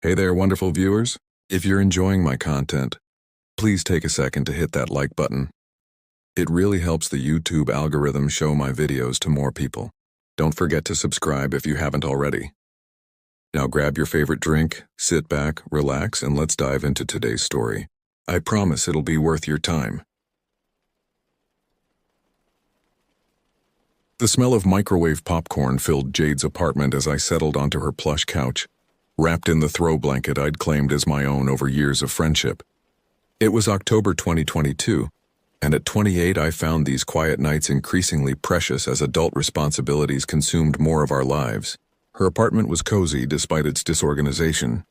Hey there, wonderful viewers. If you're enjoying my content, please take a second to hit that like button. It really helps the YouTube algorithm show my videos to more people. Don't forget to subscribe if you haven't already. Now grab your favorite drink, sit back, relax, and let's dive into today's story. I promise it'll be worth your time. The smell of microwave popcorn filled Jade's apartment as I settled onto her plush couch, wrapped in the throw blanket I'd claimed as my own over years of friendship. It was October 2022, and at 28 I found these quiet nights increasingly precious as adult responsibilities consumed more of our lives. Her apartment was cozy despite its disorganization.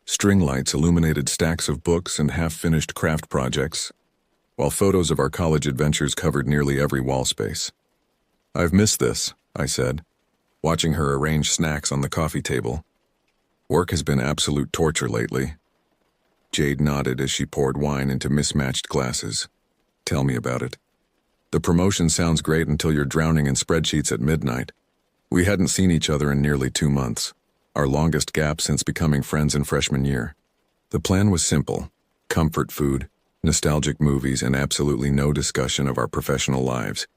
String lights illuminated stacks of books and half-finished craft projects, while photos of our college adventures covered nearly every wall space. "I've missed this," I said, watching her arrange snacks on the coffee table. "Work has been absolute torture lately." Jade nodded as she poured wine into mismatched glasses. "Tell me about it. The promotion sounds great until you're drowning in spreadsheets at midnight. We hadn't seen each other in nearly 2 months, our longest gap since becoming friends in freshman year. The plan was simple: comfort food, nostalgic movies, and absolutely no discussion of our professional lives.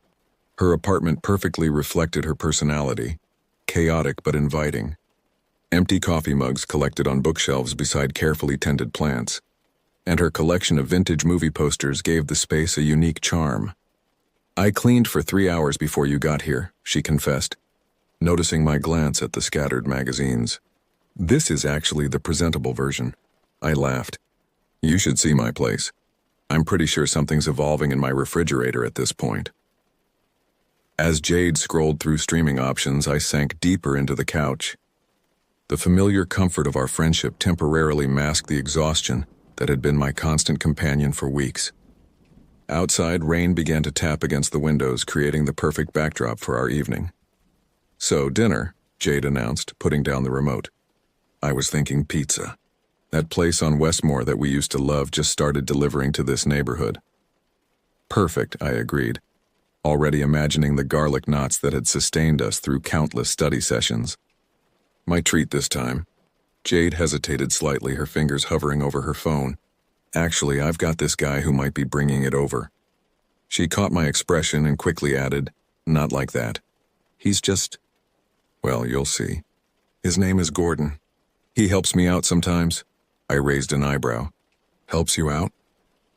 Her apartment perfectly reflected her personality, chaotic but inviting. Empty coffee mugs collected on bookshelves beside carefully tended plants, and her collection of vintage movie posters gave the space a unique charm. "I cleaned for 3 hours before you got here," she confessed, noticing my glance at the scattered magazines. "This is actually the presentable version." I laughed. "You should see my place. I'm pretty sure something's evolving in my refrigerator at this point." As Jade scrolled through streaming options, I sank deeper into the couch. The familiar comfort of our friendship temporarily masked the exhaustion that had been my constant companion for weeks. Outside, rain began to tap against the windows, creating the perfect backdrop for our evening. "So, dinner," Jade announced, putting down the remote. "I was thinking pizza. That place on Westmore that we used to love just started delivering to this neighborhood." "Perfect," I agreed, already imagining the garlic knots that had sustained us through countless study sessions. "My treat this time." Jade hesitated slightly, her fingers hovering over her phone. "Actually, I've got this guy who might be bringing it over." She caught my expression and quickly added, "Not like that. He's just, well, you'll see. His name is Gordon. He helps me out sometimes." I raised an eyebrow. "Helps you out?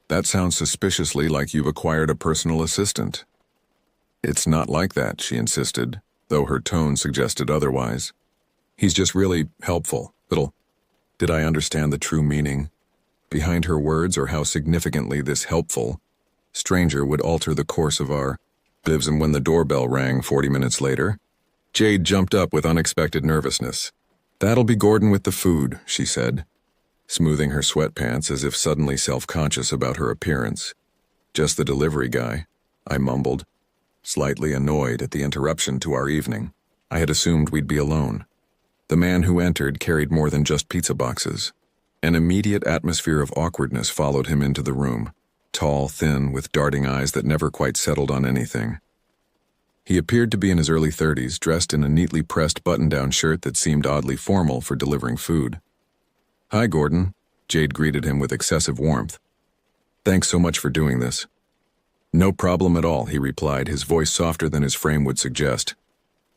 That sounds suspiciously like you've acquired a personal assistant." "It's not like that," she insisted, though her tone suggested otherwise. "He's just really helpful. Did I understand the true meaning behind her words, or how significantly this helpful stranger would alter the course of our lives? And when the doorbell rang 40 minutes later, Jade jumped up with unexpected nervousness. "That'll be Gordon with the food," she said, smoothing her sweatpants as if suddenly self-conscious about her appearance. "Just the delivery guy," I mumbled, slightly annoyed at the interruption to our evening. I had assumed we'd be alone. The man who entered carried more than just pizza boxes. An immediate atmosphere of awkwardness followed him into the room, tall, thin, with darting eyes that never quite settled on anything. He appeared to be in his early 30s, dressed in a neatly pressed button-down shirt that seemed oddly formal for delivering food. "Hi, Gordon," Jade greeted him with excessive warmth. "Thanks so much for doing this." "No problem at all," he replied, his voice softer than his frame would suggest.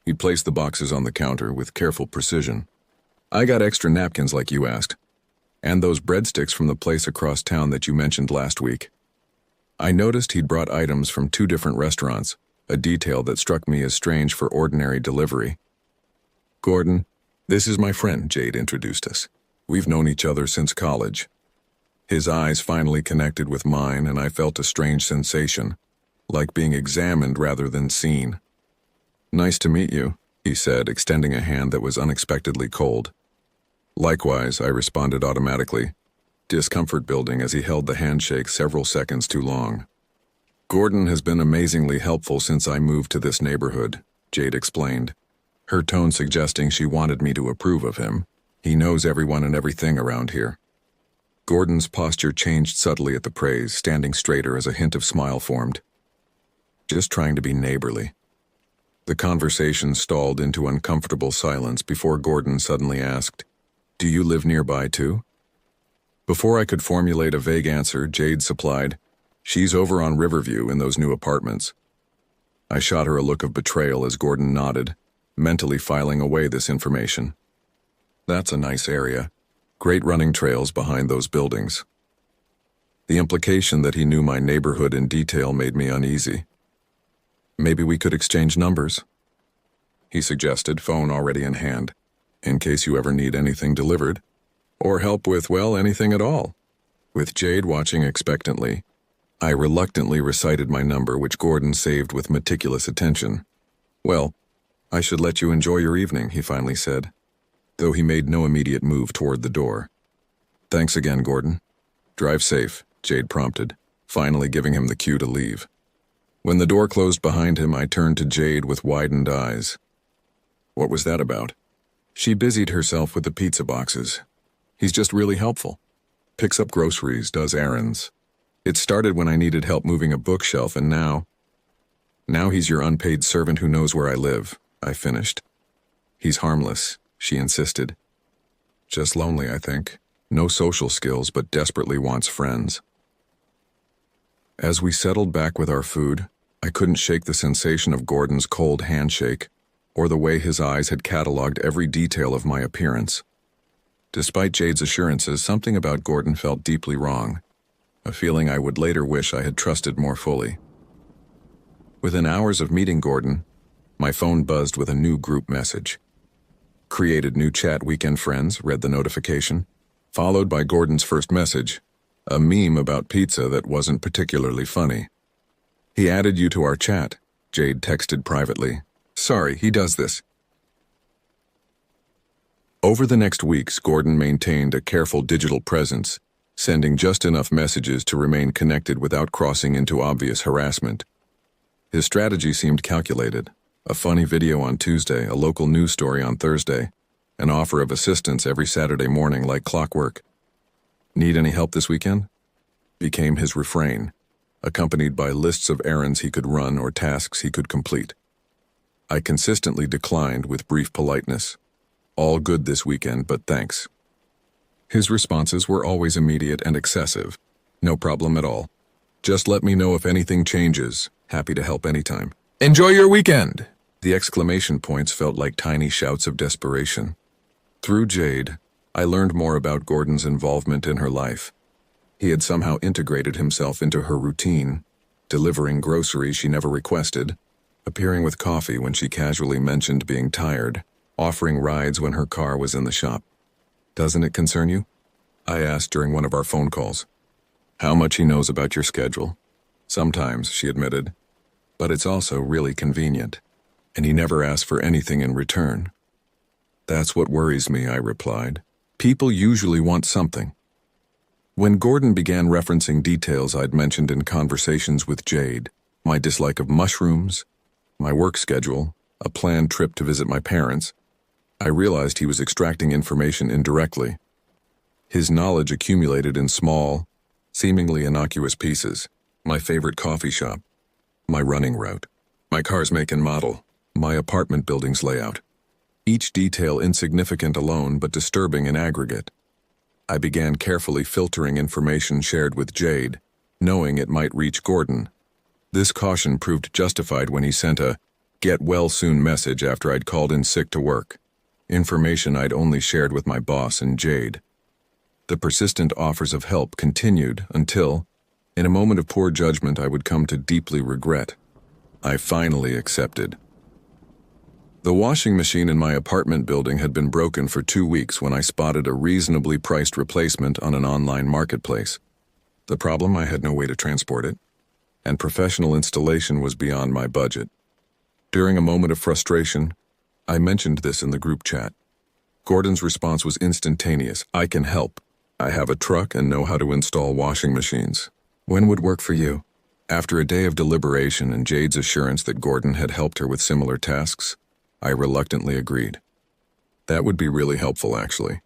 He placed the boxes on the counter with careful precision. "I got extra napkins like you asked, and those breadsticks from the place across town that you mentioned last week." I noticed he'd brought items from 2 different restaurants, a detail that struck me as strange for ordinary delivery. "Gordon, this is my friend," Jade introduced us. "We've known each other since college." His eyes finally connected with mine, and I felt a strange sensation, like being examined rather than seen. "Nice to meet you," he said, extending a hand that was unexpectedly cold. "Likewise," I responded automatically, discomfort building as he held the handshake several seconds too long. "Gordon has been amazingly helpful since I moved to this neighborhood," Jade explained, her tone suggesting she wanted me to approve of him. "He knows everyone and everything around here." Gordon's posture changed subtly at the praise, standing straighter as a hint of smile formed. "Just trying to be neighborly." The conversation stalled into uncomfortable silence before Gordon suddenly asked, Do you live nearby too? Before I could formulate a vague answer, Jade supplied, "She's over on Riverview in those new apartments." I shot her a look of betrayal as Gordon nodded, mentally filing away this information. That's a nice area. Great running trails behind those buildings. The implication that he knew my neighborhood in detail made me uneasy. Maybe we could exchange numbers, he suggested, phone already in hand, in case you ever need anything delivered, or help with, well, anything at all. With Jade watching expectantly, I reluctantly recited my number, which Gordon saved with meticulous attention. "Well, I should let you enjoy your evening," he finally said, though he made no immediate move toward the door. "Thanks again, Gordon. Drive safe," Jade prompted, finally giving him the cue to leave. When the door closed behind him, I turned to Jade with widened eyes. "What was that about?" "She busied herself with the pizza boxes. He's just really helpful. Picks up groceries, does errands. It started when I needed help moving a bookshelf, and now he's your unpaid servant who knows where I live," I finished. "He's harmless," she insisted. "Just lonely, I think. No social skills, but desperately wants friends." As we settled back with our food, I couldn't shake the sensation of Gordon's cold handshake, or the way his eyes had cataloged every detail of my appearance. Despite Jade's assurances, something about Gordon felt deeply wrong, a feeling I would later wish I had trusted more fully. Within hours of meeting Gordon, my phone buzzed with a new group message. "Created new chat, weekend friends," read the notification, followed by Gordon's first message, a meme about pizza that wasn't particularly funny. "He added you to our chat," Jade texted privately. "Sorry, he does this." Over the next weeks, Gordon maintained a careful digital presence, sending just enough messages to remain connected without crossing into obvious harassment. His strategy seemed calculated. A funny video on Tuesday, a local news story on Thursday, an offer of assistance every Saturday morning like clockwork. "Need any help this weekend?" became his refrain, accompanied by lists of errands he could run or tasks he could complete. I consistently declined with brief politeness. "All good this weekend, but thanks." His responses were always immediate and excessive. "No problem at all. Just let me know if anything changes. Happy to help anytime. Enjoy your weekend!" The exclamation points felt like tiny shouts of desperation. Through Jade, I learned more about Gordon's involvement in her life. He had somehow integrated himself into her routine, delivering groceries she never requested, appearing with coffee when she casually mentioned being tired, offering rides when her car was in the shop. "Doesn't it concern you?" I asked during one of our phone calls. "How much he knows about your schedule?" "Sometimes," she admitted, "but it's also really convenient, and he never asks for anything in return." "That's what worries me," I replied. "People usually want something." When Gordon began referencing details I'd mentioned in conversations with Jade, my dislike of mushrooms, my work schedule, a planned trip to visit my parents, I realized he was extracting information indirectly. His knowledge accumulated in small, seemingly innocuous pieces: my favorite coffee shop, my running route, my car's make and model, my apartment building's layout. Each detail insignificant alone but disturbing in aggregate. I began carefully filtering information shared with Jade, knowing it might reach Gordon. This caution proved justified when he sent a "get well soon" message after I'd called in sick to work, information I'd only shared with my boss and Jade. The persistent offers of help continued until, in a moment of poor judgment I would come to deeply regret, I finally accepted. The washing machine in my apartment building had been broken for 2 weeks when I spotted a reasonably priced replacement on an online marketplace. The problem, I had no way to transport it, and professional installation was beyond my budget. During a moment of frustration, I mentioned this in the group chat. Gordon's response was instantaneous: "I can help. I have a truck and know how to install washing machines. When would work for you?" After a day of deliberation and Jade's assurance that Gordon had helped her with similar tasks, I reluctantly agreed. "That would be really helpful, actually.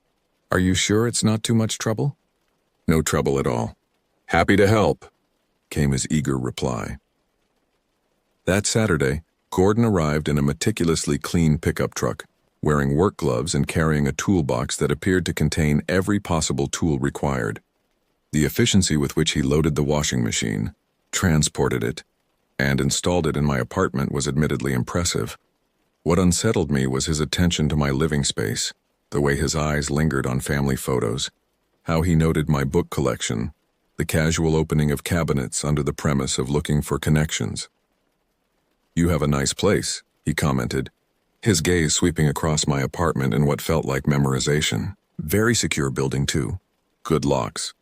Are you sure it's not too much trouble?" "No trouble at all. Happy to help," came his eager reply. That Saturday, Gordon arrived in a meticulously clean pickup truck, wearing work gloves and carrying a toolbox that appeared to contain every possible tool required. The efficiency with which he loaded the washing machine, transported it, and installed it in my apartment was admittedly impressive. What unsettled me was his attention to my living space, the way his eyes lingered on family photos, how he noted my book collection, the casual opening of cabinets under the premise of looking for connections. "You have a nice place," he commented, his gaze sweeping across my apartment in what felt like memorization. "Very secure building, too. Good locks."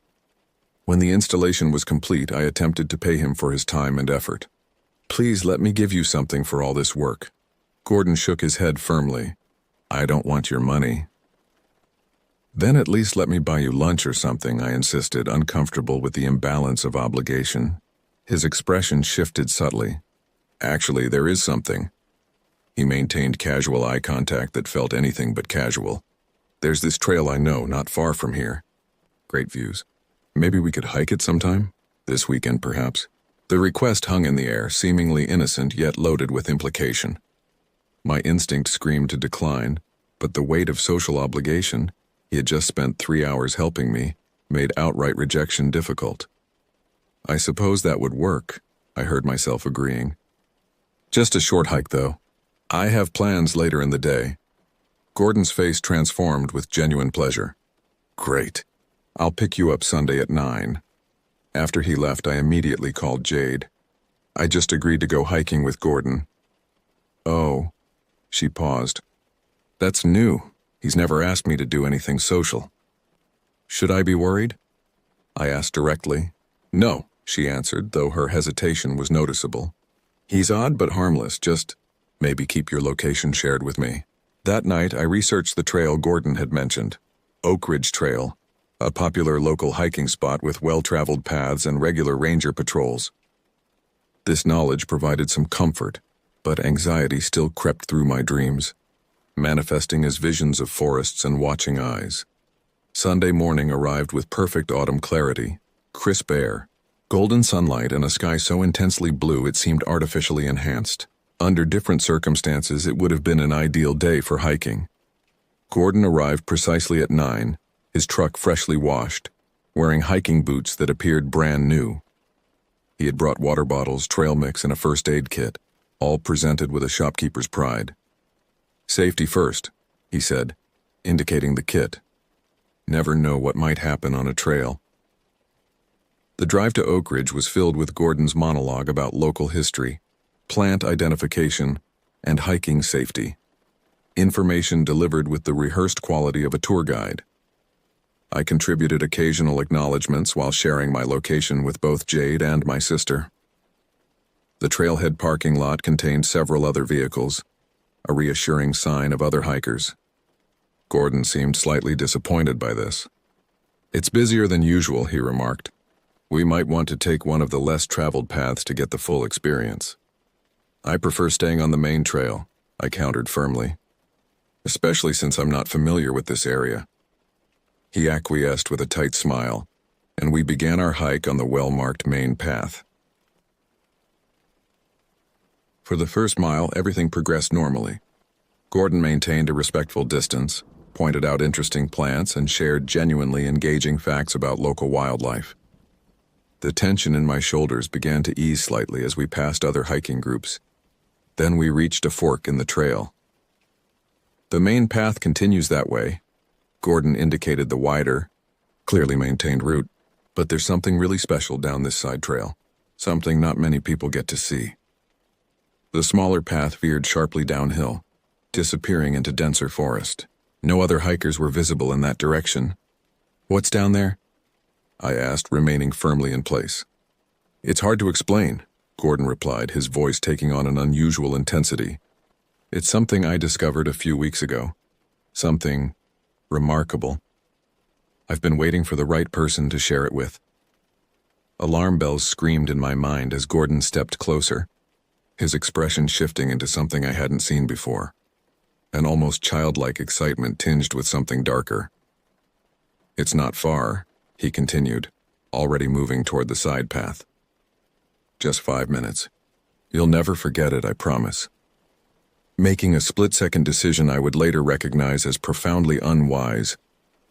When the installation was complete, I attempted to pay him for his time and effort. "Please let me give you something for all this work." Gordon shook his head firmly. "I don't want your money." "Then at least let me buy you lunch or something," I insisted, uncomfortable with the imbalance of obligation. His expression shifted subtly. "Actually, there is something." He maintained casual eye contact that felt anything but casual. "There's this trail I know, not far from here. Great views. Maybe we could hike it sometime? This weekend, perhaps?" The request hung in the air, seemingly innocent yet loaded with implication. My instinct screamed to decline, but the weight of social obligation, he had just spent 3 hours helping me, made outright rejection difficult. "I suppose that would work," I heard myself agreeing. "Just a short hike, though. I have plans later in the day." Gordon's face transformed with genuine pleasure. "Great. I'll pick you up Sunday at 9. After he left, I immediately called Jade. I just agreed to go hiking with Gordon. "Oh," she paused. "That's new. He's never asked me to do anything social." "Should I be worried?" I asked directly. "No," she answered, though her hesitation was noticeable. "He's odd but harmless, just maybe keep your location shared with me." That night, I researched the trail Gordon had mentioned, Oak Ridge Trail, a popular local hiking spot with well-traveled paths and regular ranger patrols. This knowledge provided some comfort, but anxiety still crept through my dreams, manifesting as visions of forests and watching eyes. Sunday morning arrived with perfect autumn clarity, crisp air, golden sunlight, and a sky so intensely blue it seemed artificially enhanced. Under different circumstances, it would have been an ideal day for hiking. Gordon arrived precisely at 9, his truck freshly washed, wearing hiking boots that appeared brand new. He had brought water bottles, trail mix, and a first aid kit, all presented with a shopkeeper's pride. "Safety first," he said, indicating the kit. Never know what might happen on a trail. The drive to Oak Ridge was filled with Gordon's monologue about local history, plant identification, and hiking safety. Information delivered with the rehearsed quality of a tour guide. I contributed occasional acknowledgments while sharing my location with both Jade and my sister. The trailhead parking lot contained several other vehicles, a reassuring sign of other hikers. Gordon seemed slightly disappointed by this. "It's busier than usual," he remarked. "We might want to take one of the less traveled paths to get the full experience." "I prefer staying on the main trail," I countered firmly, "especially since I'm not familiar with this area." He acquiesced with a tight smile, and we began our hike on the well-marked main path. For the first mile, everything progressed normally. Gordon maintained a respectful distance, pointed out interesting plants, and shared genuinely engaging facts about local wildlife. The tension in my shoulders began to ease slightly as we passed other hiking groups. Then we reached a fork in the trail. "The main path continues that way." Gordon indicated the wider, clearly maintained route, "but there's something really special down this side trail, something not many people get to see." The smaller path veered sharply downhill, disappearing into denser forest. No other hikers were visible in that direction. "What's down there?" I asked, remaining firmly in place. "It's hard to explain," Gordon replied, his voice taking on an unusual intensity. "It's something I discovered a few weeks ago. Something remarkable. I've been waiting for the right person to share it with." Alarm bells screamed in my mind as Gordon stepped closer, his expression shifting into something I hadn't seen before, an almost childlike excitement tinged with something darker. "It's not far," he continued, already moving toward the side path. "Just 5 minutes. You'll never forget it, I promise." making a split-second decision I would later recognize as profoundly unwise.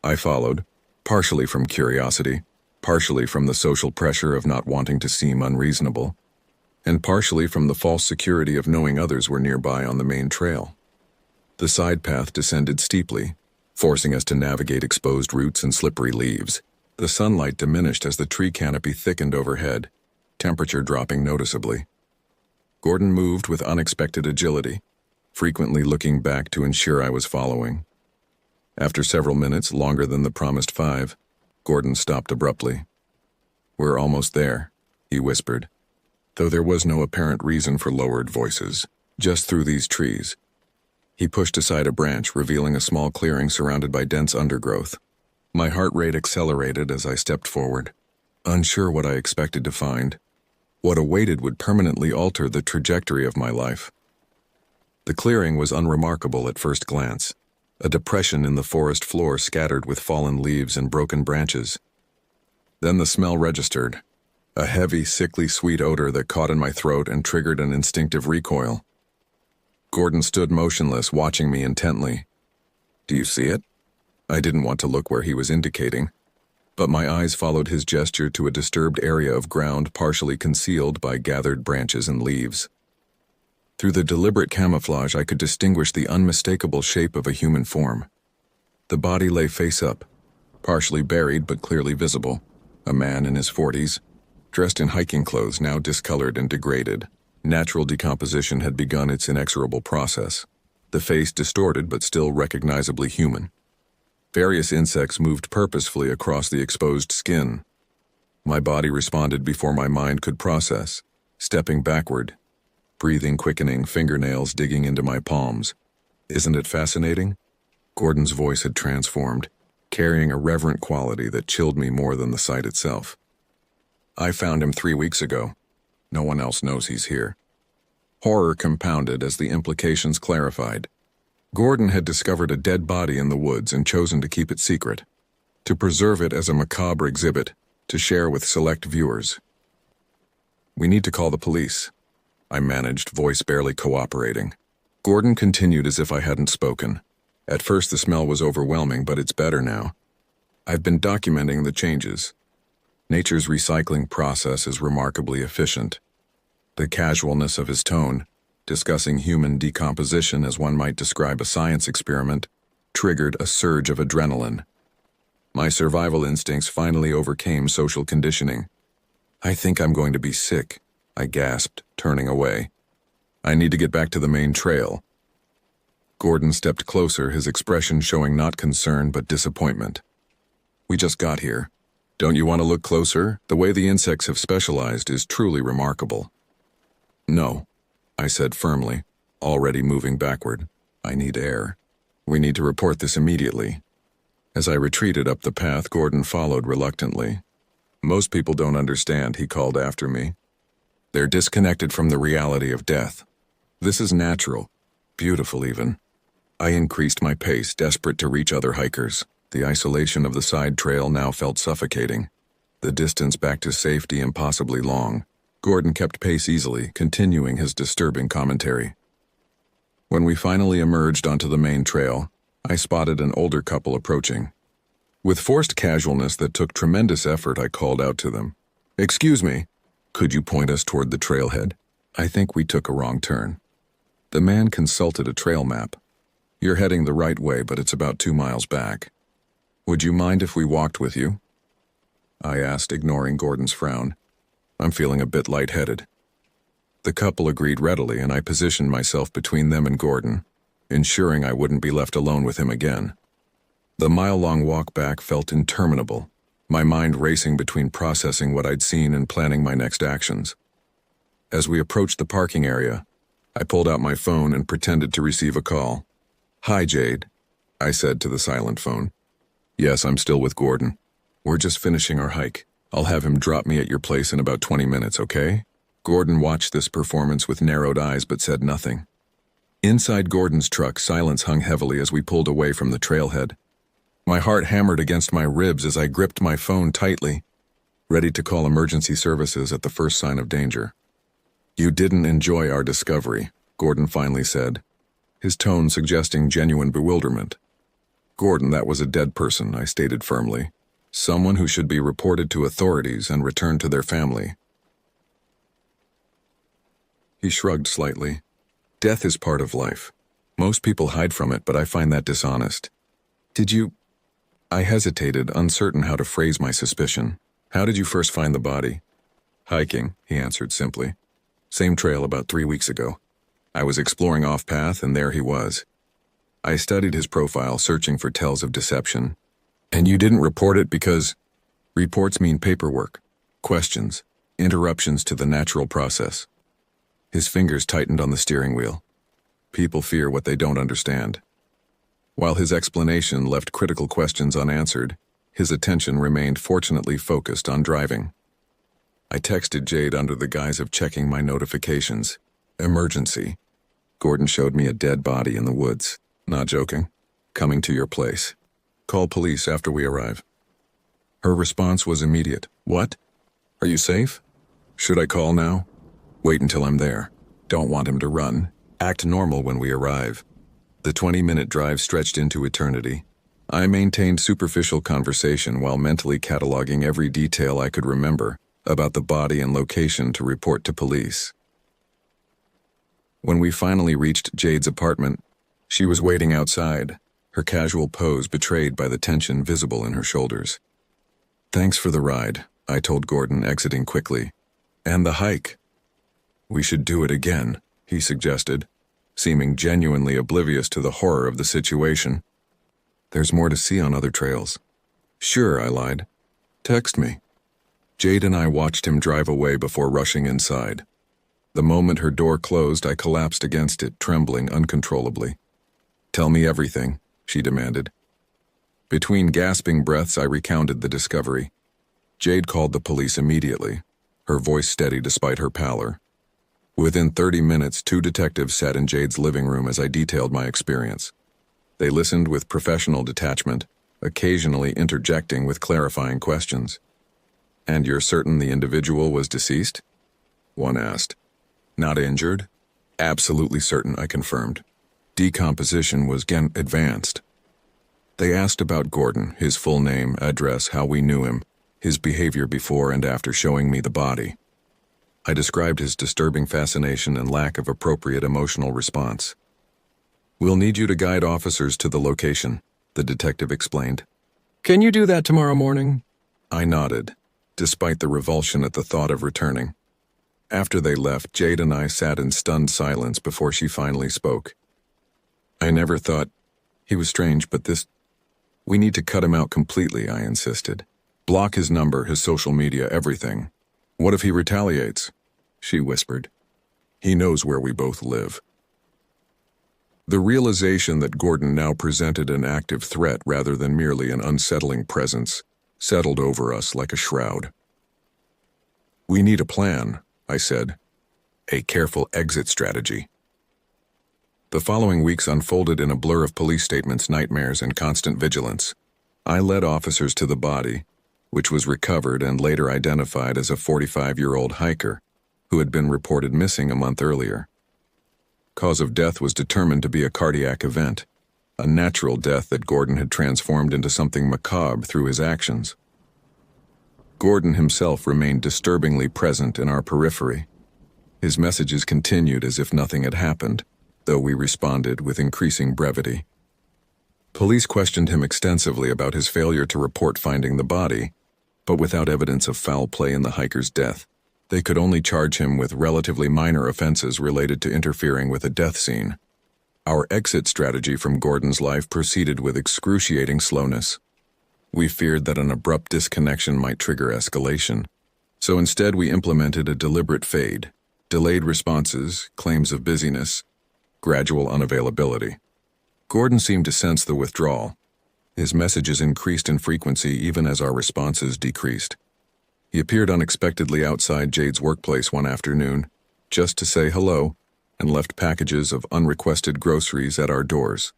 I followed, partially from curiosity, partially from the social pressure of not wanting to seem unreasonable, and partially from the false security of knowing others were nearby on the main trail. The side path descended steeply, forcing us to navigate exposed roots and slippery leaves. The sunlight diminished as the tree canopy thickened overhead, temperature dropping noticeably. Gordon moved with unexpected agility, frequently looking back to ensure I was following. After several minutes, longer than the promised 5, Gordon stopped abruptly. "We're almost there," he whispered, though there was no apparent reason for lowered voices, just through these trees. He pushed aside a branch, revealing a small clearing surrounded by dense undergrowth. My heart rate accelerated as I stepped forward, unsure what I expected to find. What awaited would permanently alter the trajectory of my life. The clearing was unremarkable at first glance, a depression in the forest floor scattered with fallen leaves and broken branches. Then the smell registered, a heavy, sickly sweet odor that caught in my throat and triggered an instinctive recoil. Gordon stood motionless, watching me intently. "Do you see it?" I didn't want to look where he was indicating, but my eyes followed his gesture to a disturbed area of ground partially concealed by gathered branches and leaves. Through the deliberate camouflage, I could distinguish the unmistakable shape of a human form. The body lay face up, partially buried but clearly visible. A man in his 40s, dressed in hiking clothes now discolored and degraded. Natural decomposition had begun its inexorable process, the face distorted but still recognizably human. Various insects moved purposefully across the exposed skin. My body responded before my mind could process, stepping backward, breathing quickening, fingernails digging into my palms. "Isn't it fascinating?" Gordon's voice had transformed, carrying a reverent quality that chilled me more than the sight itself. "I found him 3 weeks ago. No one else knows he's here." Horror compounded as the implications clarified. Gordon had discovered a dead body in the woods and chosen to keep it secret, to preserve it as a macabre exhibit, to share with select viewers. "We need to call the police," I managed, voice barely cooperating. Gordon continued as if I hadn't spoken. "At first the smell was overwhelming, but it's better now. I've been documenting the changes. Nature's recycling process is remarkably efficient." The casualness of his tone, discussing human decomposition as one might describe a science experiment, triggered a surge of adrenaline. My survival instincts finally overcame social conditioning. "I think I'm going to be sick," I gasped, turning away. "I need to get back to the main trail." Gordon stepped closer, his expression showing not concern but disappointment. "We just got here. Don't you want to look closer? The way the insects have specialized is truly remarkable." "No," I said firmly, already moving backward. "I need air. We need to report this immediately." As I retreated up the path, Gordon followed reluctantly. "Most people don't understand," he called after me. "They're disconnected from the reality of death. This is natural, beautiful even." I increased my pace, desperate to reach other hikers. The isolation of the side trail now felt suffocating. The distance back to safety impossibly long. Gordon kept pace easily, continuing his disturbing commentary. When we finally emerged onto the main trail, I spotted an older couple approaching. With forced casualness that took tremendous effort, I called out to them. "Excuse me, could you point us toward the trailhead? I think we took a wrong turn." The man consulted a trail map. "You're heading the right way, but it's about 2 miles back. Would you mind if we walked with you?" I asked, ignoring Gordon's frown. "I'm feeling a bit lightheaded." The couple agreed readily, and I positioned myself between them and Gordon, ensuring I wouldn't be left alone with him again. The mile-long walk back felt interminable, my mind racing between processing what I'd seen and planning my next actions. As we approached the parking area, I pulled out my phone and pretended to receive a call. "Hi, Jade," I said to the silent phone. "Yes, I'm still with Gordon. We're just finishing our hike. I'll have him drop me at your place in about 20 minutes, okay?" Gordon watched this performance with narrowed eyes but said nothing. Inside Gordon's truck, silence hung heavily as we pulled away from the trailhead. My heart hammered against my ribs as I gripped my phone tightly, ready to call emergency services at the first sign of danger. "You didn't enjoy our discovery," Gordon finally said. his tone suggesting genuine bewilderment. "Gordon, that was a dead person," I stated firmly. "Someone who should be reported to authorities and returned to their family." He shrugged slightly. "Death is part of life. Most people hide from it, but I find that dishonest." "Did you—" I hesitated, uncertain how to phrase my suspicion. "How did you first find the body?" "Hiking," he answered simply. "Same trail about 3 weeks ago. I was exploring off-path, and there he was." I studied his profile, searching for tells of deception. "And you didn't report it because—" "Reports mean paperwork, questions, interruptions to the natural process." His fingers tightened on the steering wheel. "People fear what they don't understand." While his explanation left critical questions unanswered, his attention remained fortunately focused on driving. I texted Jade under the guise of checking my notifications. "Emergency. Gordon showed me a dead body in the woods. Not joking. Coming to your place. Call police after we arrive." Her response was immediate. "What? Are you safe? Should I call now?" "Wait until I'm there. Don't want him to run. Act normal when we arrive." The 20-minute drive stretched into eternity. I maintained superficial conversation while mentally cataloging every detail I could remember about the body and location to report to police. When we finally reached Jade's apartment, she was waiting outside, her casual pose betrayed by the tension visible in her shoulders. "Thanks for the ride," I told Gordon, exiting quickly. "And the hike." "We should do it again," he suggested, seeming genuinely oblivious to the horror of the situation. "There's more to see on other trails." "Sure," I lied. "Text me." Jade and I watched him drive away before rushing inside. The moment her door closed, I collapsed against it, trembling uncontrollably. "Tell me everything," she demanded. Between gasping breaths, I recounted the discovery. Jade called the police immediately, her voice steady despite her pallor. Within 30 minutes, 2 detectives sat in Jade's living room as I detailed my experience. They listened with professional detachment, occasionally interjecting with clarifying questions. "And you're certain the individual was deceased?" one asked. "Not injured?" "Absolutely certain," I confirmed. "Decomposition was advanced." They asked about Gordon, his full name, address, how we knew him, his behavior before and after showing me the body. I described his disturbing fascination and lack of appropriate emotional response. "We'll need you to guide officers to the location," the detective explained. "Can you do that tomorrow morning?" I nodded, despite the revulsion at the thought of returning. After they left, Jade and I sat in stunned silence before she finally spoke. "I never thought he was strange, but this... We need to cut him out completely," I insisted. "Block his number, his social media, everything." "What if he retaliates?" she whispered. "He knows where we both live." The realization that Gordon now presented an active threat rather than merely an unsettling presence settled over us like a shroud. "We need a plan," I said. "A careful exit strategy." The following weeks unfolded in a blur of police statements, nightmares, and constant vigilance. I led officers to the body, which was recovered and later identified as a 45-year-old hiker who had been reported missing a month earlier. Cause of death was determined to be a cardiac event, a natural death that Gordon had transformed into something macabre through his actions. Gordon himself remained disturbingly present in our periphery. His messages continued as if nothing had happened, though we responded with increasing brevity. Police questioned him extensively about his failure to report finding the body, but without evidence of foul play in the hiker's death, they could only charge him with relatively minor offenses related to interfering with a death scene. Our exit strategy from Gordon's life proceeded with excruciating slowness. We feared that an abrupt disconnection might trigger escalation, so instead we implemented a deliberate fade, delayed responses, claims of busyness, gradual unavailability. Gordon seemed to sense the withdrawal. His messages increased in frequency even as our responses decreased. He appeared unexpectedly outside Jade's workplace one afternoon, just to say hello, and left packages of unrequested groceries at our doors.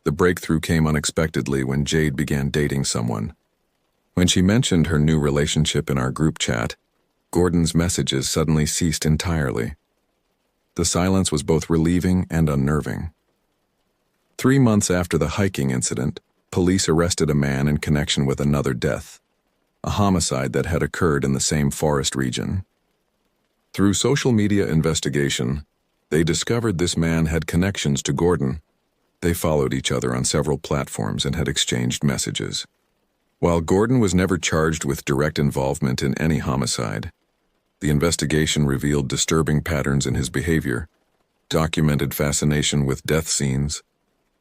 The breakthrough came unexpectedly when Jade began dating someone. When she mentioned her new relationship in our group chat, Gordon's messages suddenly ceased entirely. The silence was both relieving and unnerving. 3 months after the hiking incident, police arrested a man in connection with another death, a homicide that had occurred in the same forest region. Through social media investigation, they discovered this man had connections to Gordon. They followed each other on several platforms and had exchanged messages. While Gordon was never charged with direct involvement in any homicide, the investigation revealed disturbing patterns in his behavior, documented fascination with death scenes,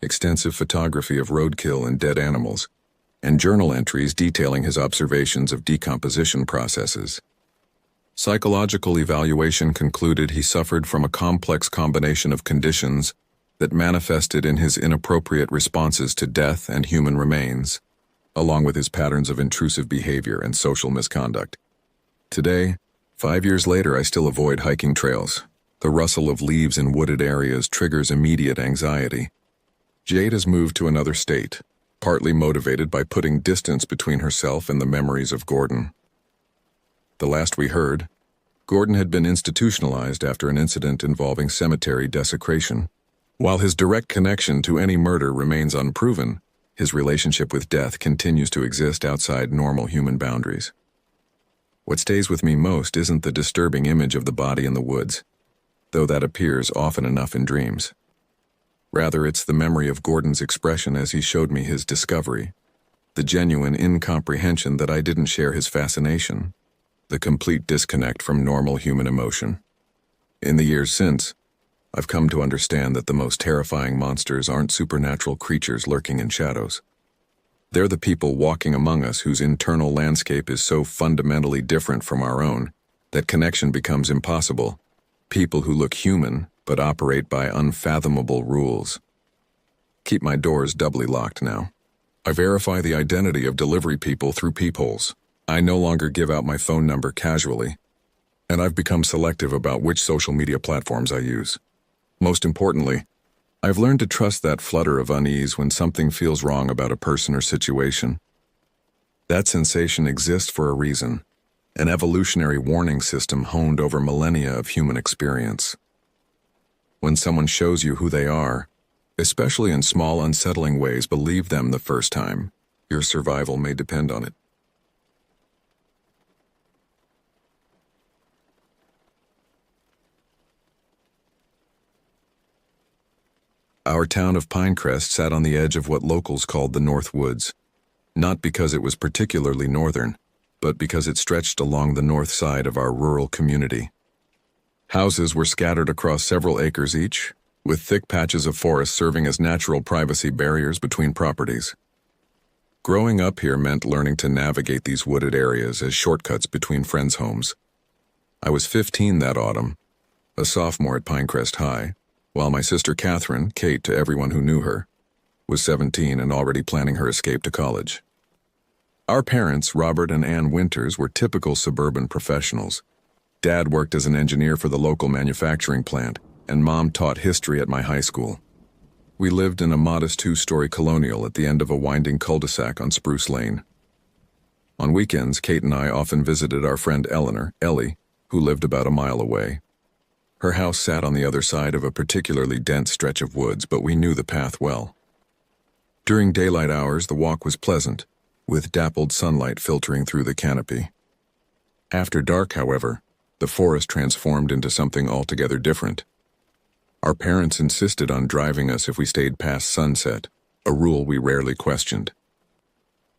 extensive photography of roadkill and dead animals, and journal entries detailing his observations of decomposition processes. Psychological evaluation concluded he suffered from a complex combination of conditions that manifested in his inappropriate responses to death and human remains, along with his patterns of intrusive behavior and social misconduct. Today, 5 years later, I still avoid hiking trails. The rustle of leaves in wooded areas triggers immediate anxiety. Jade has moved to another state, partly motivated by putting distance between herself and the memories of Gordon. The last we heard, Gordon had been institutionalized after an incident involving cemetery desecration. While his direct connection to any murder remains unproven, his relationship with death continues to exist outside normal human boundaries. What stays with me most isn't the disturbing image of the body in the woods, though that appears often enough in dreams. Rather, it's the memory of Gordon's expression as he showed me his discovery, the genuine incomprehension that I didn't share his fascination, the complete disconnect from normal human emotion. In the years since, I've come to understand that the most terrifying monsters aren't supernatural creatures lurking in shadows. They're the people walking among us whose internal landscape is so fundamentally different from our own that connection becomes impossible. People who look human but operate by unfathomable rules. Keep my doors doubly locked now. I verify the identity of delivery people through peepholes. I no longer give out my phone number casually, and I've become selective about which social media platforms I use. Most importantly, I've learned to trust that flutter of unease when something feels wrong about a person or situation. That sensation exists for a reason, an evolutionary warning system honed over millennia of human experience. When someone shows you who they are, especially in small, unsettling ways, believe them the first time. Your survival may depend on it. Our town of Pinecrest sat on the edge of what locals called the North Woods, not because it was particularly northern, but because it stretched along the north side of our rural community. Houses were scattered across several acres each, with thick patches of forest serving as natural privacy barriers between properties. Growing up here meant learning to navigate these wooded areas as shortcuts between friends' homes. I was 15 that autumn, a sophomore at Pinecrest High, while my sister Catherine, Kate to everyone who knew her, was 17 and already planning her escape to college. Our parents, Robert and Ann Winters, were typical suburban professionals. Dad worked as an engineer for the local manufacturing plant, and Mom taught history at my high school. We lived in a modest 2-story colonial at the end of a winding cul-de-sac on Spruce Lane. On weekends, Kate and I often visited our friend Ellie, who lived about a mile away. Her house sat on the other side of a particularly dense stretch of woods, but we knew the path well. During daylight hours, the walk was pleasant, with dappled sunlight filtering through the canopy. After dark, however, the forest transformed into something altogether different. Our parents insisted on driving us if we stayed past sunset, a rule we rarely questioned.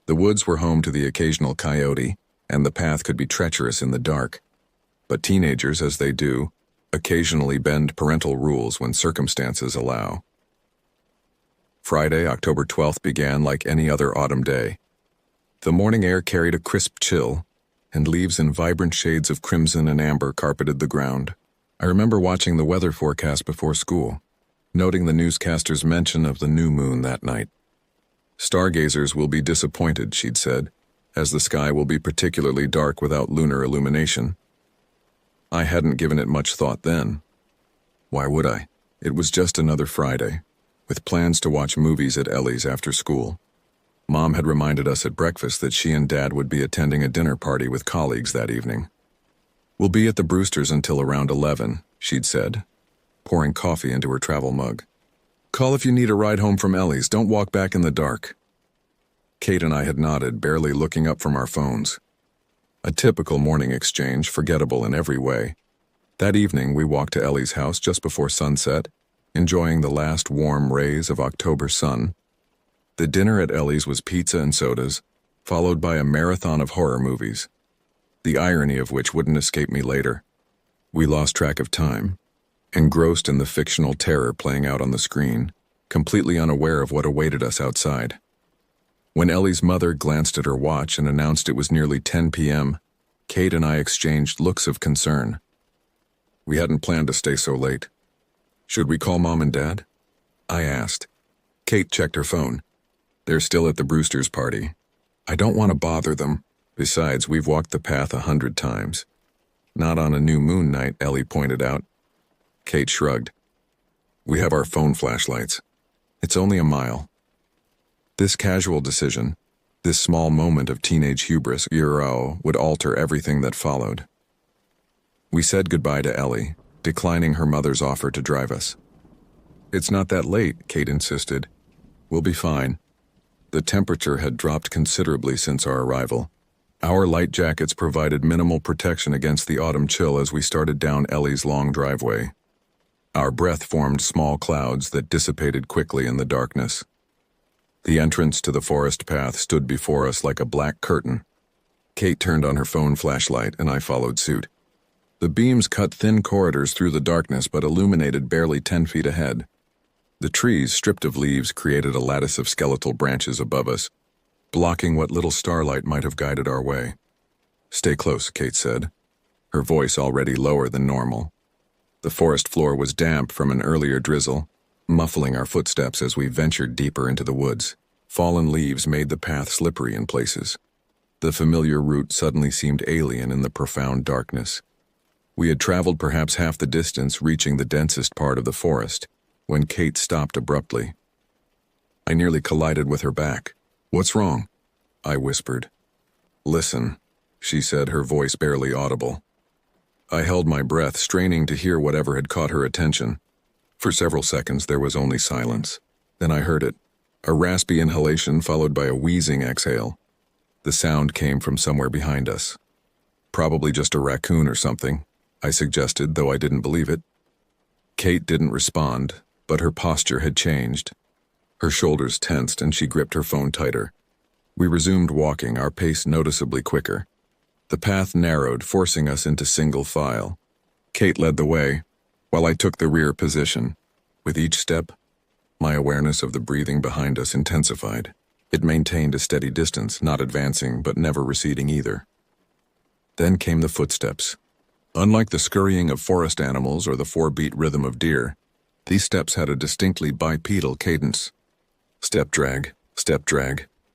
The woods were home to the occasional coyote, and the path could be treacherous in the dark. But teenagers, as they do, occasionally bend parental rules when circumstances allow. Friday, October 12th began like any other autumn day. The morning air carried a crisp chill, and leaves in vibrant shades of crimson and amber carpeted the ground. I remember watching the weather forecast before school, noting the newscaster's mention of the new moon that night. Stargazers will be disappointed, she'd said, as the sky will be particularly dark without lunar illumination. I hadn't given it much thought then. Why would I? It was just another Friday, with plans to watch movies at Ellie's after school. Mom had reminded us at breakfast that she and Dad would be attending a dinner party with colleagues that evening. We'll be at the Brewsters until around 11, she'd said. pouring coffee into her travel mug. "Call if you need a ride home from Ellie's. Don't walk back in the dark." Kate and I had nodded, barely looking up from our phones. A typical morning exchange, forgettable in every way. That evening, we walked to Ellie's house just before sunset, enjoying the last warm rays of October sun. The dinner at Ellie's was pizza and sodas, followed by a marathon of horror movies, the irony of which wouldn't escape me later. We lost track of time, engrossed in the fictional terror playing out on the screen, completely unaware of what awaited us outside. When Ellie's mother glanced at her watch and announced it was nearly 10 p.m., Kate and I exchanged looks of concern. We hadn't planned to stay so late. "Should we call Mom and Dad?" I asked. Kate checked her phone. "They're still at the Brewster's party. I don't want to bother them. Besides, we've walked the path 100 times. Not on a new moon night," Ellie pointed out. Kate shrugged. "We have our phone flashlights. It's only a mile." This casual decision, this small moment of teenage hubris, would alter everything that followed. We said goodbye to Ellie, declining her mother's offer to drive us. "It's not that late," Kate insisted. "We'll be fine." The temperature had dropped considerably since our arrival. Our light jackets provided minimal protection against the autumn chill as we started down Ellie's long driveway. Our breath formed small clouds that dissipated quickly in the darkness. The entrance to the forest path stood before us like a black curtain. Kate turned on her phone flashlight, and I followed suit. The beams cut thin corridors through the darkness but illuminated barely 10 feet ahead. The trees, stripped of leaves, created a lattice of skeletal branches above us, blocking what little starlight might have guided our way. "Stay close," Kate said, her voice already lower than normal. The forest floor was damp from an earlier drizzle, muffling our footsteps as we ventured deeper into the woods. Fallen leaves made the path slippery in places. The familiar route suddenly seemed alien in the profound darkness. We had traveled perhaps half the distance, reaching the densest part of the forest, when Kate stopped abruptly. I nearly collided with her back. "What's wrong?" I whispered. "Listen," she said, her voice barely audible. I held my breath, straining to hear whatever had caught her attention. For several seconds there was only silence. Then I heard it, a raspy inhalation followed by a wheezing exhale. The sound came from somewhere behind us. "Probably just a raccoon or something," I suggested, though I didn't believe it. Kate didn't respond, but her posture had changed. Her shoulders tensed and she gripped her phone tighter. We resumed walking, our pace noticeably quicker. The path narrowed, forcing us into single file. Kate led the way, while I took the rear position. With each step, my awareness of the breathing behind us intensified. It maintained a steady distance, not advancing but never receding either. Then came the footsteps. Unlike the scurrying of forest animals or the 4-beat rhythm of deer, these steps had a distinctly bipedal cadence. Step drag,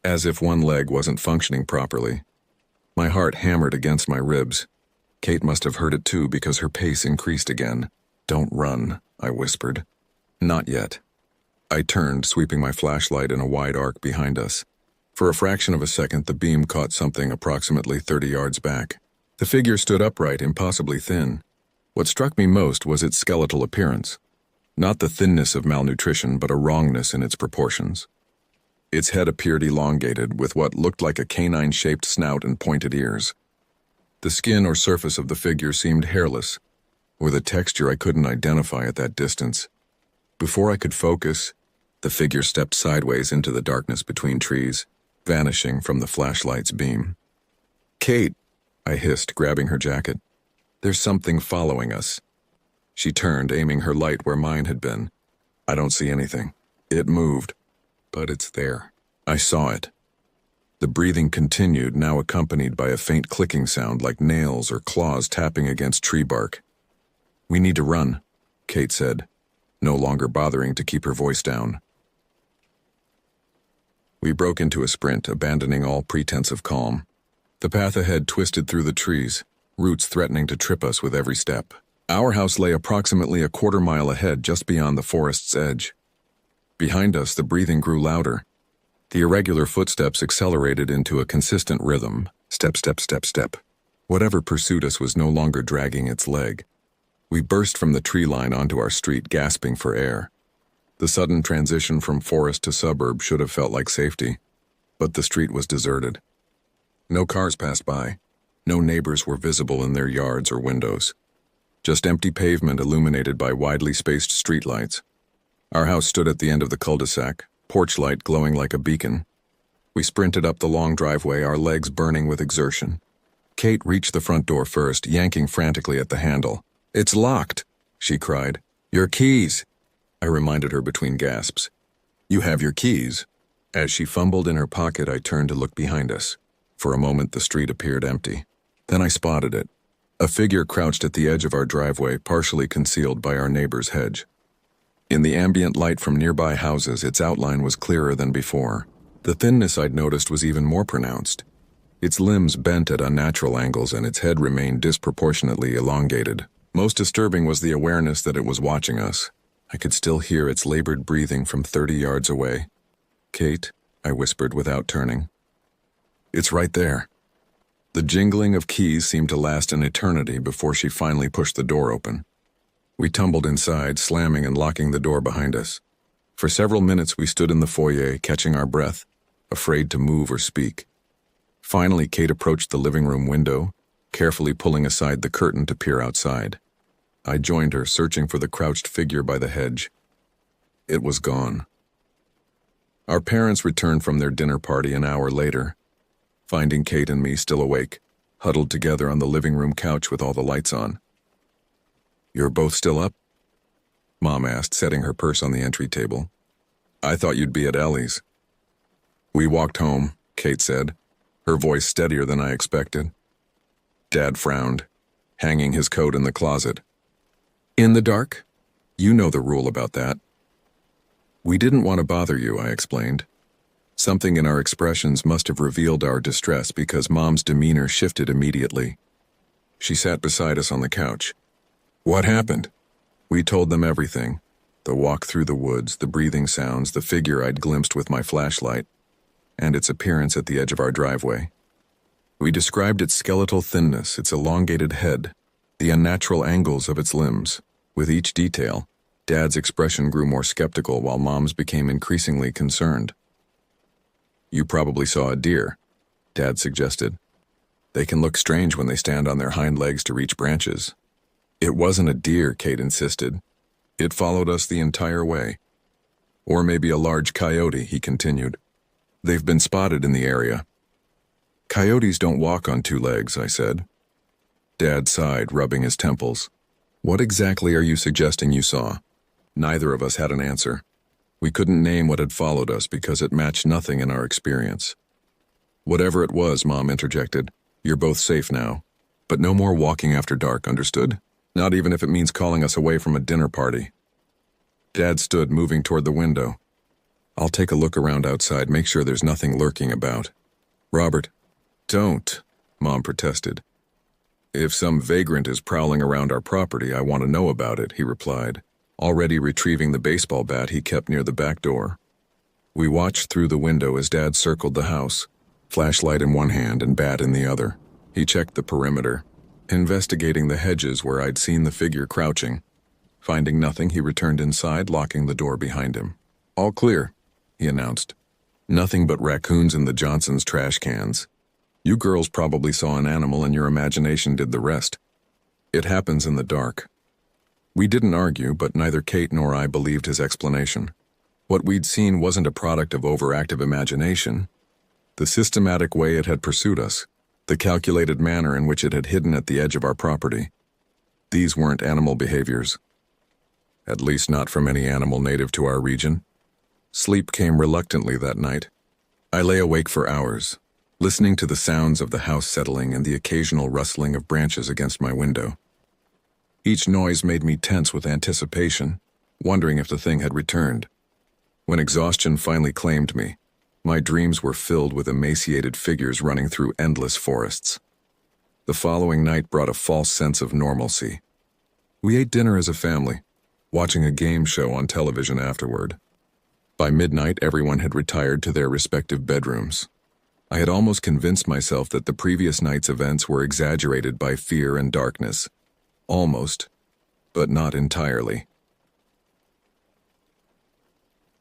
as if one leg wasn't functioning properly. My heart hammered against my ribs. Kate must have heard it too because her pace increased again. "Don't run," I whispered. "Not yet." I turned, sweeping my flashlight in a wide arc behind us. For a fraction of a second, the beam caught something approximately 30 yards back. The figure stood upright, impossibly thin. What struck me most was its skeletal appearance. Not the thinness of malnutrition, but a wrongness in its proportions. Its head appeared elongated, with what looked like a canine-shaped snout and pointed ears. The skin or surface of the figure seemed hairless, with a texture I couldn't identify at that distance. Before I could focus, the figure stepped sideways into the darkness between trees, vanishing from the flashlight's beam. "Kate," I hissed, grabbing her jacket. "There's something following us." She turned, aiming her light where mine had been. "I don't see anything." It moved, but it's there. I saw it. The breathing continued, now accompanied by a faint clicking sound like nails or claws tapping against tree bark. "We need to run," Kate said, no longer bothering to keep her voice down. We broke into a sprint, abandoning all pretense of calm. The path ahead twisted through the trees, roots threatening to trip us with every step. Our house lay approximately a quarter-mile ahead, just beyond the forest's edge. Behind us, the breathing grew louder. The irregular footsteps accelerated into a consistent rhythm. Step, step, step, step. Whatever pursued us was no longer dragging its leg. We burst from the tree line onto our street, gasping for air. The sudden transition from forest to suburb should have felt like safety, but the street was deserted. No cars passed by. No neighbors were visible in their yards or windows. Just empty pavement illuminated by widely spaced streetlights. Our house stood at the end of the cul-de-sac, porch light glowing like a beacon. We sprinted up the long driveway, our legs burning with exertion. Kate reached the front door first, yanking frantically at the handle. "It's locked," she cried. "Your keys," I reminded her between gasps. "You have your keys." As she fumbled in her pocket, I turned to look behind us. For a moment, the street appeared empty. Then I spotted it. A figure crouched at the edge of our driveway, partially concealed by our neighbor's hedge. In the ambient light from nearby houses, its outline was clearer than before. The thinness I'd noticed was even more pronounced. Its limbs bent at unnatural angles and its head remained disproportionately elongated. Most disturbing was the awareness that it was watching us. I could still hear its labored breathing from 30 yards away. "Kate," I whispered without turning. "It's right there." The jingling of keys seemed to last an eternity before she finally pushed the door open. We tumbled inside, slamming and locking the door behind us. For several minutes we stood in the foyer, catching our breath, afraid to move or speak. Finally, Kate approached the living room window, carefully pulling aside the curtain to peer outside. I joined her, searching for the crouched figure by the hedge. It was gone. Our parents returned from their dinner party an hour later, finding Kate and me still awake, huddled together on the living room couch with all the lights on. "You're both still up?" Mom asked, setting her purse on the entry table. "I thought you'd be at Ellie's." "We walked home," Kate said, her voice steadier than I expected. Dad frowned, hanging his coat in the closet. "In the dark? You know the rule about that." "We didn't want to bother you," I explained. Something in our expressions must have revealed our distress because Mom's demeanor shifted immediately. She sat beside us on the couch. "What happened?" We told them everything. The walk through the woods, the breathing sounds, the figure I'd glimpsed with my flashlight, and its appearance at the edge of our driveway. We described its skeletal thinness, its elongated head, the unnatural angles of its limbs. With each detail, Dad's expression grew more skeptical while Mom's became increasingly concerned. "You probably saw a deer," Dad suggested. "They can look strange when they stand on their hind legs to reach branches." "It wasn't a deer," Kate insisted. "It followed us the entire way." "Or maybe a large coyote," he continued. "They've been spotted in the area." "Coyotes don't walk on two legs," I said. Dad sighed, rubbing his temples. "What exactly are you suggesting you saw?" Neither of us had an answer. We couldn't name what had followed us because it matched nothing in our experience. "Whatever it was," Mom interjected, "you're both safe now. But no more walking after dark, understood? Not even if it means calling us away from a dinner party." Dad stood, moving toward the window. "I'll take a look around outside, make sure there's nothing lurking about." "Robert." "Don't," Mom protested. "If some vagrant is prowling around our property, I want to know about it," he replied, already retrieving the baseball bat he kept near the back door. We watched through the window as Dad circled the house, flashlight in one hand and bat in the other. He checked the perimeter, investigating the hedges where I'd seen the figure crouching. Finding nothing, he returned inside, locking the door behind him. "All clear," he announced. "Nothing but raccoons in the Johnson's trash cans. You girls probably saw an animal and your imagination did the rest. It happens in the dark." We didn't argue, but neither Kate nor I believed his explanation. What we'd seen wasn't a product of overactive imagination. The systematic way it had pursued us, the calculated manner in which it had hidden at the edge of our property. These weren't animal behaviors. At least not from any animal native to our region. Sleep came reluctantly that night. I lay awake for hours, listening to the sounds of the house settling and the occasional rustling of branches against my window. Each noise made me tense with anticipation, wondering if the thing had returned. When exhaustion finally claimed me, my dreams were filled with emaciated figures running through endless forests. The following night brought a false sense of normalcy. We ate dinner as a family, watching a game show on television afterward. By midnight, everyone had retired to their respective bedrooms. I had almost convinced myself that the previous night's events were exaggerated by fear and darkness. Almost. but not entirely.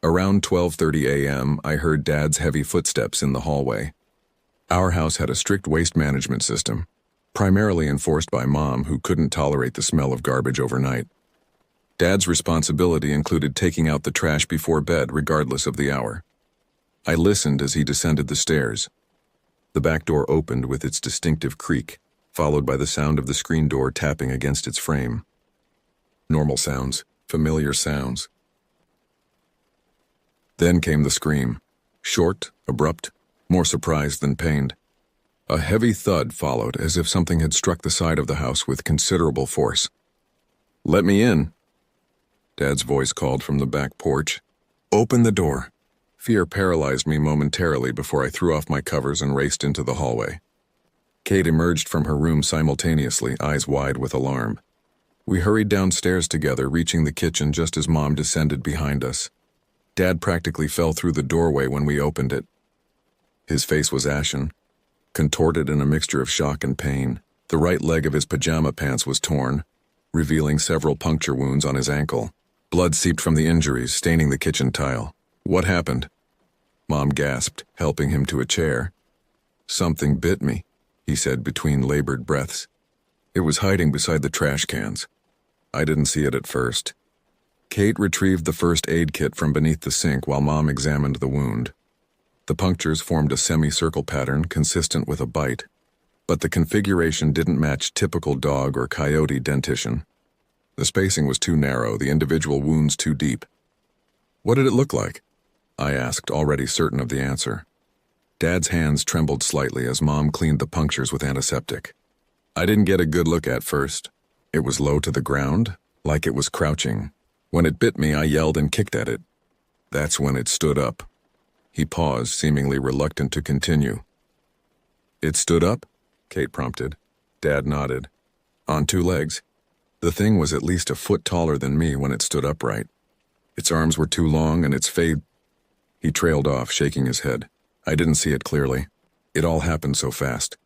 Around 12:30 a.m., I heard Dad's heavy footsteps in the hallway. Our house had a strict waste management system, primarily enforced by Mom, who couldn't tolerate the smell of garbage overnight. Dad's responsibility included taking out the trash before bed, regardless of the hour. I listened as he descended the stairs. The back door opened with its distinctive creak, followed by the sound of the screen door tapping against its frame. Normal sounds, familiar sounds. Then came the scream, short, abrupt, more surprised than pained. A heavy thud followed, as if something had struck the side of the house with considerable force. "Let me in," Dad's voice called from the back porch. "Open the door." Fear paralyzed me momentarily before I threw off my covers and raced into the hallway. Kate emerged from her room simultaneously, eyes wide with alarm. We hurried downstairs together, reaching the kitchen just as Mom descended behind us. Dad practically fell through the doorway when we opened it. His face was ashen, contorted in a mixture of shock and pain. The right leg of his pajama pants was torn, revealing several puncture wounds on his ankle. Blood seeped from the injuries, staining the kitchen tile. "What happened?" Mom gasped, helping him to a chair. "Something bit me," he said between labored breaths. "It was hiding beside the trash cans. I didn't see it at first." Kate retrieved the first aid kit from beneath the sink while Mom examined the wound. The punctures formed a semicircle pattern consistent with a bite, but the configuration didn't match typical dog or coyote dentition. The spacing was too narrow, the individual wounds too deep. "What did it look like?" I asked, already certain of the answer. Dad's hands trembled slightly as Mom cleaned the punctures with antiseptic. "I didn't get a good look at first. It was low to the ground, like it was crouching. When it bit me, I yelled and kicked at it. That's when it stood up." He paused, seemingly reluctant to continue. "It stood up?" Kate prompted. Dad nodded. "On two legs. The thing was at least a foot taller than me when it stood upright. Its arms were too long and its face—" He trailed off, shaking his head. "I didn't see it clearly. It all happened so fast."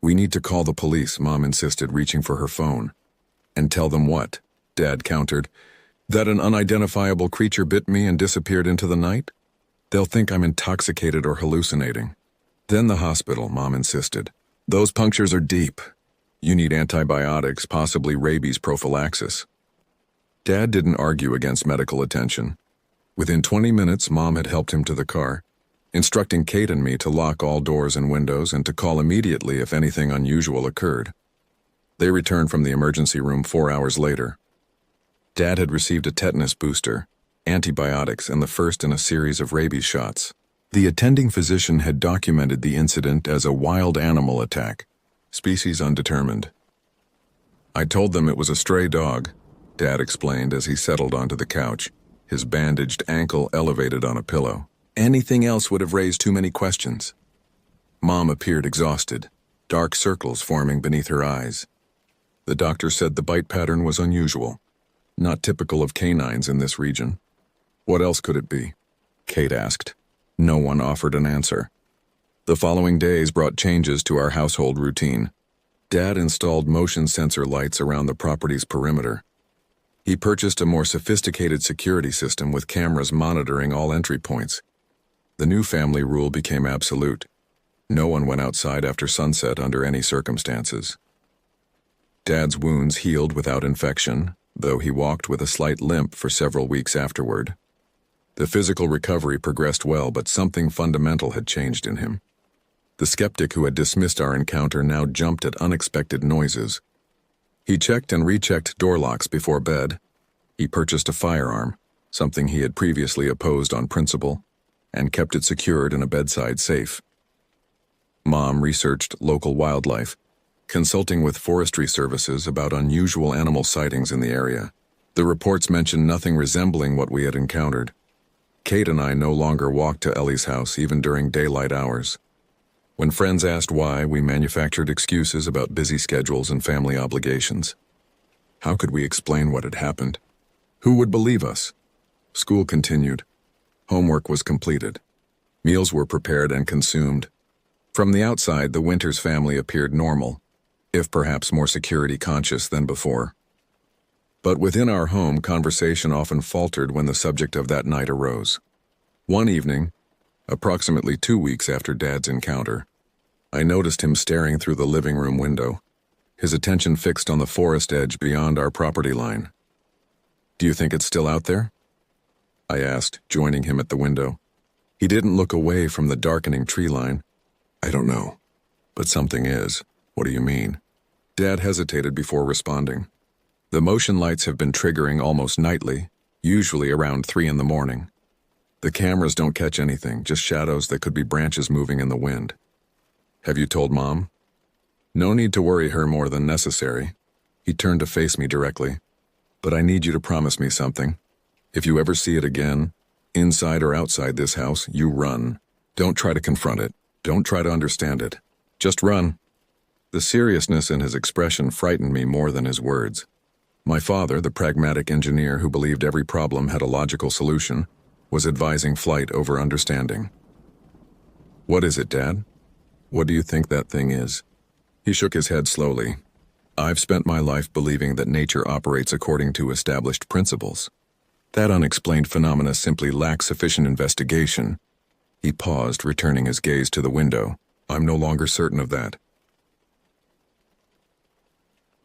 "We need to call the police," Mom insisted, reaching for her phone. "And tell them what?" Dad countered. "That an unidentifiable creature bit me and disappeared into the night? They'll think I'm intoxicated or hallucinating." "Then the hospital," Mom insisted. "Those punctures are deep. You need antibiotics, possibly rabies prophylaxis." Dad didn't argue against medical attention. Within 20 minutes, Mom had helped him to the car, instructing Kate and me to lock all doors and windows and to call immediately if anything unusual occurred. They returned from the emergency room 4 hours later. Dad had received a tetanus booster, antibiotics, and the first in a series of rabies shots. The attending physician had documented the incident as a wild animal attack, species undetermined. "I told them it was a stray dog," Dad explained as he settled onto the couch, his bandaged ankle elevated on a pillow. "Anything else would have raised too many questions." Mom appeared exhausted, dark circles forming beneath her eyes. The doctor said the bite pattern was unusual, not typical of canines in this region. "What else could it be?" Kate asked. No one offered an answer. The following days brought changes to our household routine. Dad installed motion sensor lights around the property's perimeter. He purchased a more sophisticated security system with cameras monitoring all entry points. The new family rule became absolute. No one went outside after sunset under any circumstances. Dad's wounds healed without infection, though he walked with a slight limp for several weeks afterward. The physical recovery progressed well, but something fundamental had changed in him. The skeptic who had dismissed our encounter now jumped at unexpected noises. He checked and rechecked door locks before bed. He purchased a firearm, something he had previously opposed on principle, and kept it secured in a bedside safe. Mom researched local wildlife, consulting with forestry services about unusual animal sightings in the area. The reports mentioned nothing resembling what we had encountered. Kate and I no longer walked to Ellie's house even during daylight hours. When friends asked why, we manufactured excuses about busy schedules and family obligations. How could we explain what had happened? Who would believe us? School continued. Homework was completed. Meals were prepared and consumed. From the outside, the Winters family appeared normal, if perhaps more security conscious than before. But within our home, conversation often faltered when the subject of that night arose. One evening, approximately 2 weeks after Dad's encounter, I noticed him staring through the living room window, his attention fixed on the forest edge beyond our property line. "Do you think it's still out there?" I asked, joining him at the window. He didn't look away from the darkening tree line. "I don't know, but something is. What do you mean?" Dad hesitated before responding. "The motion lights have been triggering almost nightly, usually around 3 in the morning. The cameras don't catch anything, just shadows that could be branches moving in the wind." "Have you told Mom?" "No need to worry her more than necessary." He turned to face me directly. "But I need you to promise me something. If you ever see it again, inside or outside this house, you run. Don't try to confront it. Don't try to understand it. Just run." The seriousness in his expression frightened me more than his words. My father, the pragmatic engineer who believed every problem had a logical solution, was advising flight over understanding. "What is it, Dad? What do you think that thing is?" He shook his head slowly. "I've spent my life believing that nature operates according to established principles. That unexplained phenomena simply lacks sufficient investigation." He paused, returning his gaze to the window. "I'm no longer certain of that."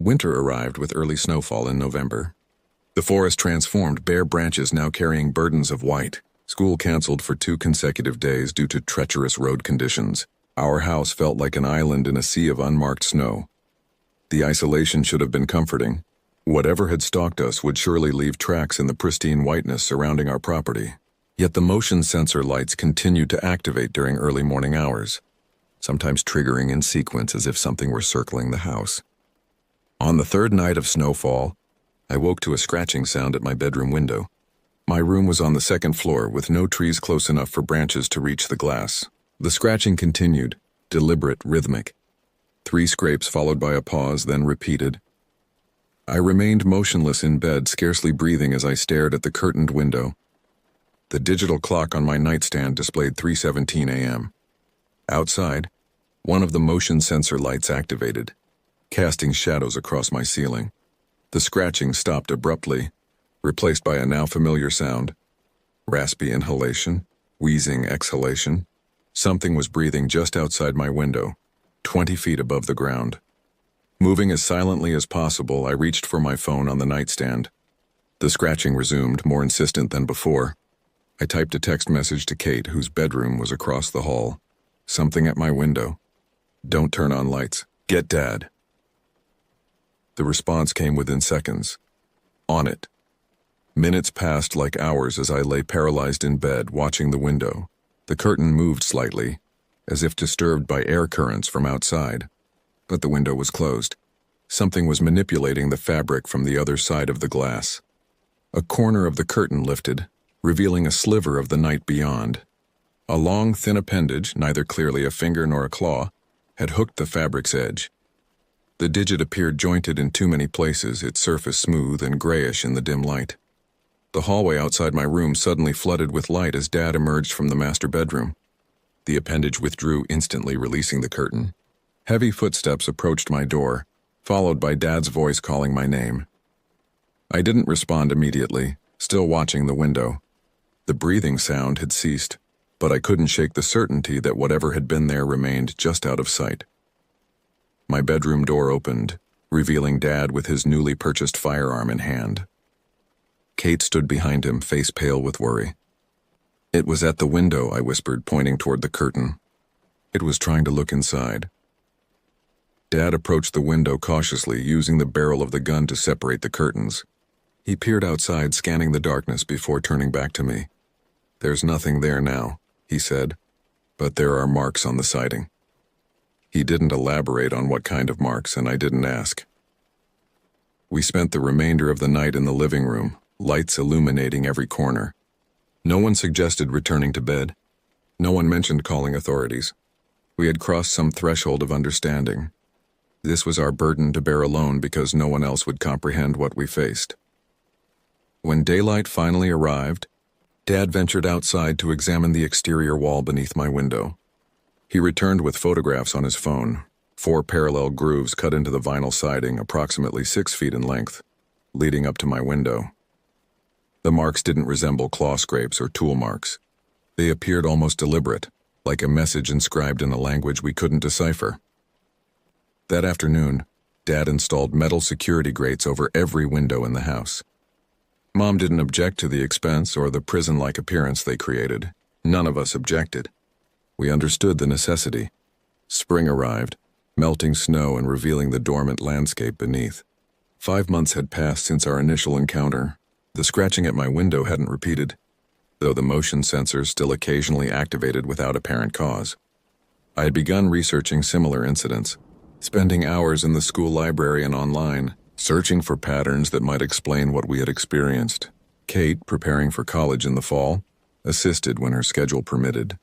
Winter arrived with early snowfall in November. The forest transformed, bare branches now carrying burdens of white. School canceled for 2 consecutive days due to treacherous road conditions. Our house felt like an island in a sea of unmarked snow. The isolation should have been comforting. Whatever had stalked us would surely leave tracks in the pristine whiteness surrounding our property. Yet the motion sensor lights continued to activate during early morning hours, sometimes triggering in sequence as if something were circling the house. On the 3rd night of snowfall, I woke to a scratching sound at my bedroom window. My room was on the 2nd floor with no trees close enough for branches to reach the glass. The scratching continued, deliberate, rhythmic. 3 scrapes followed by a pause, then repeated. I remained motionless in bed, scarcely breathing as I stared at the curtained window. The digital clock on my nightstand displayed 3:17 a.m. Outside, one of the motion sensor lights activated, casting shadows across my ceiling. The scratching stopped abruptly, replaced by a now familiar sound. Raspy inhalation, wheezing exhalation. Something was breathing just outside my window, 20 feet above the ground. Moving as silently as possible, I reached for my phone on the nightstand. The scratching resumed, more insistent than before. I typed a text message to Kate, whose bedroom was across the hall. Something at my window. Don't turn on lights. Get Dad. The response came within seconds. On it. Minutes passed like hours as I lay paralyzed in bed, watching the window. The curtain moved slightly, as if disturbed by air currents from outside. But the window was closed. Something was manipulating the fabric from the other side of the glass. A corner of the curtain lifted, revealing a sliver of the night beyond. A long, thin appendage, neither clearly a finger nor a claw, had hooked the fabric's edge. The digit appeared jointed in too many places, its surface smooth and grayish in the dim light. The hallway outside my room suddenly flooded with light as Dad emerged from the master bedroom. The appendage withdrew instantly, releasing the curtain. Heavy footsteps approached my door, followed by Dad's voice calling my name. I didn't respond immediately, still watching the window. The breathing sound had ceased, but I couldn't shake the certainty that whatever had been there remained just out of sight. My bedroom door opened, revealing Dad with his newly purchased firearm in hand. Kate stood behind him, face pale with worry. "It was at the window," I whispered, pointing toward the curtain. "It was trying to look inside." Dad approached the window cautiously, using the barrel of the gun to separate the curtains. He peered outside, scanning the darkness before turning back to me. "There's nothing there now," he said, "but there are marks on the siding." He didn't elaborate on what kind of marks, and I didn't ask. We spent the remainder of the night in the living room, lights illuminating every corner. No one suggested returning to bed. No one mentioned calling authorities. We had crossed some threshold of understanding. This was our burden to bear alone because no one else would comprehend what we faced. When daylight finally arrived, Dad ventured outside to examine the exterior wall beneath my window. He returned with photographs on his phone, 4 parallel grooves cut into the vinyl siding, approximately 6 feet in length. leading up to my window. The marks didn't resemble claw scrapes or tool marks. They appeared almost deliberate, like a message inscribed in a language we couldn't decipher. That afternoon, Dad installed metal security grates over every window in the house. Mom didn't object to the expense or the prison-like appearance they created. None of us objected. We understood the necessity. Spring arrived, melting snow and revealing the dormant landscape beneath. 5 months had passed since our initial encounter. The scratching at my window hadn't repeated, though the motion sensor still occasionally activated without apparent cause. I had begun researching similar incidents, spending hours in the school library and online, searching for patterns that might explain what we had experienced. Kate, preparing for college in the fall, assisted when her schedule permitted.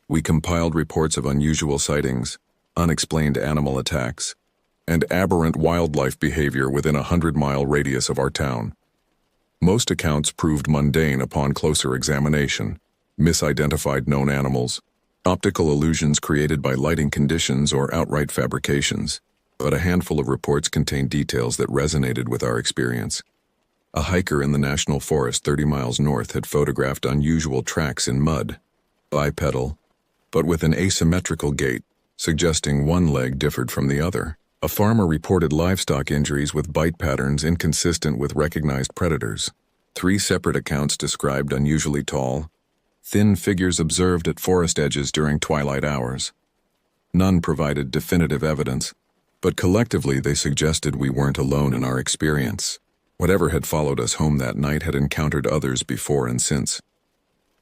We compiled reports of unusual sightings, unexplained animal attacks, and aberrant wildlife behavior within a 100-mile radius of our town. Most accounts proved mundane upon closer examination: misidentified known animals, optical illusions created by lighting conditions, or outright fabrications. But a handful of reports contained details that resonated with our experience. A hiker in the national forest 30 miles north had photographed unusual tracks in mud, bipedal, but with an asymmetrical gait, suggesting one leg differed from the other. A farmer reported livestock injuries with bite patterns inconsistent with recognized predators. 3 separate accounts described unusually tall, thin figures observed at forest edges during twilight hours. None provided definitive evidence, but collectively they suggested we weren't alone in our experience. Whatever had followed us home that night had encountered others before and since.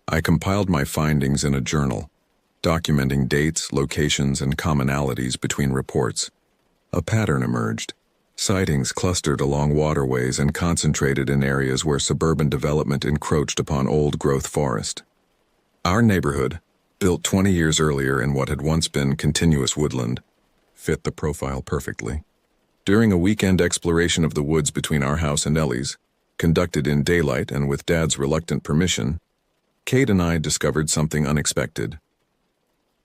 I compiled my findings in a journal, documenting dates, locations, and commonalities between reports. A pattern emerged. Sightings clustered along waterways and concentrated in areas where suburban development encroached upon old-growth forest. Our neighborhood, built 20 years earlier in what had once been continuous woodland, fit the profile perfectly. During a weekend exploration of the woods between our house and Ellie's, conducted in daylight and with Dad's reluctant permission, Kate and I discovered something unexpected.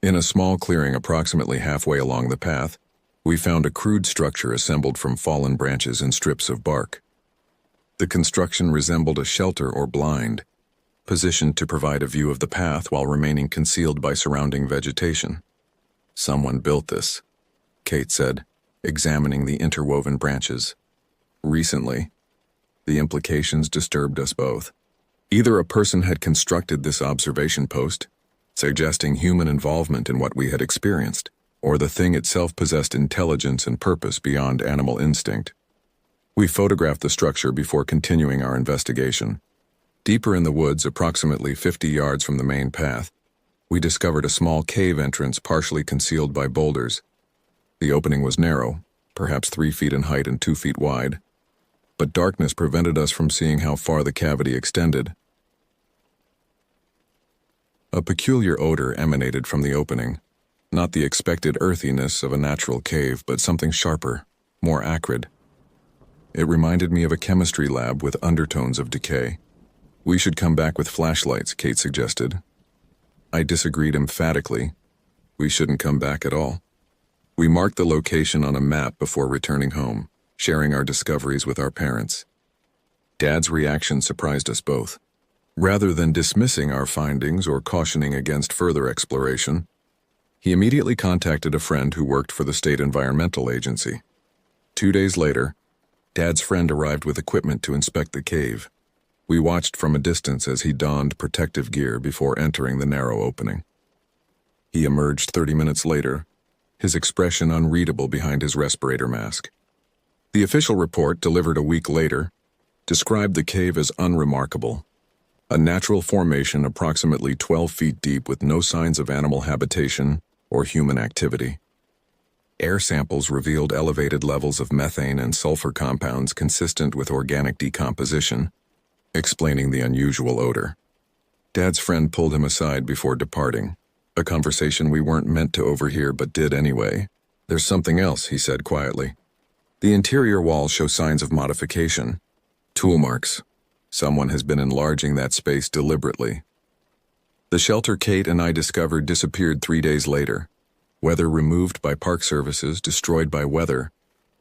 In a small clearing approximately halfway along the path, we found a crude structure assembled from fallen branches and strips of bark. The construction resembled a shelter or blind, positioned to provide a view of the path while remaining concealed by surrounding vegetation. "Someone built this," Kate said, examining the interwoven branches. "Recently." The implications disturbed us both. Either a person had constructed this observation post, suggesting human involvement in what we had experienced, or the thing itself possessed intelligence and purpose beyond animal instinct. We photographed the structure before continuing our investigation. Deeper in the woods, approximately 50 yards from the main path, we discovered a small cave entrance partially concealed by boulders. The opening was narrow, perhaps 3 feet in height and 2 feet wide, but darkness prevented us from seeing how far the cavity extended. A peculiar odor emanated from the opening. Not the expected earthiness of a natural cave, but something sharper, more acrid. It reminded me of a chemistry lab with undertones of decay. "We should come back with flashlights," Kate suggested. I disagreed emphatically. We shouldn't come back at all. We marked the location on a map before returning home, sharing our discoveries with our parents. Dad's reaction surprised us both. Rather than dismissing our findings or cautioning against further exploration, he immediately contacted a friend who worked for the state environmental agency. 2 days later, Dad's friend arrived with equipment to inspect the cave. We watched from a distance as he donned protective gear before entering the narrow opening. He emerged 30 minutes later, his expression unreadable behind his respirator mask. The official report, delivered a week later, described the cave as unremarkable. A natural formation approximately 12 feet deep with no signs of animal habitation or human activity. Air samples revealed elevated levels of methane and sulfur compounds consistent with organic decomposition, explaining the unusual odor. Dad's friend pulled him aside before departing, a conversation we weren't meant to overhear but did anyway. "There's something else," he said quietly. "The interior walls show signs of modification. Tool marks. Someone has been enlarging that space deliberately." The shelter Kate and I discovered disappeared 3 days later. Weather removed by park services, destroyed by weather,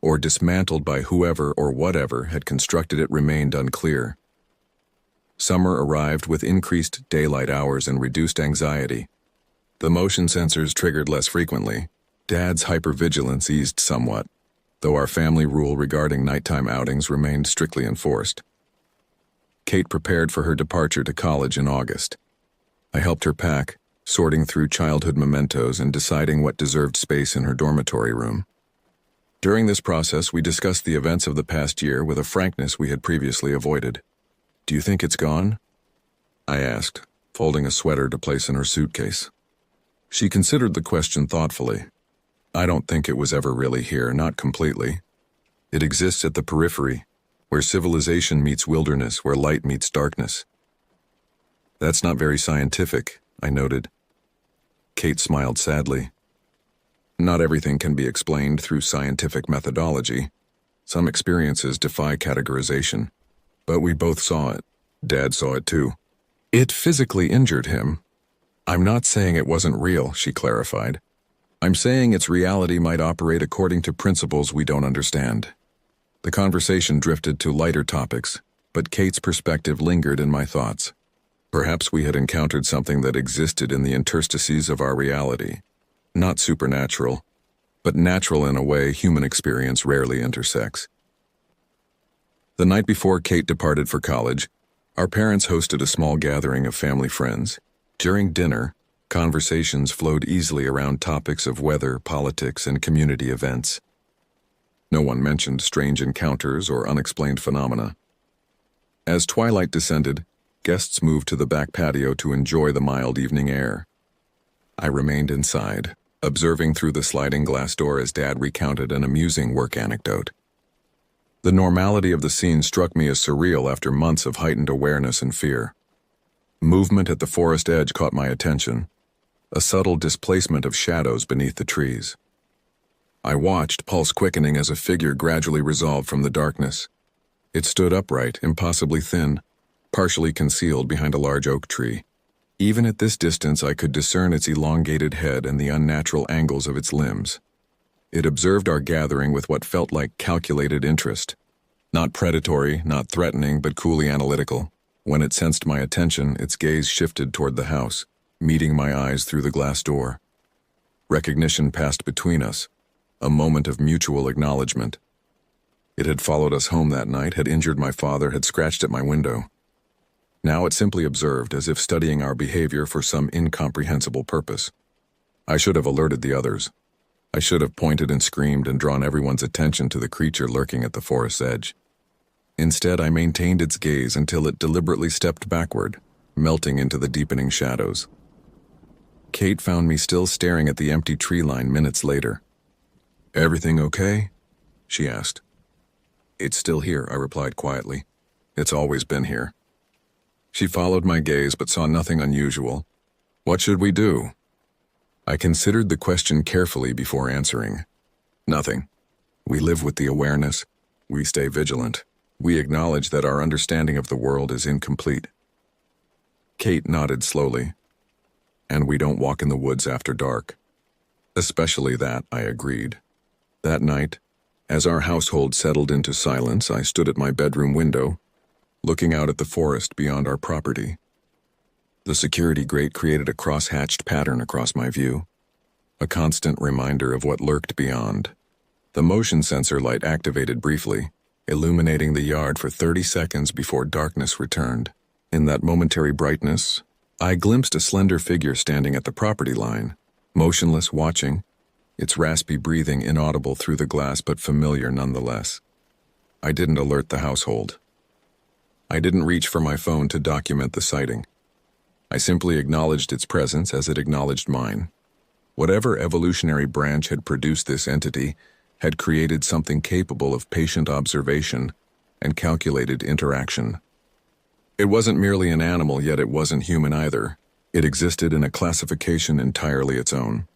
or dismantled by whoever or whatever had constructed it remained unclear. Summer arrived with increased daylight hours and reduced anxiety. The motion sensors triggered less frequently. Dad's hypervigilance eased somewhat, though our family rule regarding nighttime outings remained strictly enforced. Kate prepared for her departure to college in August. I helped her pack, sorting through childhood mementos and deciding what deserved space in her dormitory room. During this process, we discussed the events of the past year with a frankness we had previously avoided. "Do you think it's gone?" I asked, folding a sweater to place in her suitcase. She considered the question thoughtfully. "I don't think it was ever really here, not completely. It exists at the periphery, where civilization meets wilderness, where light meets darkness." "That's not very scientific," I noted. Kate smiled sadly. "Not everything can be explained through scientific methodology. Some experiences defy categorization. But we both saw it. Dad saw it too. It physically injured him. I'm not saying it wasn't real," she clarified. "I'm saying its reality might operate according to principles we don't understand." The conversation drifted to lighter topics, but Kate's perspective lingered in my thoughts. Perhaps we had encountered something that existed in the interstices of our reality. Not supernatural, but natural in a way human experience rarely intersects. The night before Kate departed for college, our parents hosted a small gathering of family friends. During dinner, conversations flowed easily around topics of weather, politics, and community events. No one mentioned strange encounters or unexplained phenomena. As twilight descended, guests moved to the back patio to enjoy the mild evening air. I remained inside, observing through the sliding glass door as Dad recounted an amusing work anecdote. The normality of the scene struck me as surreal after months of heightened awareness and fear. Movement at the forest edge caught my attention, a subtle displacement of shadows beneath the trees. I watched, pulse quickening as a figure gradually resolved from the darkness. It stood upright, impossibly thin, partially concealed behind a large oak tree. Even at this distance, I could discern its elongated head and the unnatural angles of its limbs. It observed our gathering with what felt like calculated interest. Not predatory, not threatening, but coolly analytical. When it sensed my attention, its gaze shifted toward the house, meeting my eyes through the glass door. Recognition passed between us, a moment of mutual acknowledgement. It had followed us home that night, had injured my father, had scratched at my window. Now it simply observed, as if studying our behavior for some incomprehensible purpose. I should have alerted the others. I should have pointed and screamed and drawn everyone's attention to the creature lurking at the forest's edge. Instead, I maintained its gaze until it deliberately stepped backward, melting into the deepening shadows. Kate found me still staring at the empty tree line minutes later. "Everything okay?" she asked. "It's still here," I replied quietly. "It's always been here." She followed my gaze but saw nothing unusual. "What should we do?" I considered the question carefully before answering. "Nothing. We live with the awareness. We stay vigilant. We acknowledge that our understanding of the world is incomplete." Kate nodded slowly. "And we don't walk in the woods after dark." "Especially that," I agreed. That night, as our household settled into silence, I stood at my bedroom window, looking out at the forest beyond our property. The security grate created a cross-hatched pattern across my view, a constant reminder of what lurked beyond. The motion sensor light activated briefly, illuminating the yard for 30 seconds before darkness returned. In that momentary brightness, I glimpsed a slender figure standing at the property line, motionless, watching, its raspy breathing inaudible through the glass but familiar nonetheless. I didn't alert the household. I didn't reach for my phone to document the sighting. I simply acknowledged its presence as it acknowledged mine. Whatever evolutionary branch had produced this entity had created something capable of patient observation and calculated interaction. It wasn't merely an animal, yet it wasn't human either. It existed in a classification entirely its own.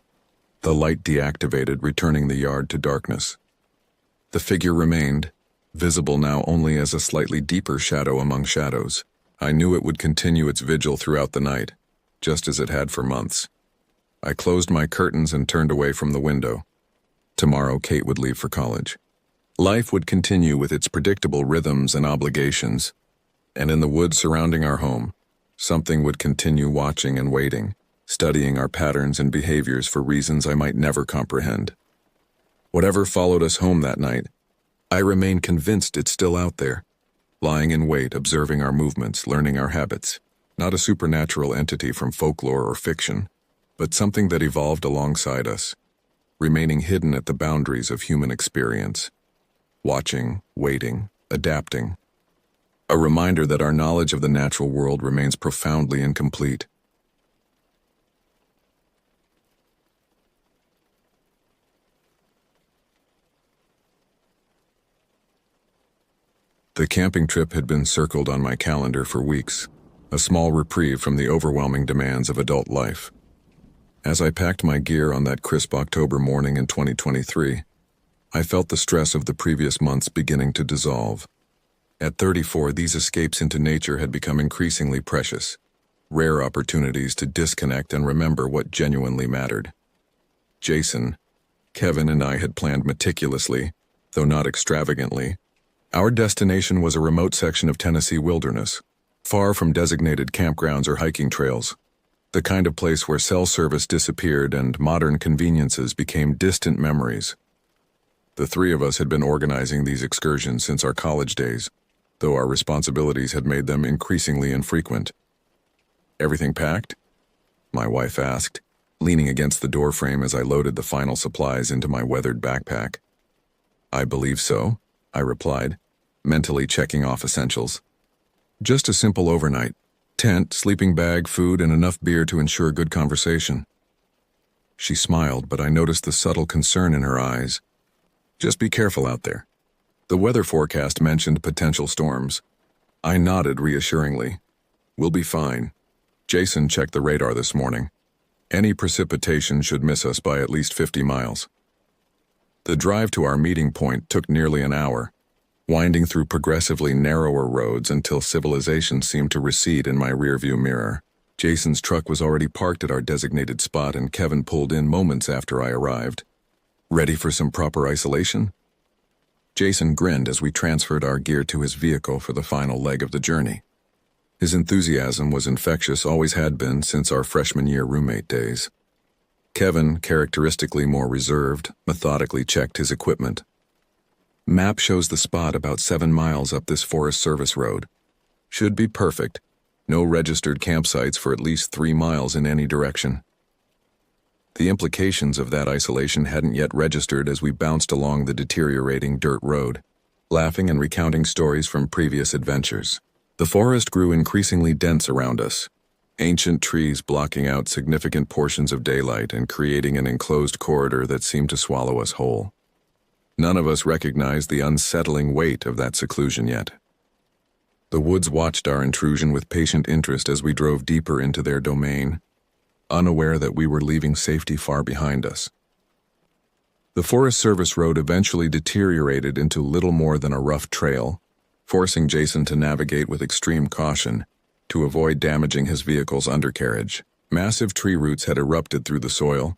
The light deactivated, returning the yard to darkness. The figure remained, visible now only as a slightly deeper shadow among shadows. I knew it would continue its vigil throughout the night, just as it had for months. I closed my curtains and turned away from the window. Tomorrow, Kate would leave for college. Life would continue with its predictable rhythms and obligations, and in the woods surrounding our home, something would continue watching and waiting, studying our patterns and behaviors for reasons I might never comprehend. Whatever followed us home that night, I remain convinced it's still out there, lying in wait, observing our movements, learning our habits. Not a supernatural entity from folklore or fiction, but something that evolved alongside us, remaining hidden at the boundaries of human experience. Watching, waiting, adapting. A reminder that our knowledge of the natural world remains profoundly incomplete. The camping trip had been circled on my calendar for weeks, a small reprieve from the overwhelming demands of adult life. As I packed my gear on that crisp October morning in 2023, I felt the stress of the previous months beginning to dissolve. At 34, these escapes into nature had become increasingly precious, rare opportunities to disconnect and remember what genuinely mattered. Jason, Kevin, and I had planned meticulously, though not extravagantly. Our destination was a remote section of Tennessee wilderness, far from designated campgrounds or hiking trails, the kind of place where cell service disappeared and modern conveniences became distant memories. The three of us had been organizing these excursions since our college days, though our responsibilities had made them increasingly infrequent. "Everything packed?" my wife asked, leaning against the doorframe as I loaded the final supplies into my weathered backpack. "I believe so," I replied, mentally checking off essentials. "Just a simple overnight. Tent, sleeping bag, food, and enough beer to ensure good conversation." She smiled, but I noticed the subtle concern in her eyes. "Just be careful out there. The weather forecast mentioned potential storms." I nodded reassuringly. "We'll be fine. Jason checked the radar this morning. Any precipitation should miss us by at least 50 miles. The drive to our meeting point took nearly an hour, winding through progressively narrower roads until civilization seemed to recede in my rearview mirror. Jason's truck was already parked at our designated spot, and Kevin pulled in moments after I arrived. "Ready for some proper isolation?" Jason grinned as we transferred our gear to his vehicle for the final leg of the journey. His enthusiasm was infectious, always had been since our freshman year roommate days. Kevin, characteristically more reserved, methodically checked his equipment. "Map shows the spot about 7 miles up this Forest Service road. Should be perfect. No registered campsites for at least 3 miles in any direction." The implications of that isolation hadn't yet registered as we bounced along the deteriorating dirt road, laughing and recounting stories from previous adventures. The forest grew increasingly dense around us, ancient trees blocking out significant portions of daylight and creating an enclosed corridor that seemed to swallow us whole. None of us recognized the unsettling weight of that seclusion yet. The woods watched our intrusion with patient interest as we drove deeper into their domain, unaware that we were leaving safety far behind us. The Forest Service road eventually deteriorated into little more than a rough trail, forcing Jason to navigate with extreme caution to avoid damaging his vehicle's undercarriage. Massive tree roots had erupted through the soil,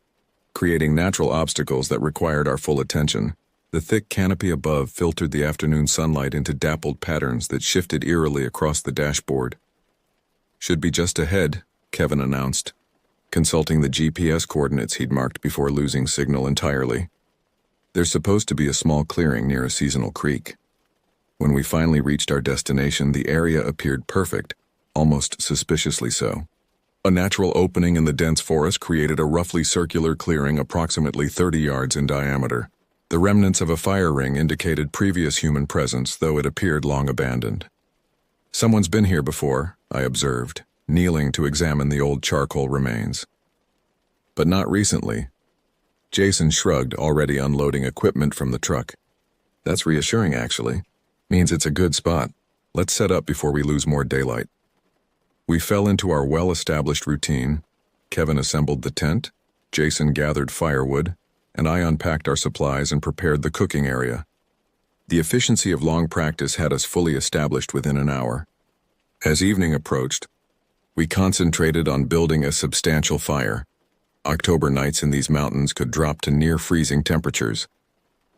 creating natural obstacles that required our full attention. The thick canopy above filtered the afternoon sunlight into dappled patterns that shifted eerily across the dashboard. "Should be just ahead," Kevin announced, consulting the GPS coordinates he'd marked before losing signal entirely. "There's supposed to be a small clearing near a seasonal creek." When we finally reached our destination, the area appeared perfect, almost suspiciously so. A natural opening in the dense forest created a roughly circular clearing approximately 30 yards in diameter. The remnants of a fire ring indicated previous human presence, though it appeared long abandoned. "Someone's been here before," I observed, kneeling to examine the old charcoal remains. "But not recently." Jason shrugged, already unloading equipment from the truck. "That's reassuring, actually. Means it's a good spot. Let's set up before we lose more daylight." We fell into our well-established routine. Kevin assembled the tent, Jason gathered firewood, and I unpacked our supplies and prepared the cooking area. The efficiency of long practice had us fully established within an hour. As evening approached, we concentrated on building a substantial fire. October nights in these mountains could drop to near freezing temperatures.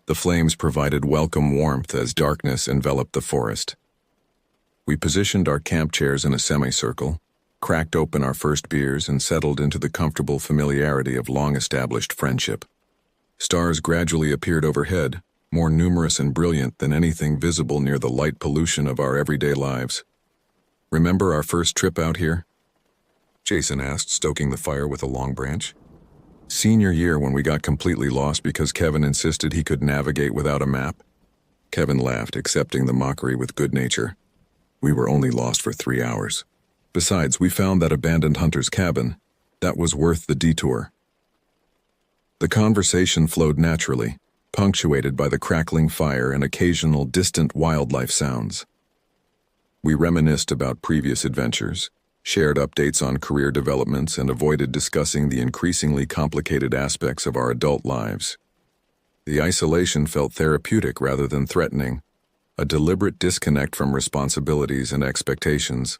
The flames provided welcome warmth as darkness enveloped the forest. We positioned our camp chairs in a semicircle, cracked open our first beers, and settled into the comfortable familiarity of long-established friendship. Stars gradually appeared overhead, more numerous and brilliant than anything visible near the light pollution of our everyday lives. "Remember our first trip out here?" Jason asked, stoking the fire with a long branch. "Senior year, when we got completely lost because Kevin insisted he could navigate without a map?" Kevin laughed, accepting the mockery with good nature. "We were only lost for 3 hours. Besides, we found that abandoned hunter's cabin. That was worth the detour." The conversation flowed naturally, punctuated by the crackling fire and occasional distant wildlife sounds. We reminisced about previous adventures, shared updates on career developments, and avoided discussing the increasingly complicated aspects of our adult lives. The isolation felt therapeutic rather than threatening, a deliberate disconnect from responsibilities and expectations.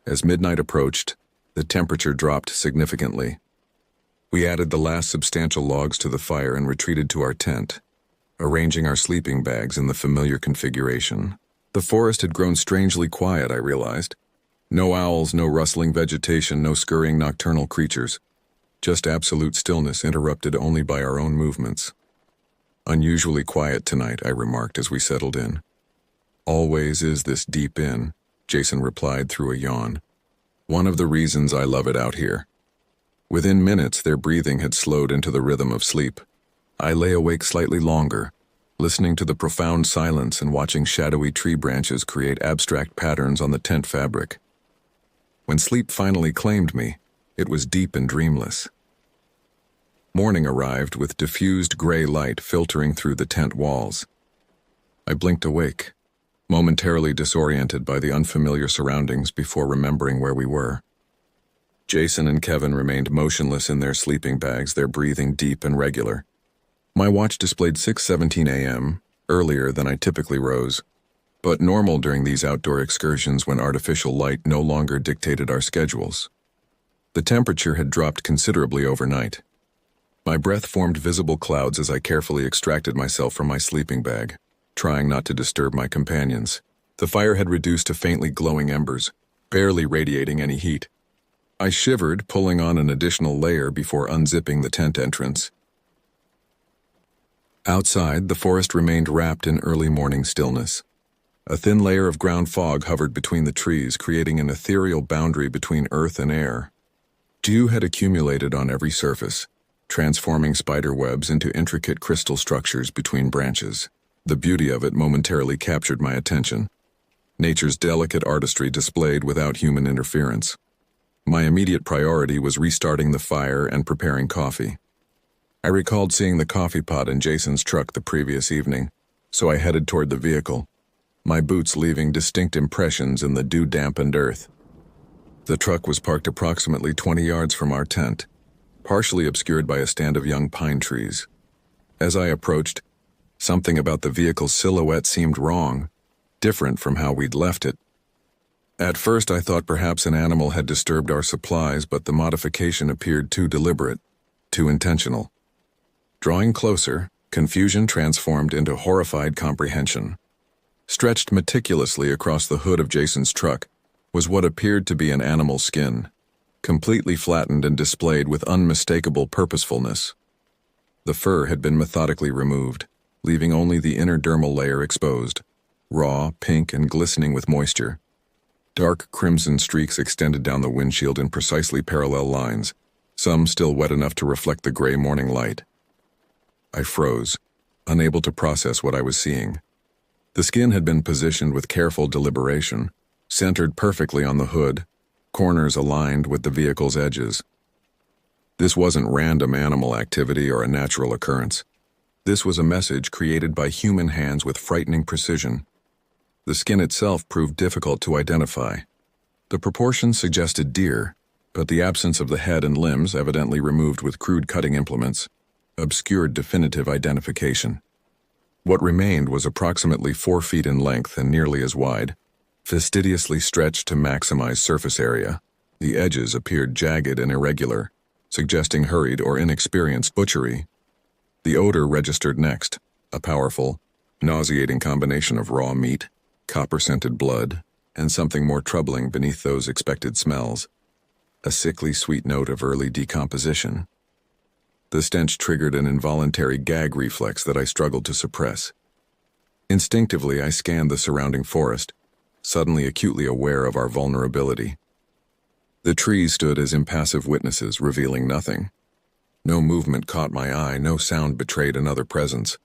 As midnight approached, the temperature dropped significantly. We added the last substantial logs to the fire and retreated to our tent, arranging our sleeping bags in the familiar configuration. The forest had grown strangely quiet, I realized. No owls, no rustling vegetation, no scurrying nocturnal creatures. Just absolute stillness interrupted only by our own movements. "Unusually quiet tonight," I remarked as we settled in. "Always is this deep in," Jason replied through a yawn. "One of the reasons I love it out here." Within minutes, their breathing had slowed into the rhythm of sleep. I lay awake slightly longer, listening to the profound silence and watching shadowy tree branches create abstract patterns on the tent fabric. When sleep finally claimed me, it was deep and dreamless. Morning arrived with diffused gray light filtering through the tent walls. I blinked awake, momentarily disoriented by the unfamiliar surroundings before remembering where we were. Jason and Kevin remained motionless in their sleeping bags, their breathing deep and regular. My watch displayed 6:17 a.m., earlier than I typically rose, but normal during these outdoor excursions when artificial light no longer dictated our schedules. The temperature had dropped considerably overnight. My breath formed visible clouds as I carefully extracted myself from my sleeping bag, trying not to disturb my companions. The fire had reduced to faintly glowing embers, barely radiating any heat. I shivered, pulling on an additional layer before unzipping the tent entrance. Outside, the forest remained wrapped in early morning stillness. A thin layer of ground fog hovered between the trees, creating an ethereal boundary between earth and air. Dew had accumulated on every surface, transforming spider webs into intricate crystal structures between branches. The beauty of it momentarily captured my attention. Nature's delicate artistry displayed without human interference. My immediate priority was restarting the fire and preparing coffee. I recalled seeing the coffee pot in Jason's truck the previous evening, so I headed toward the vehicle, my boots leaving distinct impressions in the dew-dampened earth. The truck was parked approximately 20 yards from our tent, partially obscured by a stand of young pine trees. As I approached, something about the vehicle's silhouette seemed wrong, different from how we'd left it. At first I thought perhaps an animal had disturbed our supplies, but the modification appeared too deliberate, too intentional. Drawing closer, confusion transformed into horrified comprehension. Stretched meticulously across the hood of Jason's truck was what appeared to be an animal's skin, completely flattened and displayed with unmistakable purposefulness. The fur had been methodically removed, leaving only the inner dermal layer exposed, raw, pink, and glistening with moisture. Dark crimson streaks extended down the windshield in precisely parallel lines, some still wet enough to reflect the gray morning light. I froze, unable to process what I was seeing. The skin had been positioned with careful deliberation, centered perfectly on the hood, corners aligned with the vehicle's edges. This wasn't random animal activity or a natural occurrence. This was a message created by human hands with frightening precision. The skin itself proved difficult to identify. The proportions suggested deer, but the absence of the head and limbs, evidently removed with crude cutting implements, obscured definitive identification. What remained was approximately 4 feet in length and nearly as wide, fastidiously stretched to maximize surface area. The edges appeared jagged and irregular, suggesting hurried or inexperienced butchery. The odor registered next, a powerful, nauseating combination of raw meat, copper-scented blood, and something more troubling beneath those expected smells, a sickly sweet note of early decomposition. The stench triggered an involuntary gag reflex that I struggled to suppress. Instinctively, I scanned the surrounding forest, suddenly acutely aware of our vulnerability. The trees stood as impassive witnesses, revealing nothing. No movement caught my eye, no sound betrayed another presence.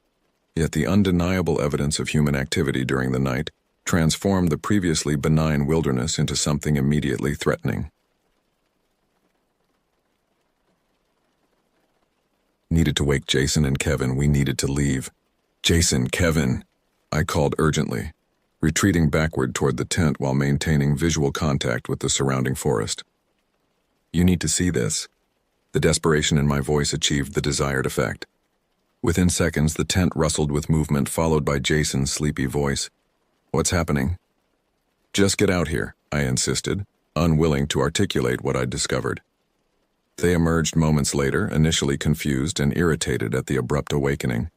Yet the undeniable evidence of human activity during the night transformed the previously benign wilderness into something immediately threatening. Needed to wake Jason and Kevin. We needed to leave. Jason, Kevin, I called urgently, retreating backward toward the tent while maintaining visual contact with the surrounding forest. You need to see this. The desperation in my voice achieved the desired effect. Within seconds, the tent rustled with movement, followed by Jason's sleepy voice. What's happening? Just get out here, I insisted, unwilling to articulate what I'd discovered. They emerged moments later, initially confused and irritated at the abrupt awakening.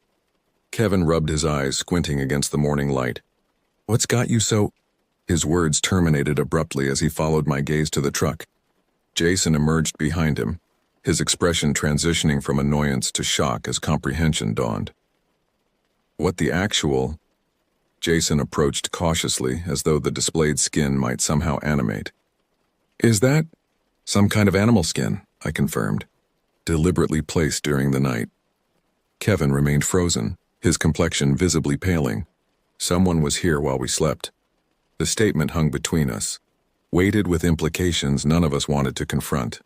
Kevin rubbed his eyes, squinting against the morning light. What's got you so... His words terminated abruptly as he followed my gaze to the truck. Jason emerged behind him, his expression transitioning from annoyance to shock as comprehension dawned. What the actual... Jason approached cautiously, as though the displayed skin might somehow animate. Is that... some kind of animal skin, I confirmed, deliberately placed during the night. Kevin remained frozen, his complexion visibly paling. Someone was here while we slept. The statement hung between us, weighted with implications none of us wanted to confront.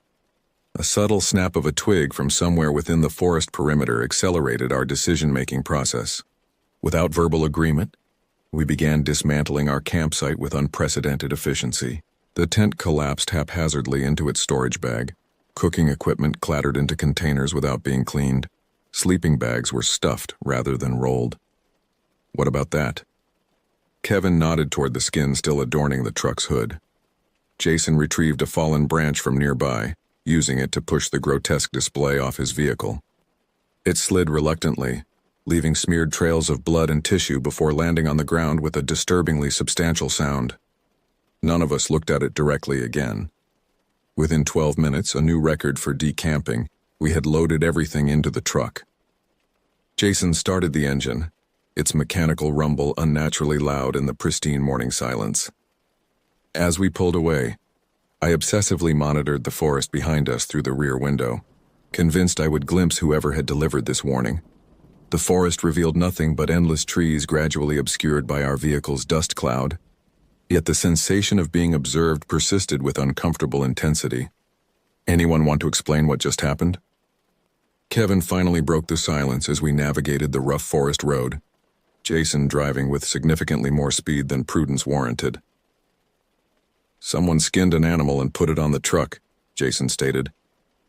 A subtle snap of a twig from somewhere within the forest perimeter accelerated our decision-making process. Without verbal agreement, we began dismantling our campsite with unprecedented efficiency. The tent collapsed haphazardly into its storage bag. Cooking equipment clattered into containers without being cleaned. Sleeping bags were stuffed rather than rolled. What about that? Kevin nodded toward the skin still adorning the truck's hood. Jason retrieved a fallen branch from nearby, using it to push the grotesque display off his vehicle. It slid reluctantly, leaving smeared trails of blood and tissue before landing on the ground with a disturbingly substantial sound. None of us looked at it directly again. Within 12 minutes, a new record for decamping, we had loaded everything into the truck. Jason started the engine, its mechanical rumble unnaturally loud in the pristine morning silence. As we pulled away, I obsessively monitored the forest behind us through the rear window, convinced I would glimpse whoever had delivered this warning. The forest revealed nothing but endless trees gradually obscured by our vehicle's dust cloud, yet the sensation of being observed persisted with uncomfortable intensity. Anyone want to explain what just happened? Kevin finally broke the silence as we navigated the rough forest road, Jason driving with significantly more speed than prudence warranted. Someone skinned an animal and put it on the truck, Jason stated,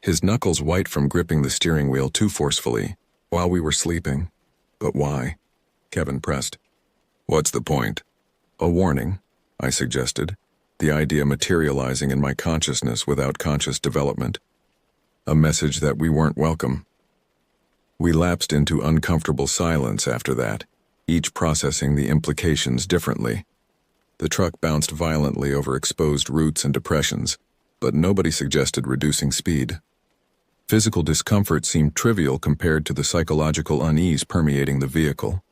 his knuckles white from gripping the steering wheel too forcefully, while we were sleeping. But why? Kevin pressed. What's the point? A warning, I suggested, the idea materializing in my consciousness without conscious development. A message that we weren't welcome. We lapsed into uncomfortable silence after that, each processing the implications differently. The truck bounced violently over exposed roots and depressions, but nobody suggested reducing speed. Physical discomfort seemed trivial compared to the psychological unease permeating the vehicle.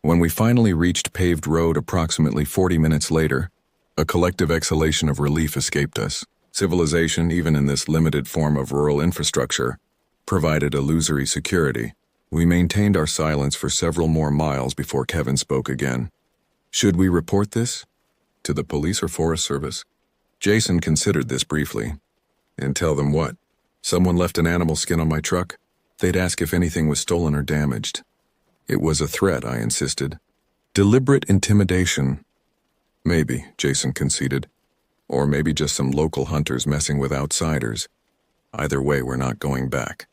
When we finally reached paved road approximately 40 minutes later, a collective exhalation of relief escaped us. Civilization, even in this limited form of rural infrastructure, provided illusory security. We maintained our silence for several more miles before Kevin spoke again. Should we report this? To the police or Forest Service? Jason considered this briefly. And tell them what? Someone left an animal skin on my truck? They'd ask if anything was stolen or damaged. It was a threat, I insisted. Deliberate intimidation. Maybe, Jason conceded. Or maybe just some local hunters messing with outsiders. Either way, we're not going back.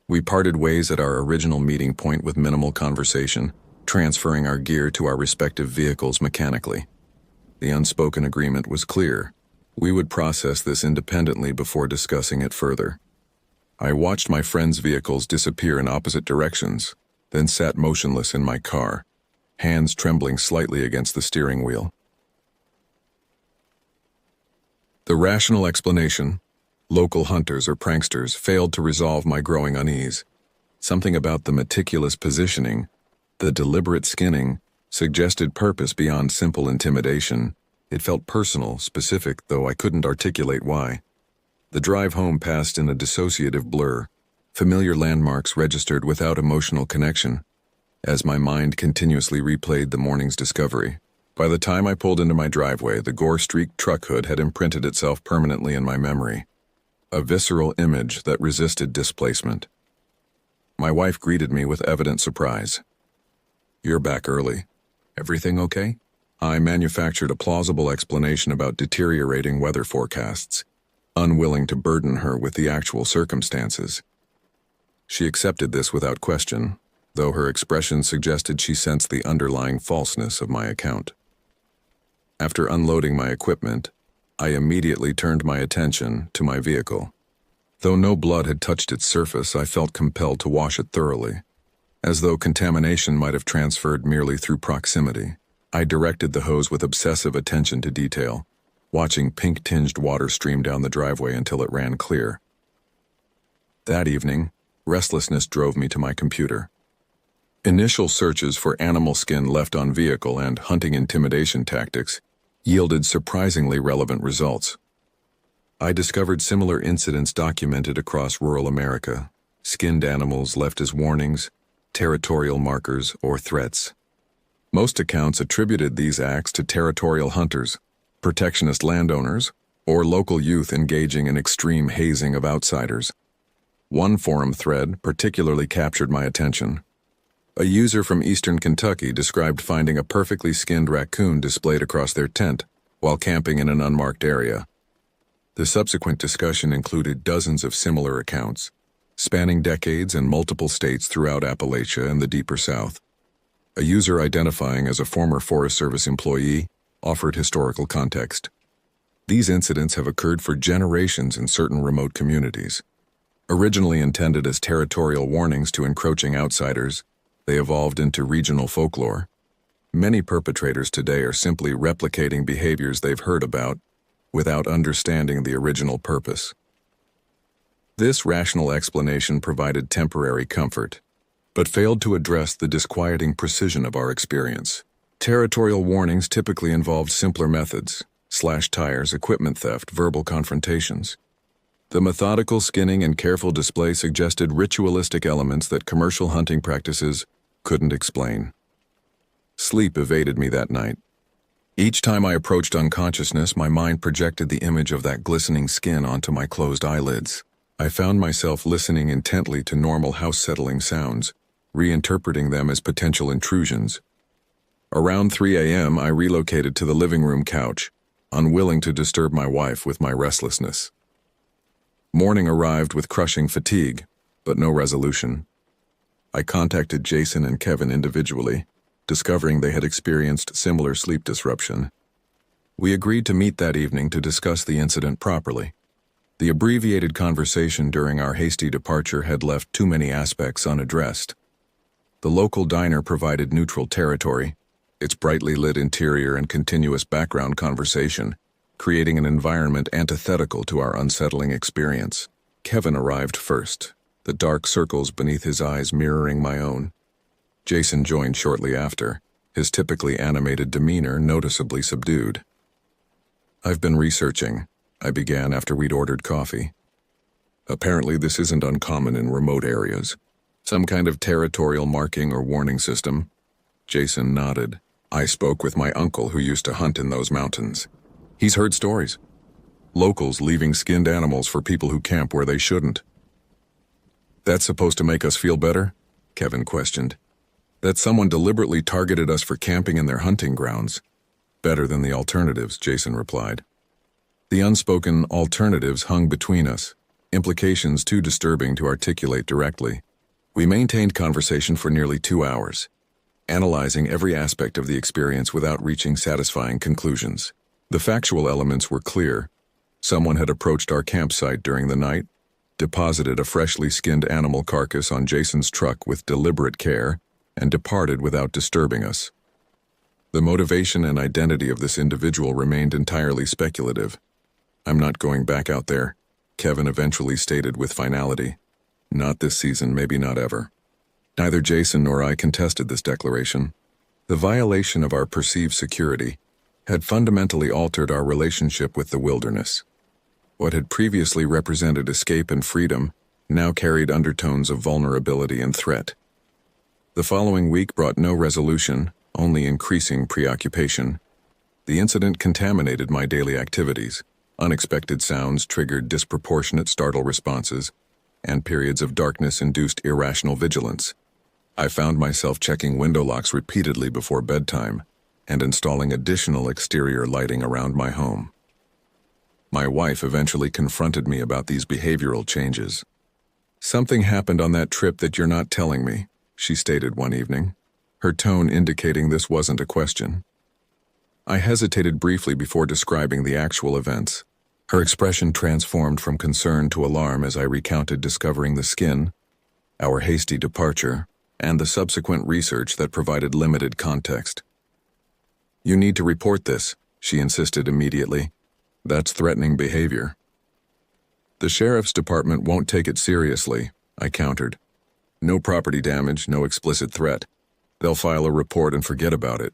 We parted ways at our original meeting point with minimal conversation, transferring our gear to our respective vehicles mechanically. The unspoken agreement was clear. We would process this independently before discussing it further. I watched my friends' vehicles disappear in opposite directions, then sat motionless in my car, hands trembling slightly against the steering wheel. The rational explanation, local hunters or pranksters, failed to resolve my growing unease. Something about the meticulous positioning, the deliberate skinning, suggested purpose beyond simple intimidation. It felt personal, specific, though I couldn't articulate why. The drive home passed in a dissociative blur, familiar landmarks registered without emotional connection, as my mind continuously replayed the morning's discovery. By the time I pulled into my driveway, the gore-streaked truck hood had imprinted itself permanently in my memory, a visceral image that resisted displacement. My wife greeted me with evident surprise. "You're back early. Everything okay?" I manufactured a plausible explanation about deteriorating weather forecasts, unwilling to burden her with the actual circumstances. She accepted this without question, though her expression suggested she sensed the underlying falseness of my account. After unloading my equipment, I immediately turned my attention to my vehicle. Though no blood had touched its surface, I felt compelled to wash it thoroughly, as though contamination might have transferred merely through proximity. I directed the hose with obsessive attention to detail, watching pink-tinged water stream down the driveway until it ran clear. That evening, restlessness drove me to my computer. Initial searches for animal skin left on vehicle and hunting intimidation tactics yielded surprisingly relevant results. I discovered similar incidents documented across rural America, skinned animals left as warnings, territorial markers, or threats. Most accounts attributed these acts to territorial hunters, protectionist landowners, or local youth engaging in extreme hazing of outsiders. One forum thread particularly captured my attention. A user from eastern Kentucky described finding a perfectly skinned raccoon displayed across their tent while camping in an unmarked area. The subsequent discussion included dozens of similar accounts, spanning decades and multiple states throughout Appalachia and the deeper South. A user identifying as a former Forest Service employee offered historical context. These incidents have occurred for generations in certain remote communities. Originally intended as territorial warnings to encroaching outsiders, they evolved into regional folklore. Many perpetrators today are simply replicating behaviors they've heard about without understanding the original purpose. This rational explanation provided temporary comfort, but failed to address the disquieting precision of our experience. Territorial warnings typically involved simpler methods: slashed tires, equipment theft, verbal confrontations. The methodical skinning and careful display suggested ritualistic elements that commercial hunting practices couldn't explain. Sleep evaded me that night. Each time I approached unconsciousness, my mind projected the image of that glistening skin onto my closed eyelids. I found myself listening intently to normal house-settling sounds, reinterpreting them as potential intrusions. Around 3 a.m., I relocated to the living room couch, unwilling to disturb my wife with my restlessness. Morning arrived with crushing fatigue, but no resolution. I contacted Jason and Kevin individually, discovering they had experienced similar sleep disruption. We agreed to meet that evening to discuss the incident properly. The abbreviated conversation during our hasty departure had left too many aspects unaddressed. The local diner provided neutral territory, its brightly lit interior and continuous background conversation, creating an environment antithetical to our unsettling experience. Kevin arrived first, the dark circles beneath his eyes mirroring my own. Jason joined shortly after, his typically animated demeanor noticeably subdued. "I've been researching," I began after we'd ordered coffee. "Apparently this isn't uncommon in remote areas. Some kind of territorial marking or warning system." Jason nodded. "I spoke with my uncle who used to hunt in those mountains. He's heard stories. Locals leaving skinned animals for people who camp where they shouldn't." "That's supposed to make us feel better?" Kevin questioned. "That someone deliberately targeted us for camping in their hunting grounds. Better than the alternatives," Jason replied. The unspoken alternatives hung between us, implications too disturbing to articulate directly. We maintained conversation for nearly 2 hours, analyzing every aspect of the experience without reaching satisfying conclusions. The factual elements were clear. Someone had approached our campsite during the night, deposited a freshly skinned animal carcass on Jason's truck with deliberate care, and departed without disturbing us. The motivation and identity of this individual remained entirely speculative. "I'm not going back out there," Kevin eventually stated with finality. "Not this season, maybe not ever." Neither Jason nor I contested this declaration. The violation of our perceived security had fundamentally altered our relationship with the wilderness. What had previously represented escape and freedom now carried undertones of vulnerability and threat. The following week brought no resolution, only increasing preoccupation. The incident contaminated my daily activities. Unexpected sounds triggered disproportionate startle responses, and periods of darkness induced irrational vigilance. I found myself checking window locks repeatedly before bedtime and installing additional exterior lighting around my home. My wife eventually confronted me about these behavioral changes. "Something happened on that trip that you're not telling me," she stated one evening, her tone indicating this wasn't a question. I hesitated briefly before describing the actual events. Her expression transformed from concern to alarm as I recounted discovering the skin, our hasty departure, and the subsequent research that provided limited context. "You need to report this," she insisted immediately. "That's threatening behavior." "The sheriff's department won't take it seriously," I countered. "No property damage, no explicit threat. They'll file a report and forget about it."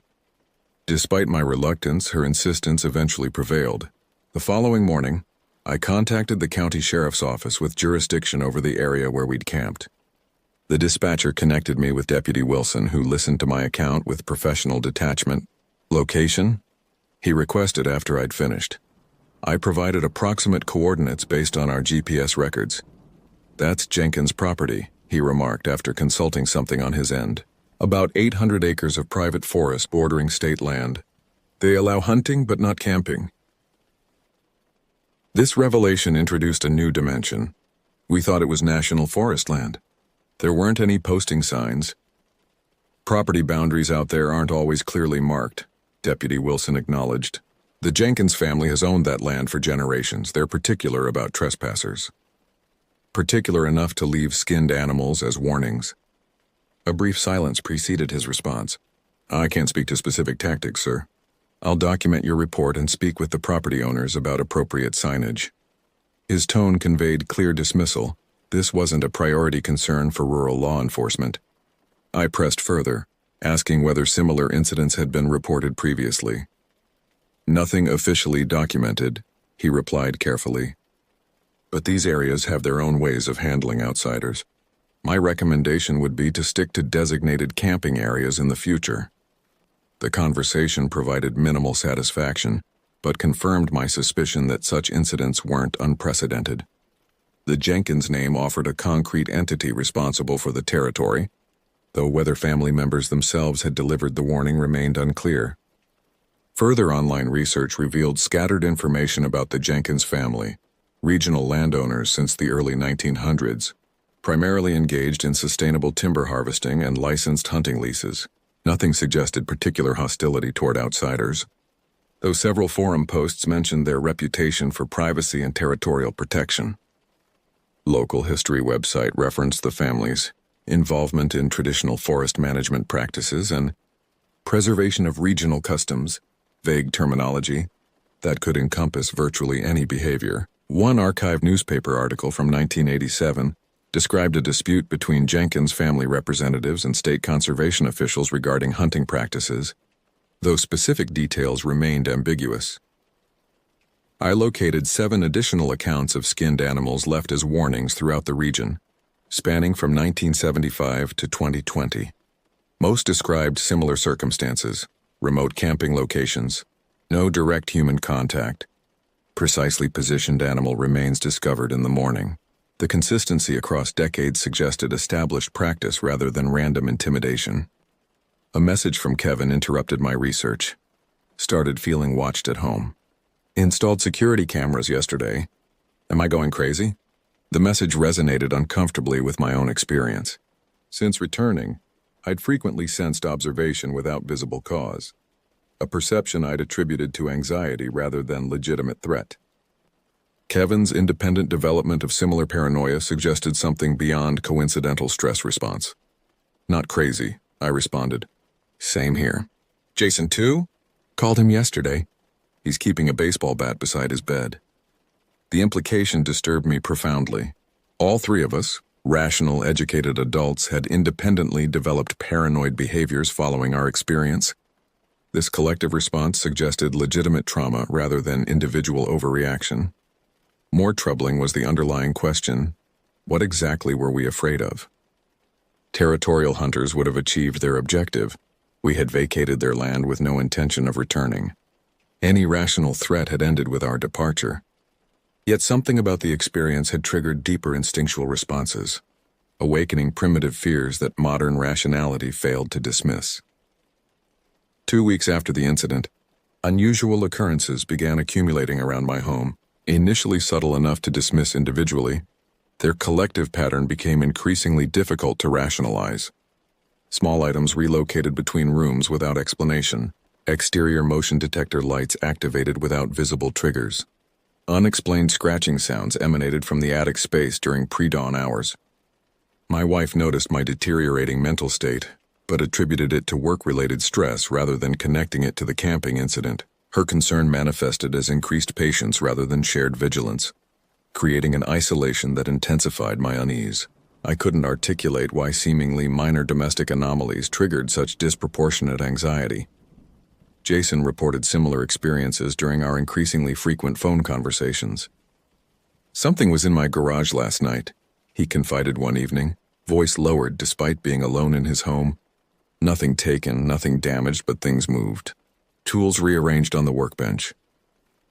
Despite my reluctance, her insistence eventually prevailed. The following morning, I contacted the county sheriff's office with jurisdiction over the area where we'd camped. The dispatcher connected me with Deputy Wilson, who listened to my account with professional detachment. "Location?" he requested after I'd finished. I provided approximate coordinates based on our GPS records. "That's Jenkins' property," he remarked after consulting something on his end. "About 800 acres of private forest bordering state land. They allow hunting but not camping." This revelation introduced a new dimension. We thought it was national forest land. There weren't any posting signs. "Property boundaries out there aren't always clearly marked," Deputy Wilson acknowledged. "The Jenkins family has owned that land for generations. They're particular about trespassers. Particular enough to leave skinned animals as warnings." A brief silence preceded his response. "I can't speak to specific tactics, sir. I'll document your report and speak with the property owners about appropriate signage." His tone conveyed clear dismissal. This wasn't a priority concern for rural law enforcement. I pressed further, asking whether similar incidents had been reported previously. "Nothing officially documented," he replied carefully. "But these areas have their own ways of handling outsiders. My recommendation would be to stick to designated camping areas in the future." The conversation provided minimal satisfaction, but confirmed my suspicion that such incidents weren't unprecedented. The Jenkins name offered a concrete entity responsible for the territory, though whether family members themselves had delivered the warning remained unclear. Further online research revealed scattered information about the Jenkins family, regional landowners since the early 1900s, primarily engaged in sustainable timber harvesting and licensed hunting leases. Nothing suggested particular hostility toward outsiders, though several forum posts mentioned their reputation for privacy and territorial protection. Local history website referenced the family's involvement in traditional forest management practices and preservation of regional customs, vague terminology that could encompass virtually any behavior. One archived newspaper article from 1987 described a dispute between Jenkins family representatives and state conservation officials regarding hunting practices, though specific details remained ambiguous. I located 7 additional accounts of skinned animals left as warnings throughout the region, spanning from 1975 to 2020. Most described similar circumstances: remote camping locations, no direct human contact, precisely positioned animal remains discovered in the morning. The consistency across decades suggested established practice rather than random intimidation. A message from Kevin interrupted my research. Started feeling watched at home. Installed security cameras yesterday. Am I going crazy? The message resonated uncomfortably with my own experience. Since returning, I'd frequently sensed observation without visible cause, a perception I'd attributed to anxiety rather than legitimate threat. Kevin's independent development of similar paranoia suggested something beyond coincidental stress response. Not crazy, I responded. Same here. Jason too? Called him yesterday. He's keeping a baseball bat beside his bed. The implication disturbed me profoundly. All three of us, rational, educated adults, had independently developed paranoid behaviors following our experience. This collective response suggested legitimate trauma rather than individual overreaction. More troubling was the underlying question: what exactly were we afraid of? Territorial hunters would have achieved their objective. We had vacated their land with no intention of returning. Any rational threat had ended with our departure. Yet something about the experience had triggered deeper instinctual responses, awakening primitive fears that modern rationality failed to dismiss. 2 weeks after the incident, unusual occurrences began accumulating around my home. Initially subtle enough to dismiss individually, their collective pattern became increasingly difficult to rationalize. Small items relocated between rooms without explanation, exterior motion detector lights activated without visible triggers. Unexplained scratching sounds emanated from the attic space during pre-dawn hours. My wife noticed my deteriorating mental state, but attributed it to work-related stress rather than connecting it to the camping incident. Her concern manifested as increased patience rather than shared vigilance, creating an isolation that intensified my unease. I couldn't articulate why seemingly minor domestic anomalies triggered such disproportionate anxiety. Jason reported similar experiences during our increasingly frequent phone conversations. Something was in my garage last night, he confided one evening, voice lowered despite being alone in his home. Nothing taken, nothing damaged, but things moved. Tools rearranged on the workbench.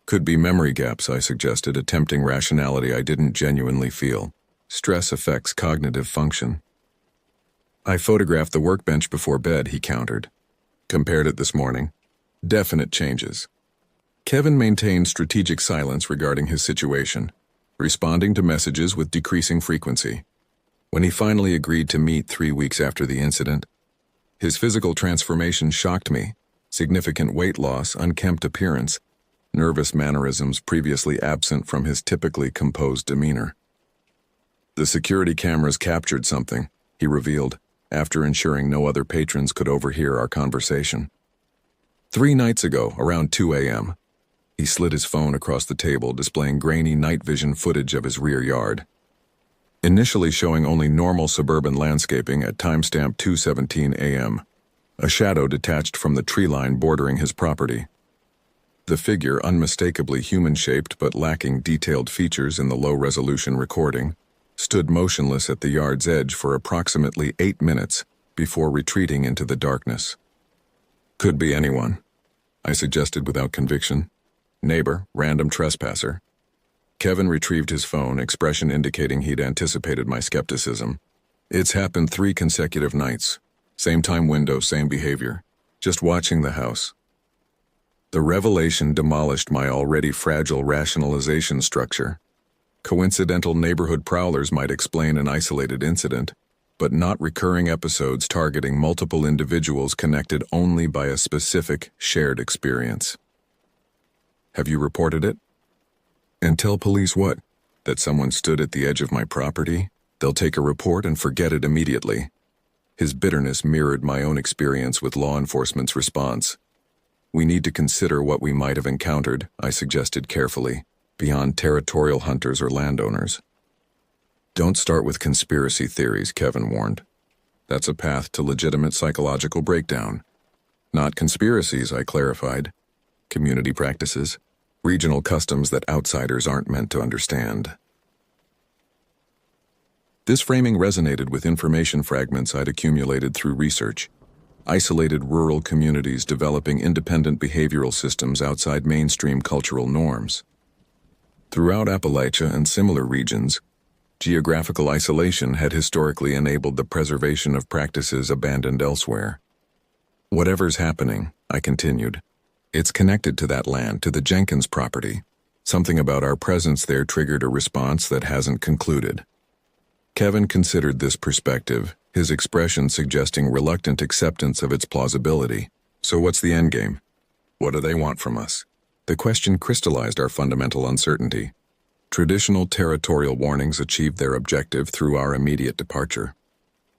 Could be memory gaps, I suggested, attempting rationality I didn't genuinely feel. Stress affects cognitive function. I photographed the workbench before bed, he countered. Compared it this morning. Definite changes. Kevin maintained strategic silence regarding his situation, responding to messages with decreasing frequency. When he finally agreed to meet 3 weeks after the incident, his physical transformation shocked me. Significant weight loss, unkempt appearance, nervous mannerisms previously absent from his typically composed demeanor. The security cameras captured something, he revealed, after ensuring no other patrons could overhear our conversation. 3 nights ago, around 2 a.m., he slid his phone across the table, displaying grainy night vision footage of his rear yard. Initially showing only normal suburban landscaping at timestamp 2:17 a.m., a shadow detached from the tree line bordering his property. The figure, unmistakably human-shaped but lacking detailed features in the low-resolution recording, stood motionless at the yard's edge for approximately 8 minutes before retreating into the darkness. Could be anyone, I suggested without conviction. Neighbor, random trespasser. Kevin retrieved his phone, expression indicating he'd anticipated my skepticism. It's happened 3 consecutive nights. Same time window, same behavior. Just watching the house. The revelation demolished my already fragile rationalization structure. Coincidental neighborhood prowlers might explain an isolated incident, but not recurring episodes targeting multiple individuals connected only by a specific, shared experience. Have you reported it? And tell police what? That someone stood at the edge of my property? They'll take a report and forget it immediately. His bitterness mirrored my own experience with law enforcement's response. We need to consider what we might have encountered, I suggested carefully, beyond territorial hunters or landowners. Don't start with conspiracy theories, Kevin warned. That's a path to legitimate psychological breakdown. Not conspiracies, I clarified. Community practices, regional customs that outsiders aren't meant to understand. This framing resonated with information fragments I'd accumulated through research. Isolated rural communities developing independent behavioral systems outside mainstream cultural norms. Throughout Appalachia and similar regions, geographical isolation had historically enabled the preservation of practices abandoned elsewhere. Whatever's happening, I continued, it's connected to that land, to the Jenkins property. Something about our presence there triggered a response that hasn't concluded. Kevin considered this perspective, his expression suggesting reluctant acceptance of its plausibility. So what's the endgame? What do they want from us? The question crystallized our fundamental uncertainty. Traditional territorial warnings achieved their objective through our immediate departure.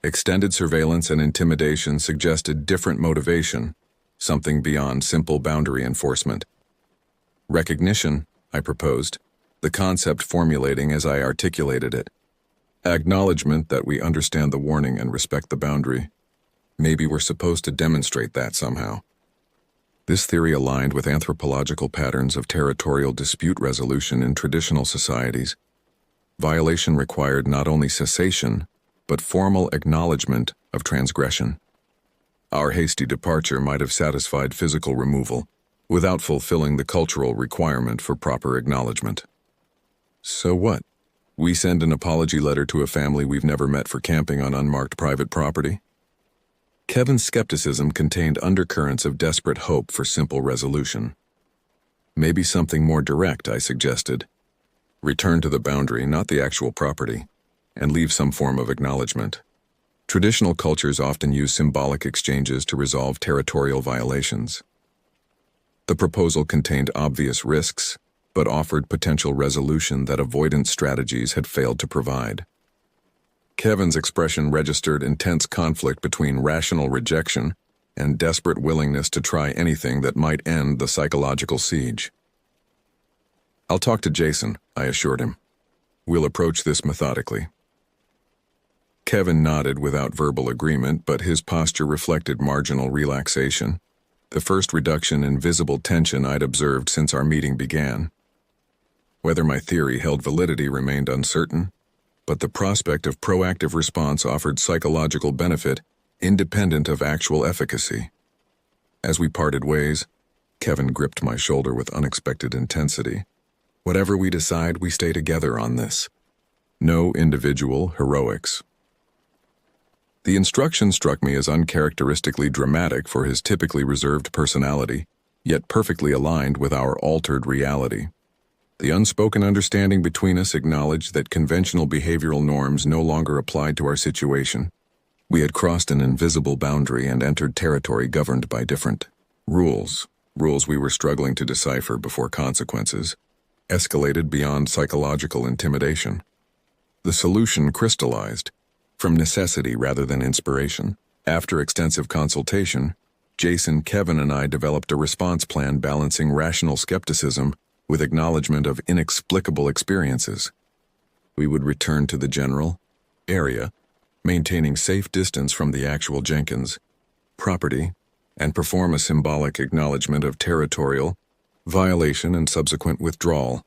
Extended surveillance and intimidation suggested different motivation, something beyond simple boundary enforcement. Recognition, I proposed, the concept formulating as I articulated it. Acknowledgement that we understand the warning and respect the boundary. Maybe we're supposed to demonstrate that somehow. This theory aligned with anthropological patterns of territorial dispute resolution in traditional societies. Violation required not only cessation, but formal acknowledgement of transgression. Our hasty departure might have satisfied physical removal, without fulfilling the cultural requirement for proper acknowledgement. So what? We send an apology letter to a family we've never met for camping on unmarked private property? Kevin's skepticism contained undercurrents of desperate hope for simple resolution. Maybe something more direct, I suggested. Return to the boundary, not the actual property, and leave some form of acknowledgement. Traditional cultures often use symbolic exchanges to resolve territorial violations. The proposal contained obvious risks, but offered potential resolution that avoidance strategies had failed to provide. Kevin's expression registered intense conflict between rational rejection and desperate willingness to try anything that might end the psychological siege. I'll talk to Jason, I assured him. We'll approach this methodically. Kevin nodded without verbal agreement, but his posture reflected marginal relaxation, the first reduction in visible tension I'd observed since our meeting began. Whether my theory held validity remained uncertain, but the prospect of proactive response offered psychological benefit independent of actual efficacy. As we parted ways, Kevin gripped my shoulder with unexpected intensity. Whatever we decide, we stay together on this. No individual heroics. The instruction struck me as uncharacteristically dramatic for his typically reserved personality, yet perfectly aligned with our altered reality. The unspoken understanding between us acknowledged that conventional behavioral norms no longer applied to our situation. We had crossed an invisible boundary and entered territory governed by different rules we were struggling to decipher before consequences escalated beyond psychological intimidation. The solution crystallized, from necessity rather than inspiration. After extensive consultation, Jason, Kevin, and I developed a response plan balancing rational skepticism with acknowledgement of inexplicable experiences. We would return to the general area, maintaining safe distance from the actual Jenkins property, and perform a symbolic acknowledgement of territorial violation and subsequent withdrawal.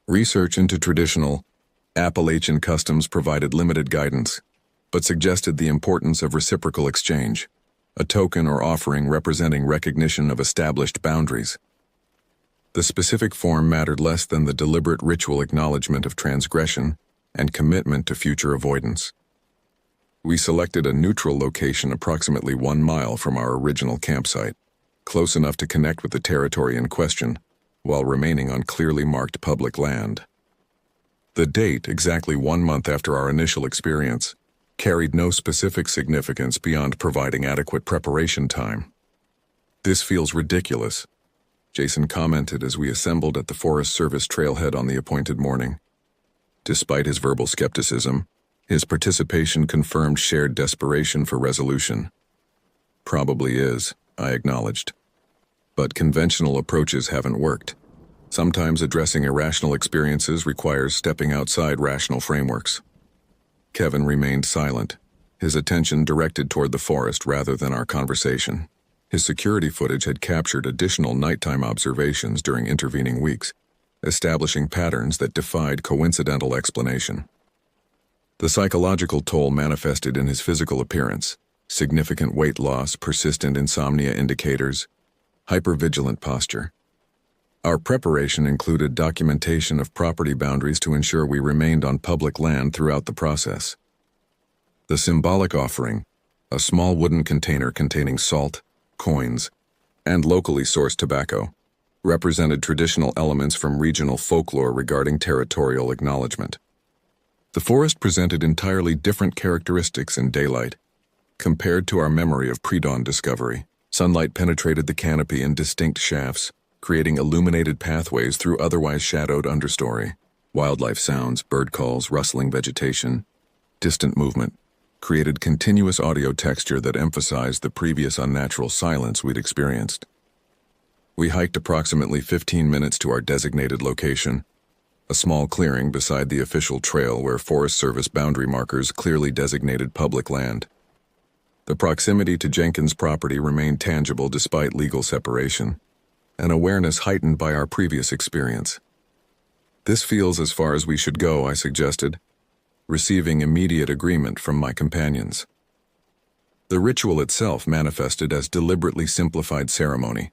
Research into traditional Appalachian customs provided limited guidance, but suggested the importance of reciprocal exchange, a token or offering representing recognition of established boundaries. The specific form mattered less than the deliberate ritual acknowledgement of transgression and commitment to future avoidance. We selected a neutral location approximately 1 mile from our original campsite, close enough to connect with the territory in question, while remaining on clearly marked public land. The date, exactly 1 month after our initial experience, carried no specific significance beyond providing adequate preparation time. "This feels ridiculous," Jason commented as we assembled at the Forest Service trailhead on the appointed morning. Despite his verbal skepticism, his participation confirmed shared desperation for resolution. "Probably is," I acknowledged. "But conventional approaches haven't worked. Sometimes addressing irrational experiences requires stepping outside rational frameworks." Kevin remained silent, his attention directed toward the forest rather than our conversation. His security footage had captured additional nighttime observations during intervening weeks, establishing patterns that defied coincidental explanation. The psychological toll manifested in his physical appearance: significant weight loss, persistent insomnia indicators, hypervigilant posture. Our preparation included documentation of property boundaries to ensure we remained on public land throughout the process. The symbolic offering, a small wooden container containing salt, coins, and locally sourced tobacco, represented traditional elements from regional folklore regarding territorial acknowledgement. The forest presented entirely different characteristics in daylight, compared to our memory of pre-dawn discovery. Sunlight penetrated the canopy in distinct shafts, creating illuminated pathways through otherwise shadowed understory. Wildlife sounds, bird calls, rustling vegetation, distant movement, created continuous audio texture that emphasized the previous unnatural silence we'd experienced. We hiked approximately 15 minutes to our designated location, a small clearing beside the official trail where Forest Service boundary markers clearly designated public land. The proximity to Jenkins' property remained tangible despite legal separation, an awareness heightened by our previous experience. "This feels as far as we should go," I suggested, receiving immediate agreement from my companions. The ritual itself manifested as deliberately simplified ceremony.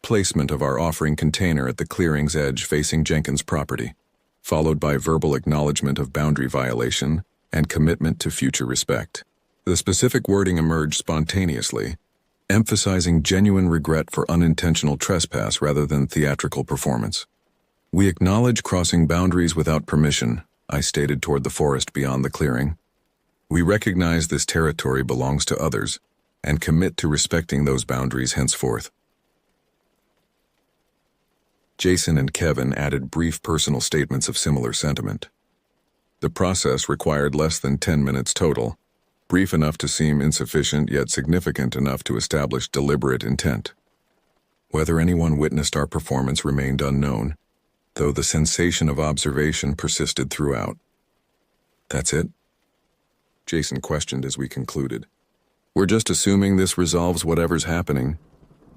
Placement of our offering container at the clearing's edge facing Jenkins' property, followed by verbal acknowledgement of boundary violation and commitment to future respect. The specific wording emerged spontaneously, emphasizing genuine regret for unintentional trespass rather than theatrical performance. "We acknowledge crossing boundaries without permission," I stated toward the forest beyond the clearing. "We recognize this territory belongs to others and commit to respecting those boundaries henceforth." Jason and Kevin added brief personal statements of similar sentiment. The process required less than 10 minutes total, brief enough to seem insufficient yet significant enough to establish deliberate intent. Whether anyone witnessed our performance remained unknown, though the sensation of observation persisted throughout. "That's it?" Jason questioned as we concluded. "We're just assuming this resolves whatever's happening.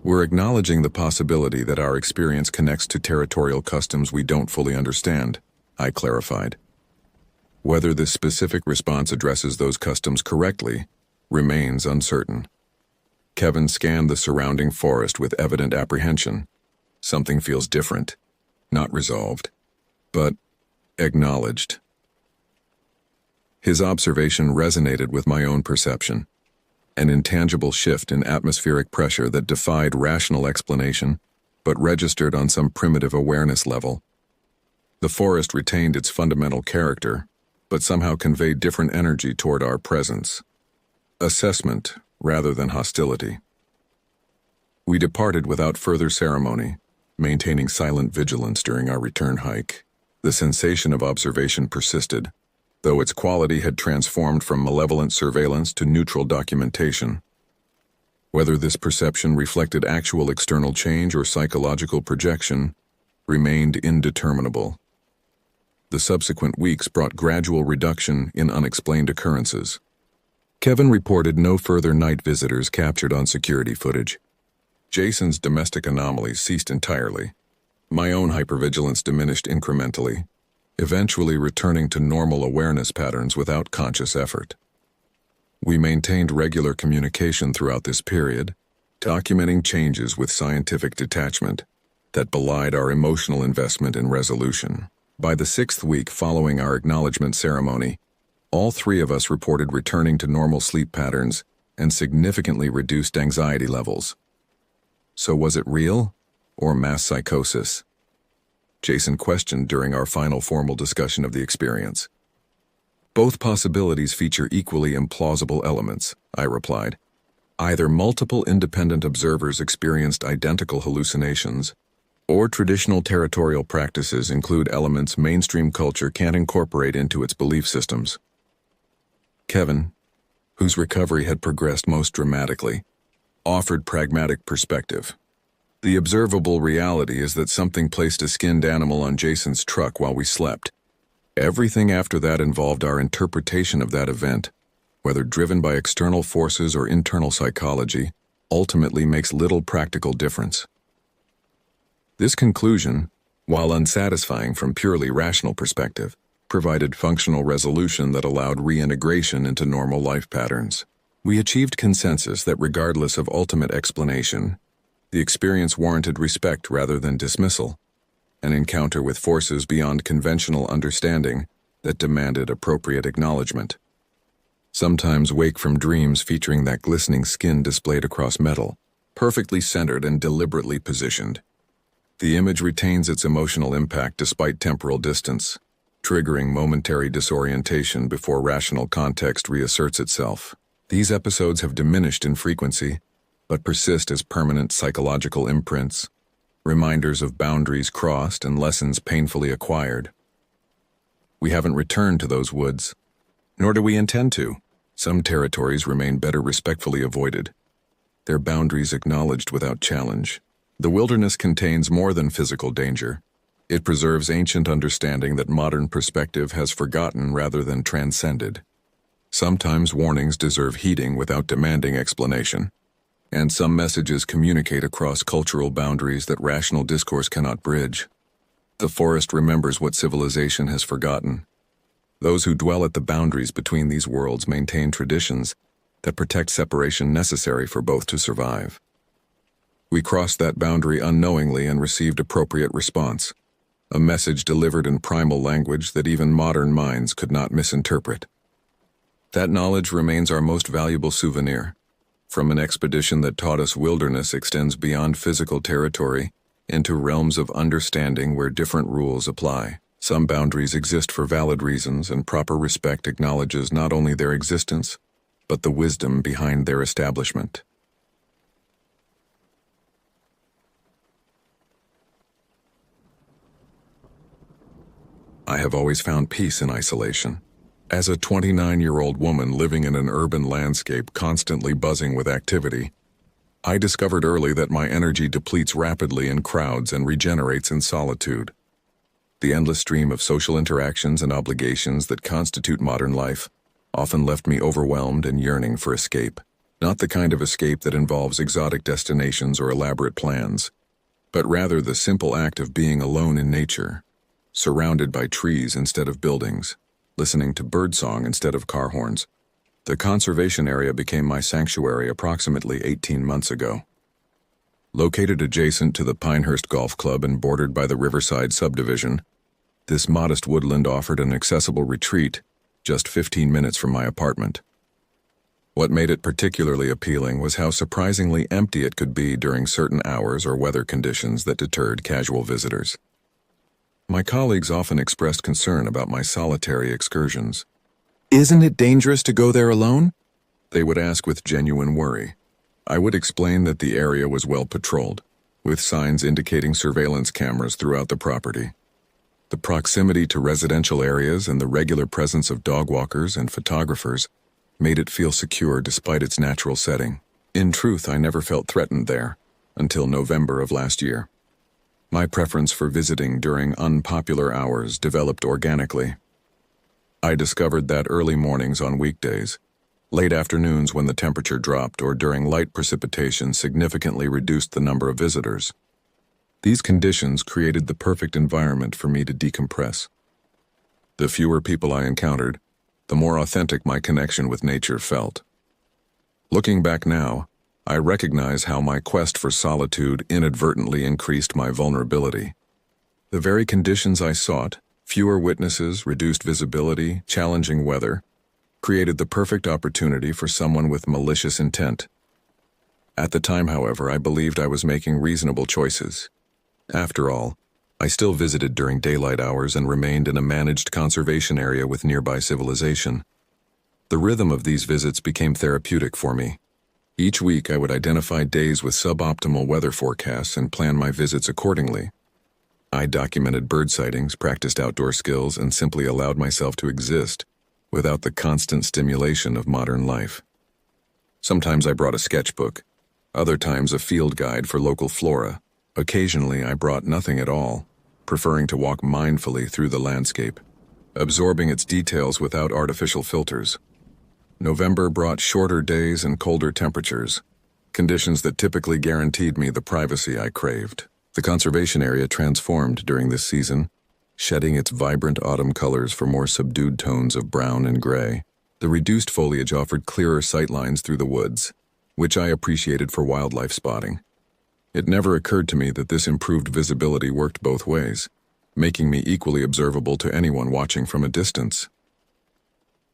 We're acknowledging the possibility that our experience connects to territorial customs we don't fully understand," I clarified. Whether this specific response addresses those customs correctly remains uncertain. Kevin scanned the surrounding forest with evident apprehension. Something feels different. Not resolved, but acknowledged. His observation resonated with my own perception. An intangible shift in atmospheric pressure that defied rational explanation, but registered on some primitive awareness level. The forest retained its fundamental character, but somehow conveyed different energy toward our presence. Assessment rather than hostility. We departed without further ceremony, maintaining silent vigilance during our return hike. The sensation of observation persisted, though its quality had transformed from malevolent surveillance to neutral documentation. Whether this perception reflected actual external change or psychological projection remained indeterminable. The subsequent weeks brought gradual reduction in unexplained occurrences. Kevin reported no further night visitors captured on security footage. Jason's domestic anomalies ceased entirely. My own hypervigilance diminished incrementally, eventually returning to normal awareness patterns without conscious effort. We maintained regular communication throughout this period, documenting changes with scientific detachment that belied our emotional investment in resolution. By the 6th week following our acknowledgement ceremony, all three of us reported returning to normal sleep patterns and significantly reduced anxiety levels. So was it real or mass psychosis? Jason questioned during our final formal discussion of the experience. "Both possibilities feature equally implausible elements," I replied. "Either multiple independent observers experienced identical hallucinations, or traditional territorial practices include elements mainstream culture can't incorporate into its belief systems." Kevin, whose recovery had progressed most dramatically, offered pragmatic perspective. "The observable reality is that something placed a skinned animal on Jason's truck while we slept. Everything after that involved our interpretation of that event, whether driven by external forces or internal psychology, ultimately makes little practical difference." This conclusion, while unsatisfying from purely rational perspective, provided functional resolution that allowed reintegration into normal life patterns. We achieved consensus that regardless of ultimate explanation, the experience warranted respect rather than dismissal, an encounter with forces beyond conventional understanding that demanded appropriate acknowledgement. Sometimes wake from dreams featuring that glistening skin displayed across metal, perfectly centered and deliberately positioned. The image retains its emotional impact despite temporal distance, triggering momentary disorientation before rational context reasserts itself. These episodes have diminished in frequency, but persist as permanent psychological imprints, reminders of boundaries crossed and lessons painfully acquired. We haven't returned to those woods, nor do we intend to. Some territories remain better respectfully avoided, their boundaries acknowledged without challenge. The wilderness contains more than physical danger. It preserves ancient understanding that modern perspective has forgotten rather than transcended. Sometimes warnings deserve heeding without demanding explanation, and some messages communicate across cultural boundaries that rational discourse cannot bridge. The forest remembers what civilization has forgotten. Those who dwell at the boundaries between these worlds maintain traditions that protect separation necessary for both to survive. We crossed that boundary unknowingly and received appropriate response, a message delivered in primal language that even modern minds could not misinterpret. That knowledge remains our most valuable souvenir, from an expedition that taught us wilderness extends beyond physical territory into realms of understanding where different rules apply. Some boundaries exist for valid reasons, and proper respect acknowledges not only their existence, but the wisdom behind their establishment. I have always found peace in isolation. As a 29-year-old woman living in an urban landscape constantly buzzing with activity, I discovered early that my energy depletes rapidly in crowds and regenerates in solitude. The endless stream of social interactions and obligations that constitute modern life often left me overwhelmed and yearning for escape. Not the kind of escape that involves exotic destinations or elaborate plans, but rather the simple act of being alone in nature, surrounded by trees instead of buildings, listening to birdsong instead of car horns. The conservation area became my sanctuary approximately 18 months ago. Located adjacent to the Pinehurst Golf Club and bordered by the Riverside subdivision, this modest woodland offered an accessible retreat just 15 minutes from my apartment. What made it particularly appealing was how surprisingly empty it could be during certain hours or weather conditions that deterred casual visitors. My colleagues often expressed concern about my solitary excursions. "Isn't it dangerous to go there alone?" they would ask with genuine worry. I would explain that the area was well patrolled, with signs indicating surveillance cameras throughout the property. The proximity to residential areas and the regular presence of dog walkers and photographers made it feel secure despite its natural setting. In truth, I never felt threatened there, until November of last year. My preference for visiting during unpopular hours developed organically. I discovered that early mornings on weekdays, late afternoons when the temperature dropped, or during light precipitation significantly reduced the number of visitors. These conditions created the perfect environment for me to decompress. The fewer people I encountered, the more authentic my connection with nature felt. Looking back now, I recognize how my quest for solitude inadvertently increased my vulnerability. The very conditions I sought, fewer witnesses, reduced visibility, challenging weather, created the perfect opportunity for someone with malicious intent. At the time, however, I believed I was making reasonable choices. After all, I still visited during daylight hours and remained in a managed conservation area with nearby civilization. The rhythm of these visits became therapeutic for me. Each week I would identify days with suboptimal weather forecasts and plan my visits accordingly. I documented bird sightings, practiced outdoor skills, and simply allowed myself to exist without the constant stimulation of modern life. Sometimes I brought a sketchbook, other times a field guide for local flora. Occasionally I brought nothing at all, preferring to walk mindfully through the landscape, absorbing its details without artificial filters. November brought shorter days and colder temperatures, conditions that typically guaranteed me the privacy I craved. The conservation area transformed during this season, shedding its vibrant autumn colors for more subdued tones of brown and gray. The reduced foliage offered clearer sightlines through the woods, which I appreciated for wildlife spotting. It never occurred to me that this improved visibility worked both ways, making me equally observable to anyone watching from a distance.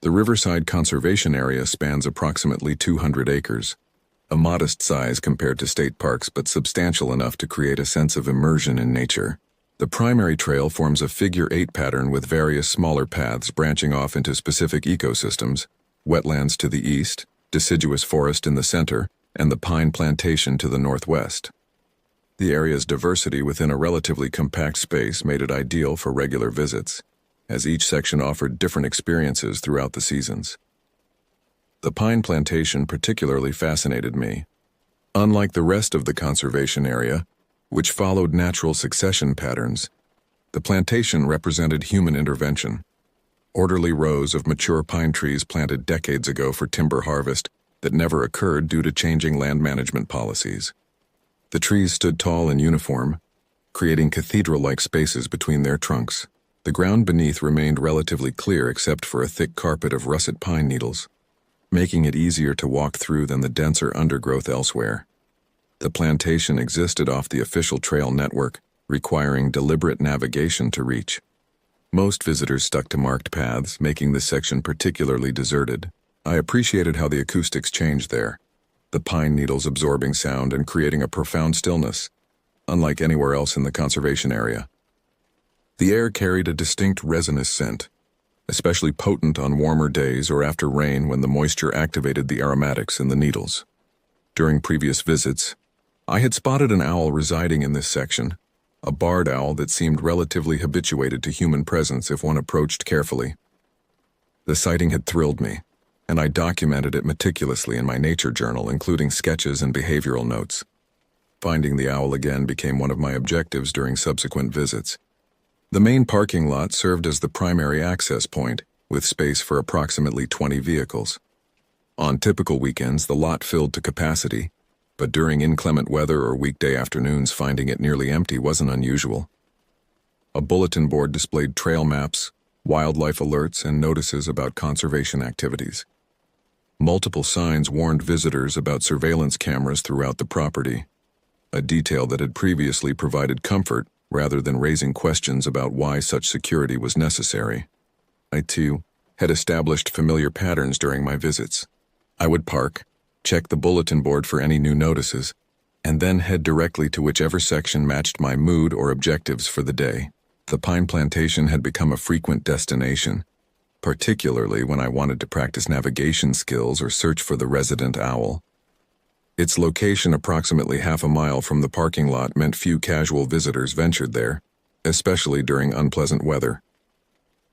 The Riverside Conservation Area spans approximately 200 acres, a modest size compared to state parks but substantial enough to create a sense of immersion in nature. The primary trail forms a figure-8 pattern with various smaller paths branching off into specific ecosystems, wetlands to the east, deciduous forest in the center, and the pine plantation to the northwest. The area's diversity within a relatively compact space made it ideal for regular visits. as each section offered different experiences throughout the seasons. The pine plantation particularly fascinated me. Unlike the rest of the conservation area, which followed natural succession patterns, the plantation represented human intervention. Orderly rows of mature pine trees planted decades ago for timber harvest that never occurred due to changing land management policies. The trees stood tall and uniform, creating cathedral-like spaces between their trunks. The ground beneath remained relatively clear except for a thick carpet of russet pine needles, making it easier to walk through than the denser undergrowth elsewhere. The plantation existed off the official trail network, requiring deliberate navigation to reach. Most visitors stuck to marked paths, making this section particularly deserted. I appreciated how the acoustics changed there, the pine needles absorbing sound and creating a profound stillness, unlike anywhere else in the conservation area. The air carried a distinct resinous scent, especially potent on warmer days or after rain when the moisture activated the aromatics in the needles. During previous visits, I had spotted an owl residing in this section, a barred owl that seemed relatively habituated to human presence if one approached carefully. The sighting had thrilled me, and I documented it meticulously in my nature journal, including sketches and behavioral notes. Finding the owl again became one of my objectives during subsequent visits. The main parking lot served as the primary access point, with space for approximately 20 vehicles. On typical weekends, the lot filled to capacity, but during inclement weather or weekday afternoons, finding it nearly empty wasn't unusual. A bulletin board displayed trail maps, wildlife alerts, and notices about conservation activities. Multiple signs warned visitors about surveillance cameras throughout the property, a detail that had previously provided comfort rather than raising questions about why such security was necessary. I, too, had established familiar patterns during my visits. I would park, check the bulletin board for any new notices, and then head directly to whichever section matched my mood or objectives for the day. The pine plantation had become a frequent destination, particularly when I wanted to practice navigation skills or search for the resident owl. Its location approximately half a mile from the parking lot meant few casual visitors ventured there, especially during unpleasant weather.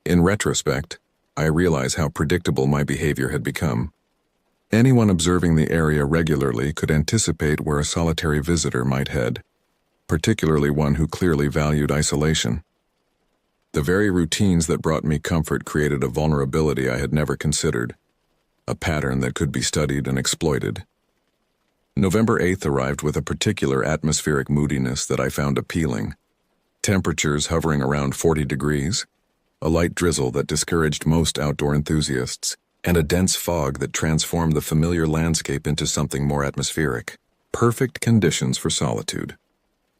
In retrospect, I realize how predictable my behavior had become. Anyone observing the area regularly could anticipate where a solitary visitor might head, particularly one who clearly valued isolation. The very routines that brought me comfort created a vulnerability I had never considered, a pattern that could be studied and exploited. November 8th arrived with a particular atmospheric moodiness that I found appealing. Temperatures hovering around 40 degrees, a light drizzle that discouraged most outdoor enthusiasts, and a dense fog that transformed the familiar landscape into something more atmospheric. Perfect conditions for solitude.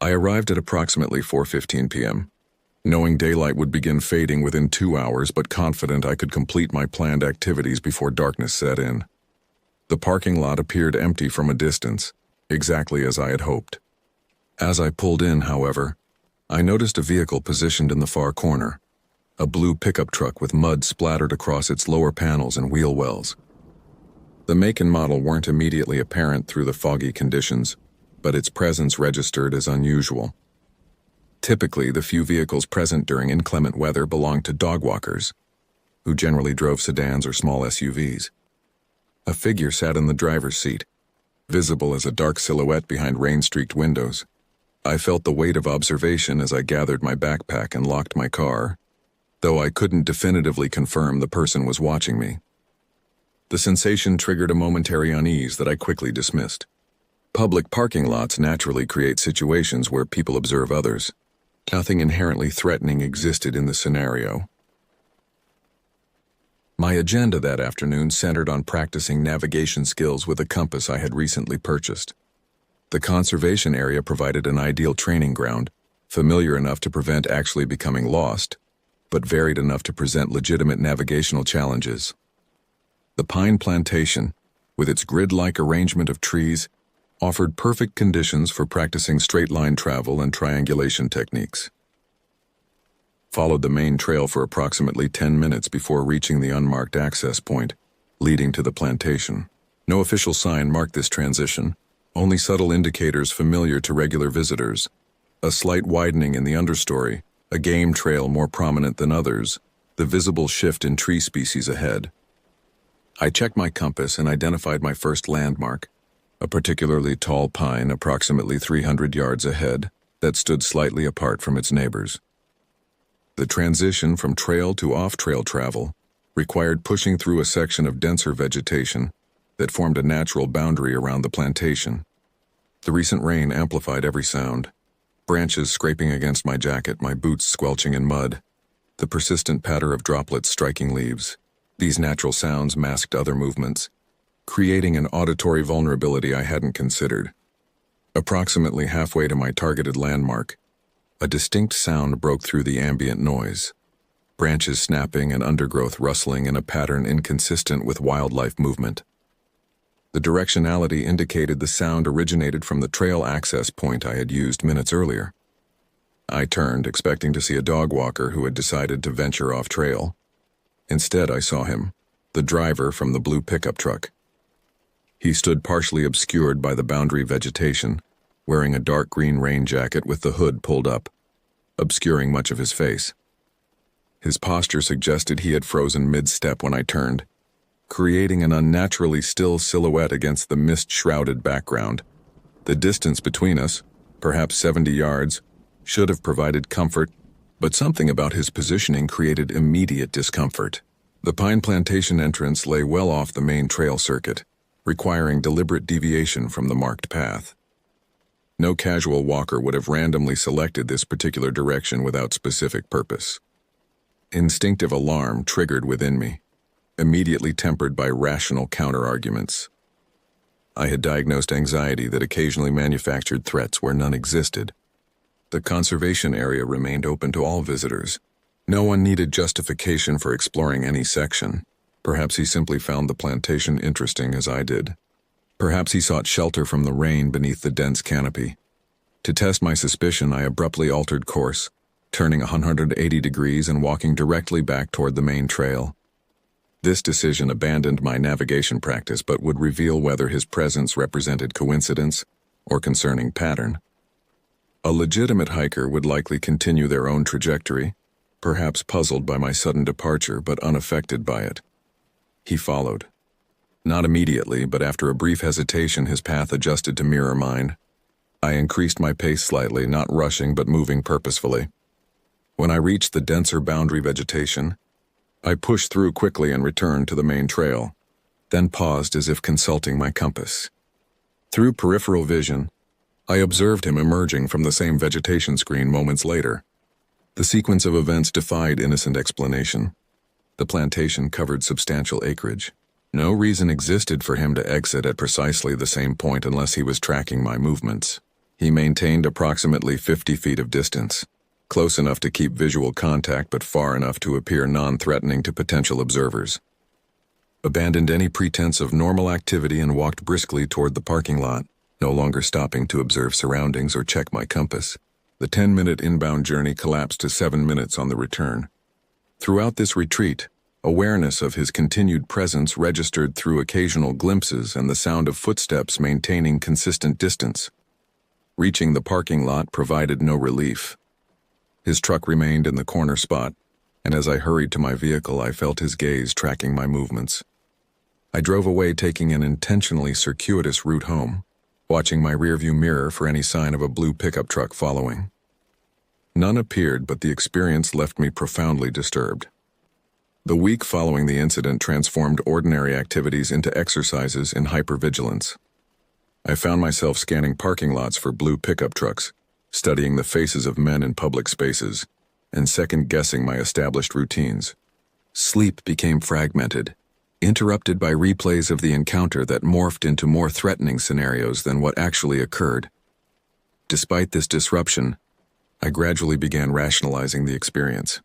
I arrived at approximately 4:15 p.m., knowing daylight would begin fading within 2 hours, but confident I could complete my planned activities before darkness set in. The parking lot appeared empty from a distance, exactly as I had hoped. As I pulled in, however, I noticed a vehicle positioned in the far corner, a blue pickup truck with mud splattered across its lower panels and wheel wells. The make and model weren't immediately apparent through the foggy conditions, but its presence registered as unusual. Typically, the few vehicles present during inclement weather belonged to dog walkers, who generally drove sedans or small SUVs. A figure sat in the driver's seat, visible as a dark silhouette behind rain-streaked windows. I felt the weight of observation as I gathered my backpack and locked my car, though I couldn't definitively confirm the person was watching me. The sensation triggered a momentary unease that I quickly dismissed. Public parking lots naturally create situations where people observe others. Nothing inherently threatening existed in the scenario. My agenda that afternoon centered on practicing navigation skills with a compass I had recently purchased. The conservation area provided an ideal training ground, familiar enough to prevent actually becoming lost, but varied enough to present legitimate navigational challenges. The pine plantation, with its grid-like arrangement of trees, offered perfect conditions for practicing straight-line travel and triangulation techniques. Followed the main trail for approximately 10 minutes before reaching the unmarked access point, leading to the plantation. No official sign marked this transition, only subtle indicators familiar to regular visitors. A slight widening in the understory, a game trail more prominent than others, the visible shift in tree species ahead. I checked my compass and identified my first landmark, a particularly tall pine approximately 300 yards ahead that stood slightly apart from its neighbors. The transition from trail to off-trail travel required pushing through a section of denser vegetation that formed a natural boundary around the plantation. The recent rain amplified every sound, branches scraping against my jacket, my boots squelching in mud, the persistent patter of droplets striking leaves. These natural sounds masked other movements, creating an auditory vulnerability I hadn't considered. Approximately halfway to my targeted landmark, a distinct sound broke through the ambient noise, branches snapping and undergrowth rustling in a pattern inconsistent with wildlife movement. The directionality indicated the sound originated from the trail access point I had used minutes earlier. I turned, expecting to see a dog walker who had decided to venture off trail. Instead, I saw him, the driver from the blue pickup truck. He stood partially obscured by the boundary vegetation, wearing a dark green rain jacket with the hood pulled up, obscuring much of his face. His posture suggested he had frozen mid-step when I turned, creating an unnaturally still silhouette against the mist-shrouded background. The distance between us, perhaps 70 yards, should have provided comfort, but something about his positioning created immediate discomfort. The pine plantation entrance lay well off the main trail circuit, requiring deliberate deviation from the marked path. No casual walker would have randomly selected this particular direction without specific purpose. Instinctive alarm triggered within me, immediately tempered by rational counter-arguments. I had diagnosed anxiety that occasionally manufactured threats where none existed. The conservation area remained open to all visitors. No one needed justification for exploring any section. Perhaps he simply found the plantation interesting as I did. Perhaps he sought shelter from the rain beneath the dense canopy. To test my suspicion, I abruptly altered course, turning 180 degrees and walking directly back toward the main trail. This decision abandoned my navigation practice but would reveal whether his presence represented coincidence or concerning pattern. A legitimate hiker would likely continue their own trajectory, perhaps puzzled by my sudden departure but unaffected by it. He followed. Not immediately, but after a brief hesitation, his path adjusted to mirror mine. I increased my pace slightly, not rushing but moving purposefully. When I reached the denser boundary vegetation, I pushed through quickly and returned to the main trail, then paused as if consulting my compass. Through peripheral vision, I observed him emerging from the same vegetation screen moments later. The sequence of events defied innocent explanation. The plantation covered substantial acreage. No reason existed for him to exit at precisely the same point unless he was tracking my movements. He maintained approximately 50 feet of distance, close enough to keep visual contact but far enough to appear non-threatening to potential observers. Abandoned any pretense of normal activity and walked briskly toward the parking lot, no longer stopping to observe surroundings or check my compass. The 10-minute inbound journey collapsed to 7 minutes on the return. Throughout this retreat, awareness of his continued presence registered through occasional glimpses and the sound of footsteps maintaining consistent distance. Reaching the parking lot provided no relief. His truck remained in the corner spot, and as I hurried to my vehicle, I felt his gaze tracking my movements. I drove away, taking an intentionally circuitous route home, watching my rearview mirror for any sign of a blue pickup truck following. None appeared, but the experience left me profoundly disturbed. The week following the incident transformed ordinary activities into exercises in hypervigilance. I found myself scanning parking lots for blue pickup trucks, studying the faces of men in public spaces, and second-guessing my established routines. Sleep became fragmented, interrupted by replays of the encounter that morphed into more threatening scenarios than what actually occurred. Despite this disruption, I gradually began rationalizing the experience.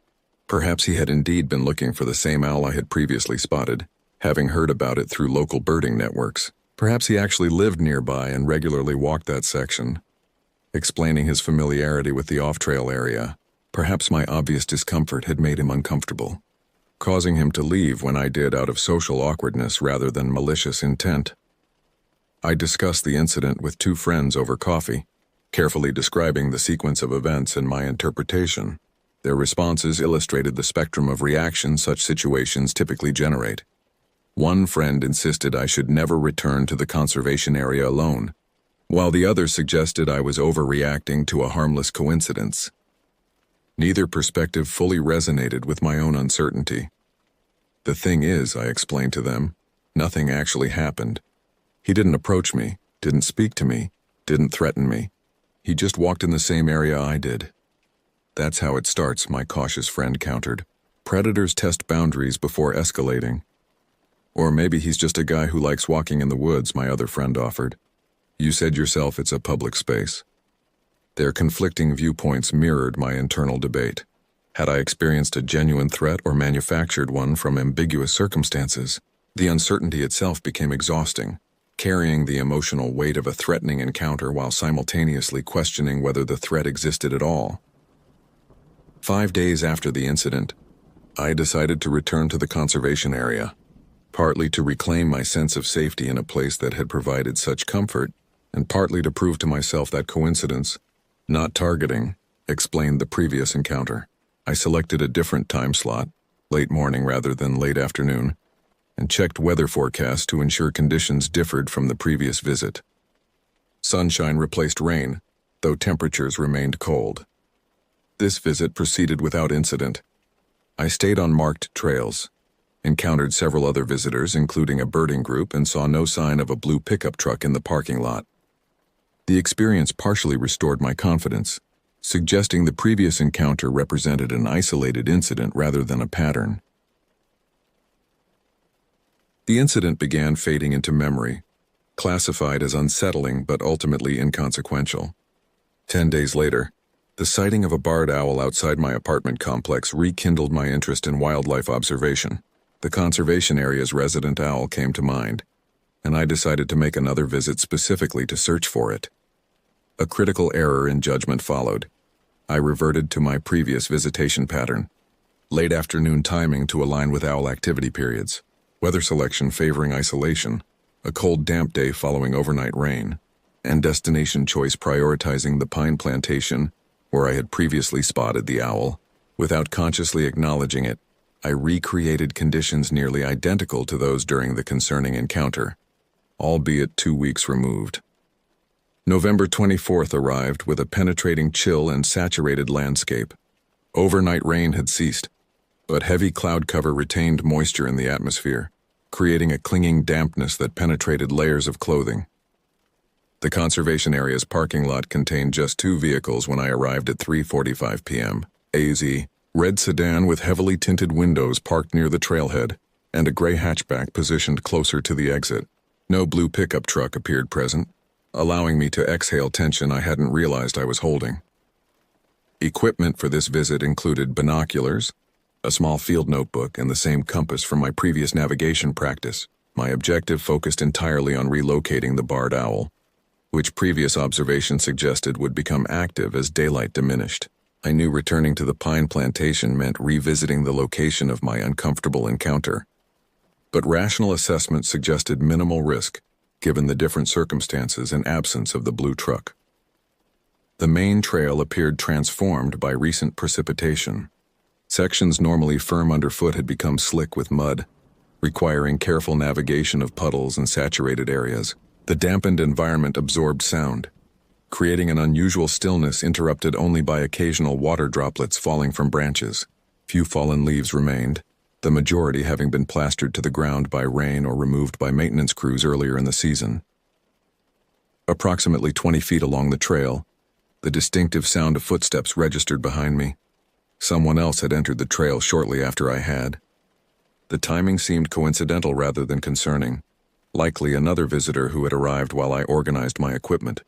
Perhaps he had indeed been looking for the same owl I had previously spotted, having heard about it through local birding networks. Perhaps he actually lived nearby and regularly walked that section. Explaining his familiarity with the off-trail area, perhaps my obvious discomfort had made him uncomfortable, causing him to leave when I did out of social awkwardness rather than malicious intent. I discussed the incident with 2 friends over coffee, carefully describing the sequence of events and my interpretation. Their responses illustrated the spectrum of reaction such situations typically generate. One friend insisted I should never return to the conservation area alone, while the other suggested I was overreacting to a harmless coincidence. Neither perspective fully resonated with my own uncertainty. The thing is, I explained to them, nothing actually happened. He didn't approach me, didn't speak to me, didn't threaten me. He just walked in the same area I did. That's how it starts, my cautious friend countered. Predators test boundaries before escalating. Or maybe he's just a guy who likes walking in the woods, my other friend offered. You said yourself it's a public space. Their conflicting viewpoints mirrored my internal debate. Had I experienced a genuine threat or manufactured one from ambiguous circumstances? The uncertainty itself became exhausting, carrying the emotional weight of a threatening encounter while simultaneously questioning whether the threat existed at all. 5 days after the incident, I decided to return to the conservation area, partly to reclaim my sense of safety in a place that had provided such comfort, and partly to prove to myself that coincidence, not targeting, explained the previous encounter. I selected a different time slot, late morning rather than late afternoon, and checked weather forecasts to ensure conditions differed from the previous visit. Sunshine replaced rain, though temperatures remained cold. This visit proceeded without incident. I stayed on marked trails, encountered several other visitors, including a birding group, and saw no sign of a blue pickup truck in the parking lot. The experience partially restored my confidence, suggesting the previous encounter represented an isolated incident rather than a pattern. The incident began fading into memory, classified as unsettling but ultimately inconsequential. 10 days later, the sighting of a barred owl outside my apartment complex rekindled my interest in wildlife observation. The conservation area's resident owl came to mind, and I decided to make another visit specifically to search for it. A critical error in judgment followed. I reverted to my previous visitation pattern, late afternoon timing to align with owl activity periods, weather selection favoring isolation, a cold damp day following overnight rain, and destination choice prioritizing the pine plantation where I had previously spotted the owl. Without consciously acknowledging it, I recreated conditions nearly identical to those during the concerning encounter, albeit 2 weeks removed. November 24th arrived with a penetrating chill and saturated landscape. Overnight rain had ceased, but heavy cloud cover retained moisture in the atmosphere, creating a clinging dampness that penetrated layers of clothing. The conservation area's parking lot contained just 2 vehicles when I arrived at 3:45 p.m. AZ, red sedan with heavily tinted windows parked near the trailhead, and a gray hatchback positioned closer to the exit. No blue pickup truck appeared present, allowing me to exhale tension I hadn't realized I was holding. Equipment for this visit included binoculars, a small field notebook, and the same compass from my previous navigation practice. My objective focused entirely on relocating the barred owl, which previous observation suggested would become active as daylight diminished. I knew returning to the pine plantation meant revisiting the location of my uncomfortable encounter, but rational assessment suggested minimal risk, given the different circumstances and absence of the blue truck. The main trail appeared transformed by recent precipitation. Sections normally firm underfoot had become slick with mud, requiring careful navigation of puddles and saturated areas. The dampened environment absorbed sound, creating an unusual stillness interrupted only by occasional water droplets falling from branches. Few fallen leaves remained, the majority having been plastered to the ground by rain or removed by maintenance crews earlier in the season. Approximately 20 feet along the trail, the distinctive sound of footsteps registered behind me. Someone else had entered the trail shortly after I had. The timing seemed coincidental rather than concerning, likely another visitor who had arrived while I organized my equipment.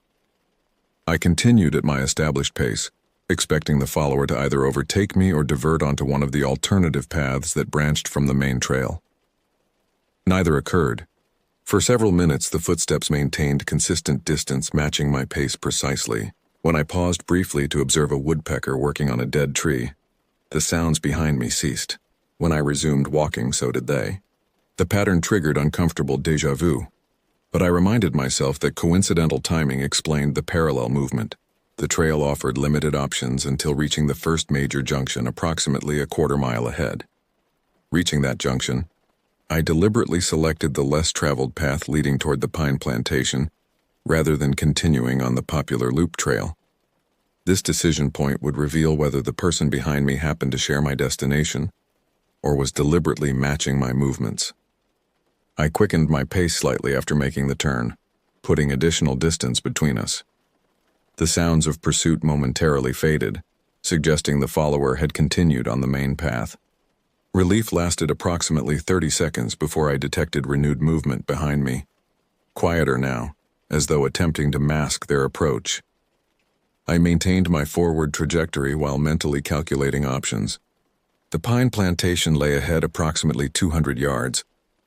I continued at my established pace, expecting the follower to either overtake me or divert onto one of the alternative paths that branched from the main trail. Neither occurred. For several minutes, the footsteps maintained consistent distance, matching my pace precisely. When I paused briefly to observe a woodpecker working on a dead tree, the sounds behind me ceased. When I resumed walking, so did they. The pattern triggered uncomfortable déjà vu, but I reminded myself that coincidental timing explained the parallel movement. The The trail offered limited options until reaching the first major junction approximately a quarter-mile ahead. Reaching that junction, I deliberately selected the less-traveled path leading toward the pine plantation rather than continuing on the popular loop trail. This decision point would reveal whether the person behind me happened to share my destination or was deliberately matching my movements. I quickened my pace slightly after making the turn, putting additional distance between us. The sounds of pursuit momentarily faded, suggesting the follower had continued on the main path. Relief lasted approximately 30 seconds before I detected renewed movement behind me. Quieter now, as though attempting to mask their approach. I maintained my forward trajectory while mentally calculating options. The pine plantation lay ahead approximately 200 yards,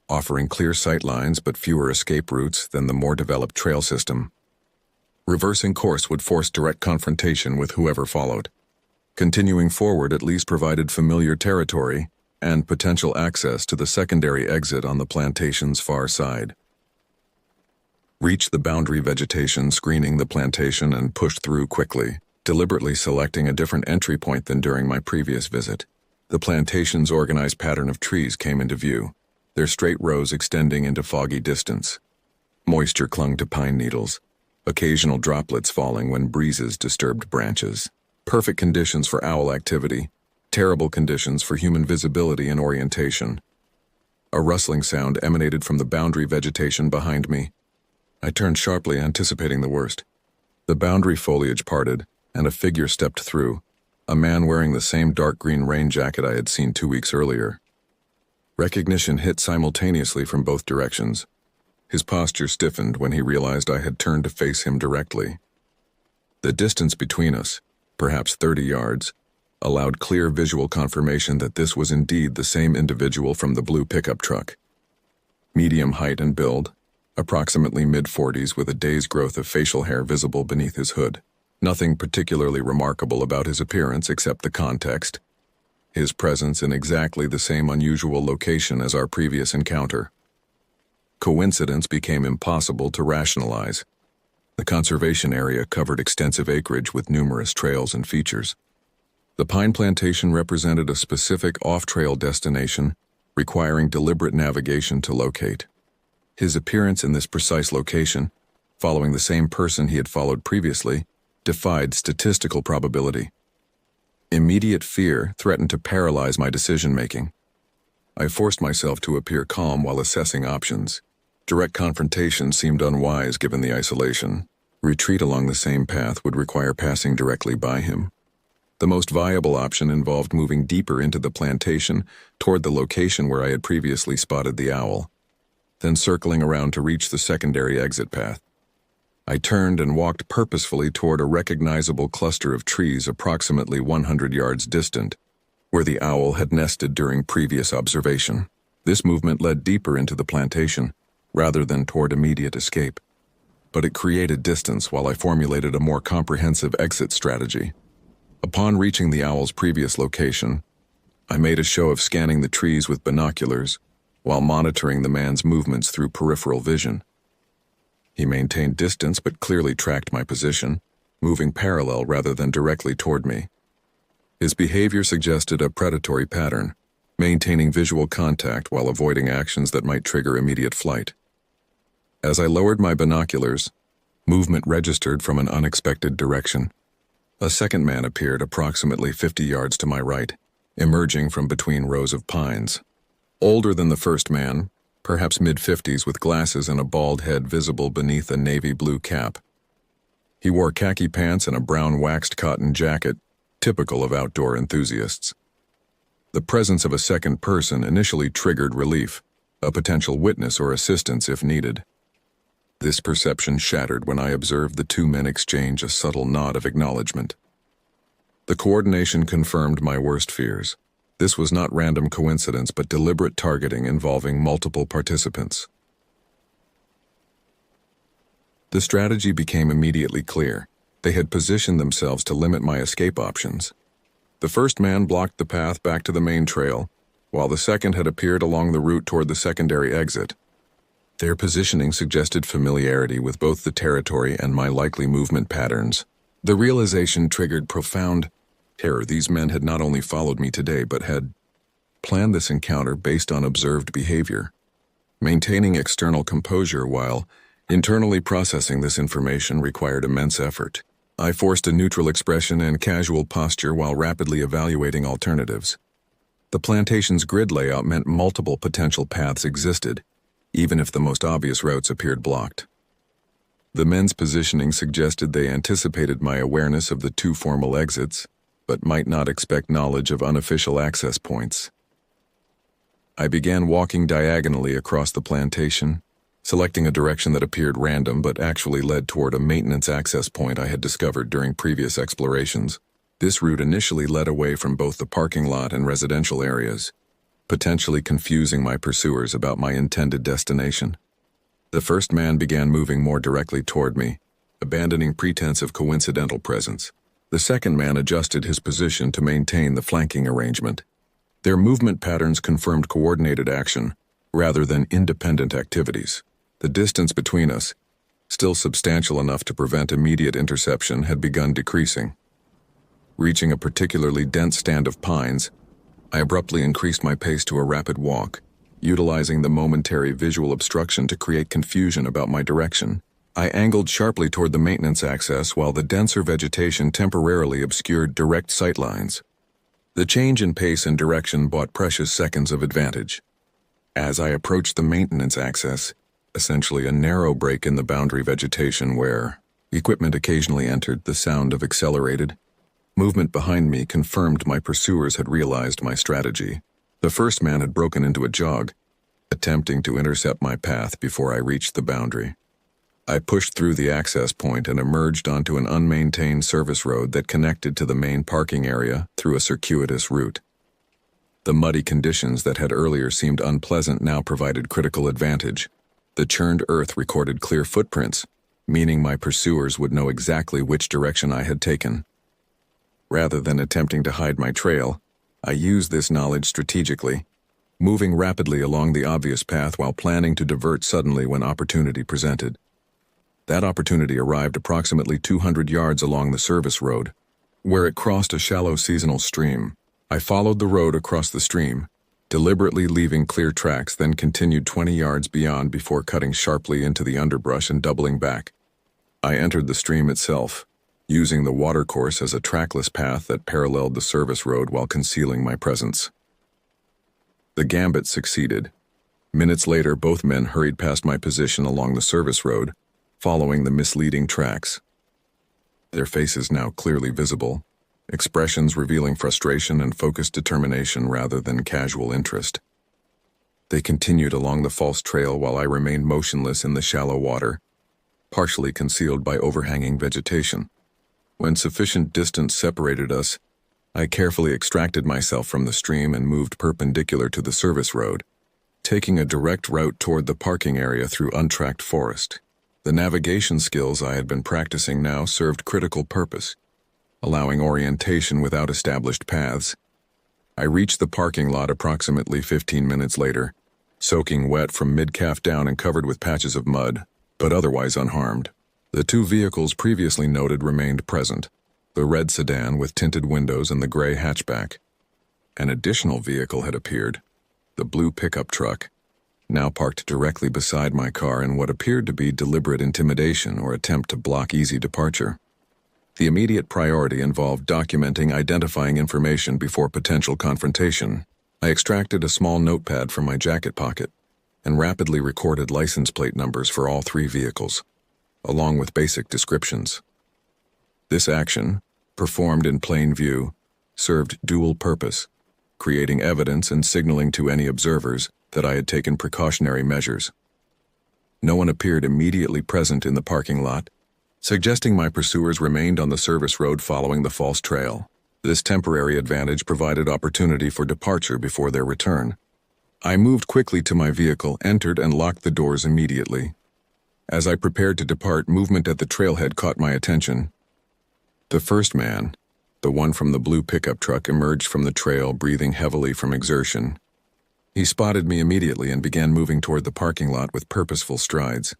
offering clear sight lines but fewer escape routes than the more developed trail system. Reversing course would force direct confrontation with whoever followed. Continuing forward at least provided familiar territory and potential access to the secondary exit on the plantation's far side. Reached the boundary vegetation screening the plantation and pushed through quickly, deliberately selecting a different entry point than during my previous visit. The plantation's organized pattern of trees came into view, their straight rows extending into foggy distance. Moisture clung to pine needles, occasional droplets falling when breezes disturbed branches. Perfect conditions for owl activity, terrible conditions for human visibility and orientation. A rustling sound emanated from the boundary vegetation behind me. I turned sharply, anticipating the worst. The boundary foliage parted, and a figure stepped through, a man wearing the same dark green rain jacket I had seen 2 weeks earlier. Recognition hit simultaneously from both directions. His posture stiffened when he realized I had turned to face him directly. The distance between us, perhaps 30 yards, allowed clear visual confirmation that this was indeed the same individual from the blue pickup truck. Medium height and build, approximately mid-40s with a day's growth of facial hair visible beneath his hood. Nothing particularly remarkable about his appearance except the context. His presence in exactly the same unusual location as our previous encounter. Coincidence became impossible to rationalize. The conservation area covered extensive acreage with numerous trails and features. The pine plantation represented a specific off-trail destination, requiring deliberate navigation to locate. His appearance in this precise location, following the same person he had followed previously, defied statistical probability. Immediate fear threatened to paralyze my decision-making. I forced myself to appear calm while assessing options. Direct confrontation seemed unwise given the isolation. Retreat along the same path would require passing directly by him. The most viable option involved moving deeper into the plantation toward the location where I had previously spotted the owl, then circling around to reach the secondary exit path. I turned and walked purposefully toward a recognizable cluster of trees approximately 100 yards distant, where the owl had nested during previous observation. This movement led deeper into the plantation, rather than toward immediate escape. But it created distance while I formulated a more comprehensive exit strategy. Upon reaching the owl's previous location, I made a show of scanning the trees with binoculars while monitoring the man's movements through peripheral vision. He maintained distance but clearly tracked my position, moving parallel rather than directly toward me. His behavior suggested a predatory pattern, maintaining visual contact while avoiding actions that might trigger immediate flight. As I lowered my binoculars, movement registered from an unexpected direction. A second man appeared approximately 50 yards to my right, emerging from between rows of pines. Older than the first man, perhaps mid-50s with glasses and a bald head visible beneath a navy blue cap. He wore khaki pants and a brown waxed cotton jacket, typical of outdoor enthusiasts. The presence of a second person initially triggered relief, a potential witness or assistance if needed. This perception shattered when I observed the two men exchange a subtle nod of acknowledgement. The coordination confirmed my worst fears. This was not random coincidence but deliberate targeting involving multiple participants. The strategy became immediately clear. They had positioned themselves to limit my escape options. The first man blocked the path back to the main trail, while the second had appeared along the route toward the secondary exit. Their positioning suggested familiarity with both the territory and my likely movement patterns. The realization triggered profound terror. These men had not only followed me today, but had planned this encounter based on observed behavior. Maintaining external composure while internally processing this information required immense effort. I forced a neutral expression and casual posture while rapidly evaluating alternatives. The plantation's grid layout meant multiple potential paths existed, even if the most obvious routes appeared blocked. The men's positioning suggested they anticipated my awareness of the two formal exits, but might not expect knowledge of unofficial access points. I began walking diagonally across the plantation, selecting a direction that appeared random but actually led toward a maintenance access point I had discovered during previous explorations. This route initially led away from both the parking lot and residential areas, potentially confusing my pursuers about my intended destination. The first man began moving more directly toward me, abandoning pretense of coincidental presence. The second man adjusted his position to maintain the flanking arrangement. Their movement patterns confirmed coordinated action rather than independent activities. The distance between us, still substantial enough to prevent immediate interception, had begun decreasing. Reaching a particularly dense stand of pines, I abruptly increased my pace to a rapid walk, utilizing the momentary visual obstruction to create confusion about my direction. I angled sharply toward the maintenance access while the denser vegetation temporarily obscured direct sight lines. The change in pace and direction bought precious seconds of advantage. As I approached the maintenance access, essentially a narrow break in the boundary vegetation where equipment occasionally entered, the sound of accelerated movement behind me confirmed my pursuers had realized my strategy. The first man had broken into a jog, attempting to intercept my path before I reached the boundary. I pushed through the access point and emerged onto an unmaintained service road that connected to the main parking area through a circuitous route. The muddy conditions that had earlier seemed unpleasant now provided critical advantage. The churned earth recorded clear footprints, meaning my pursuers would know exactly which direction I had taken. Rather than attempting to hide my trail, I used this knowledge strategically, moving rapidly along the obvious path while planning to divert suddenly when opportunity presented. That opportunity arrived approximately 200 yards along the service road, where it crossed a shallow seasonal stream. I followed the road across the stream, deliberately leaving clear tracks, then continued 20 yards beyond before cutting sharply into the underbrush and doubling back. I entered the stream itself, using the watercourse as a trackless path that paralleled the service road while concealing my presence. The gambit succeeded. Minutes later, both men hurried past my position along the service road, following the misleading tracks. Their faces now clearly visible, expressions revealing frustration and focused determination rather than casual interest. They continued along the false trail while I remained motionless in the shallow water, partially concealed by overhanging vegetation. When sufficient distance separated us, I carefully extracted myself from the stream and moved perpendicular to the service road, taking a direct route toward the parking area through untracked forest. The navigation skills I had been practicing now served critical purpose, allowing orientation without established paths. I reached the parking lot approximately 15 minutes later, soaking wet from mid-calf down and covered with patches of mud, but otherwise unharmed. The two vehicles previously noted remained present, the red sedan with tinted windows and the gray hatchback. An additional vehicle had appeared, the blue pickup truck, now parked directly beside my car in what appeared to be deliberate intimidation or attempt to block easy departure. The immediate priority involved documenting identifying information before potential confrontation. I extracted a small notepad from my jacket pocket and rapidly recorded license plate numbers for all three vehicles, along with basic descriptions. This action, performed in plain view, served dual purpose, creating evidence and signaling to any observers that I had taken precautionary measures. No one appeared immediately present in the parking lot, suggesting my pursuers remained on the service road following the false trail. This temporary advantage provided opportunity for departure before their return. I moved quickly to my vehicle, entered, and locked the doors immediately. As I prepared to depart, movement at the trailhead caught my attention. The first man, the one from the blue pickup truck, emerged from the trail, breathing heavily from exertion. He spotted me immediately and began moving toward the parking lot with purposeful strides.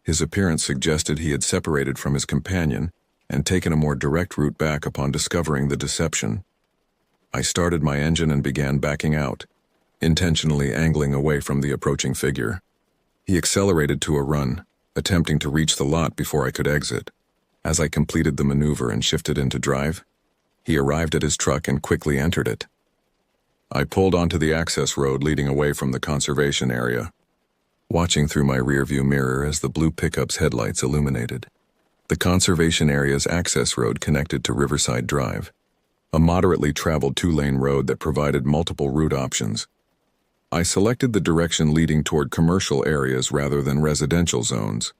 His appearance suggested he had separated from his companion and taken a more direct route back upon discovering the deception. I started my engine and began backing out, intentionally angling away from the approaching figure. He accelerated to a run, attempting to reach the lot before I could exit. As I completed the maneuver and shifted into drive, he arrived at his truck and quickly entered it. I pulled onto the access road leading away from the conservation area, watching through my rearview mirror as the blue pickup's headlights illuminated. The conservation area's access road connected to Riverside Drive, a moderately traveled two-lane road that provided multiple route options. I selected the direction leading toward commercial areas rather than residential zones,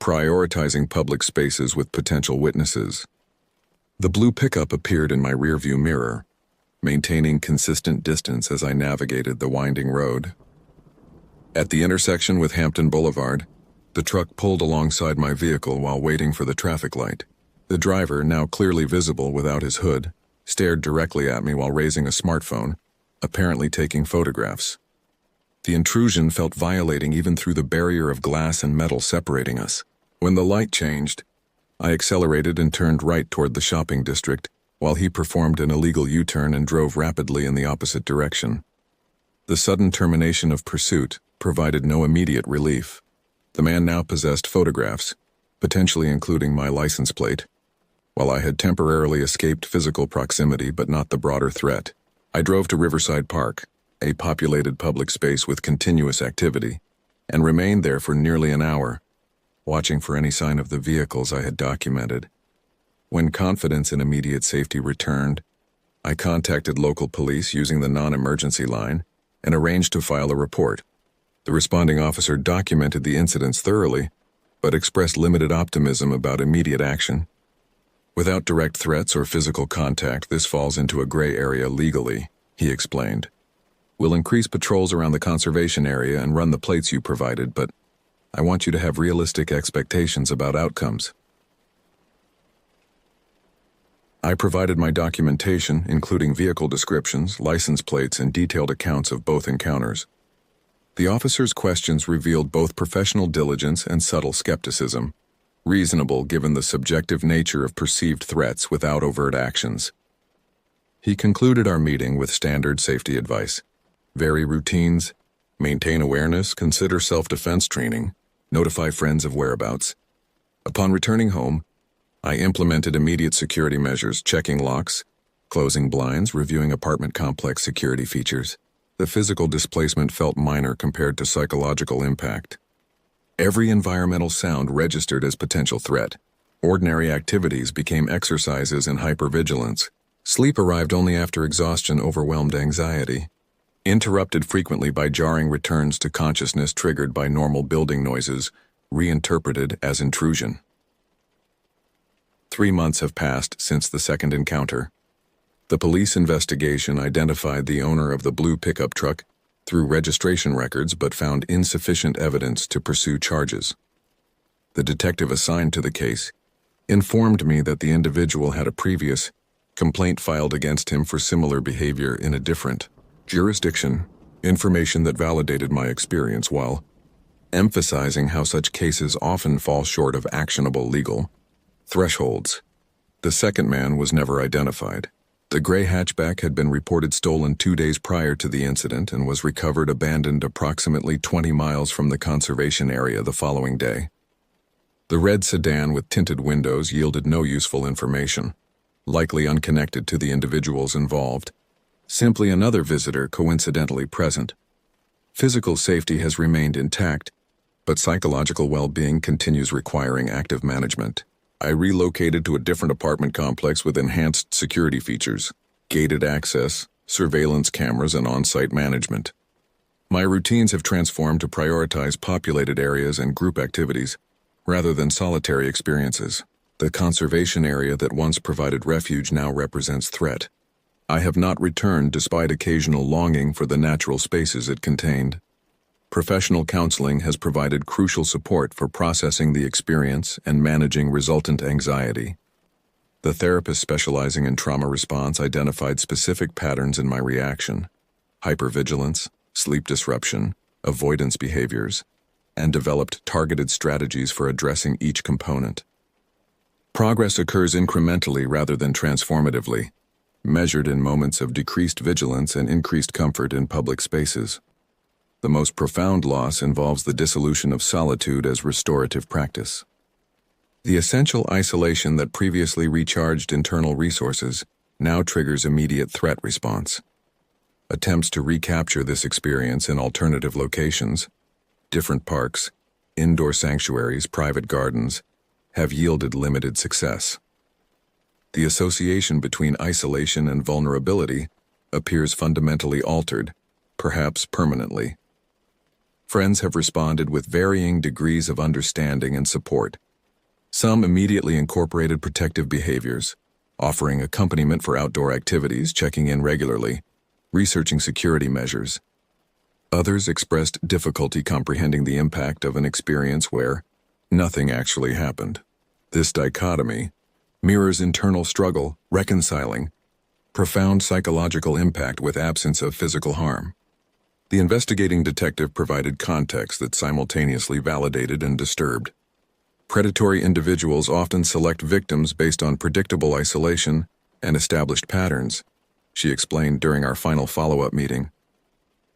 prioritizing public spaces with potential witnesses. The blue pickup appeared in my rearview mirror, maintaining consistent distance as I navigated the winding road. At the intersection with Hampton Boulevard, the truck pulled alongside my vehicle while waiting for the traffic light. The driver, now clearly visible without his hood, stared directly at me while raising a smartphone, apparently taking photographs. The intrusion felt violating even through the barrier of glass and metal separating us. When the light changed, I accelerated and turned right toward the shopping district, while he performed an illegal U-turn and drove rapidly in the opposite direction. The sudden termination of pursuit provided no immediate relief. The man now possessed photographs, potentially including my license plate. While I had temporarily escaped physical proximity but not the broader threat, I drove to Riverside Park, a populated public space with continuous activity, and remained there for nearly an hour, watching for any sign of the vehicles I had documented. When confidence in immediate safety returned, I contacted local police using the non-emergency line and arranged to file a report. The responding officer documented the incidents thoroughly, but expressed limited optimism about immediate action. Without direct threats or physical contact, this falls into a gray area legally, he explained. We'll increase patrols around the conservation area and run the plates you provided, but I want you to have realistic expectations about outcomes. I provided my documentation, including vehicle descriptions, license plates, and detailed accounts of both encounters. The officer's questions revealed both professional diligence and subtle skepticism, reasonable given the subjective nature of perceived threats without overt actions. He concluded our meeting with standard safety advice. Vary routines, maintain awareness, consider self-defense training, notify friends of whereabouts. Upon returning home, I implemented immediate security measures, checking locks, closing blinds, reviewing apartment complex security features. The physical displacement felt minor compared to psychological impact. Every environmental sound registered as potential threat. Ordinary activities became exercises in hypervigilance. Sleep arrived only after exhaustion overwhelmed anxiety, interrupted frequently by jarring returns to consciousness triggered by normal building noises, reinterpreted as intrusion. 3 months have passed since the second encounter. The police investigation identified the owner of the blue pickup truck through registration records but found insufficient evidence to pursue charges. The detective assigned to the case informed me that the individual had a previous complaint filed against him for similar behavior in a different jurisdiction, information that validated my experience while emphasizing how such cases often fall short of actionable legal thresholds. The second man was never identified. The gray hatchback had been reported stolen 2 days prior to the incident and was recovered abandoned approximately 20 miles from the conservation area the following day. The red sedan with tinted windows yielded no useful information, likely unconnected to the individuals involved, simply another visitor coincidentally present. Physical safety has remained intact, but psychological well-being continues requiring active management. I relocated to a different apartment complex with enhanced security features, gated access, surveillance cameras, and on-site management. My routines have transformed to prioritize populated areas and group activities, rather than solitary experiences. The conservation area that once provided refuge now represents threat. I have not returned despite occasional longing for the natural spaces it contained. Professional counseling has provided crucial support for processing the experience and managing resultant anxiety. The therapist specializing in trauma response identified specific patterns in my reaction: hypervigilance, sleep disruption, avoidance behaviors, and developed targeted strategies for addressing each component. Progress occurs incrementally rather than transformatively, measured in moments of decreased vigilance and increased comfort in public spaces. The most profound loss involves the dissolution of solitude as restorative practice. The essential isolation that previously recharged internal resources now triggers immediate threat response. Attempts to recapture this experience in alternative locations, different parks, indoor sanctuaries, private gardens, have yielded limited success. The association between isolation and vulnerability appears fundamentally altered, perhaps permanently. Friends have responded with varying degrees of understanding and support. Some immediately incorporated protective behaviors, offering accompaniment for outdoor activities, checking in regularly, researching security measures. Others expressed difficulty comprehending the impact of an experience where nothing actually happened. This dichotomy mirrors internal struggle, reconciling profound psychological impact with absence of physical harm. The investigating detective provided context that simultaneously validated and disturbed. Predatory individuals often select victims based on predictable isolation and established patterns, she explained during our final follow-up meeting.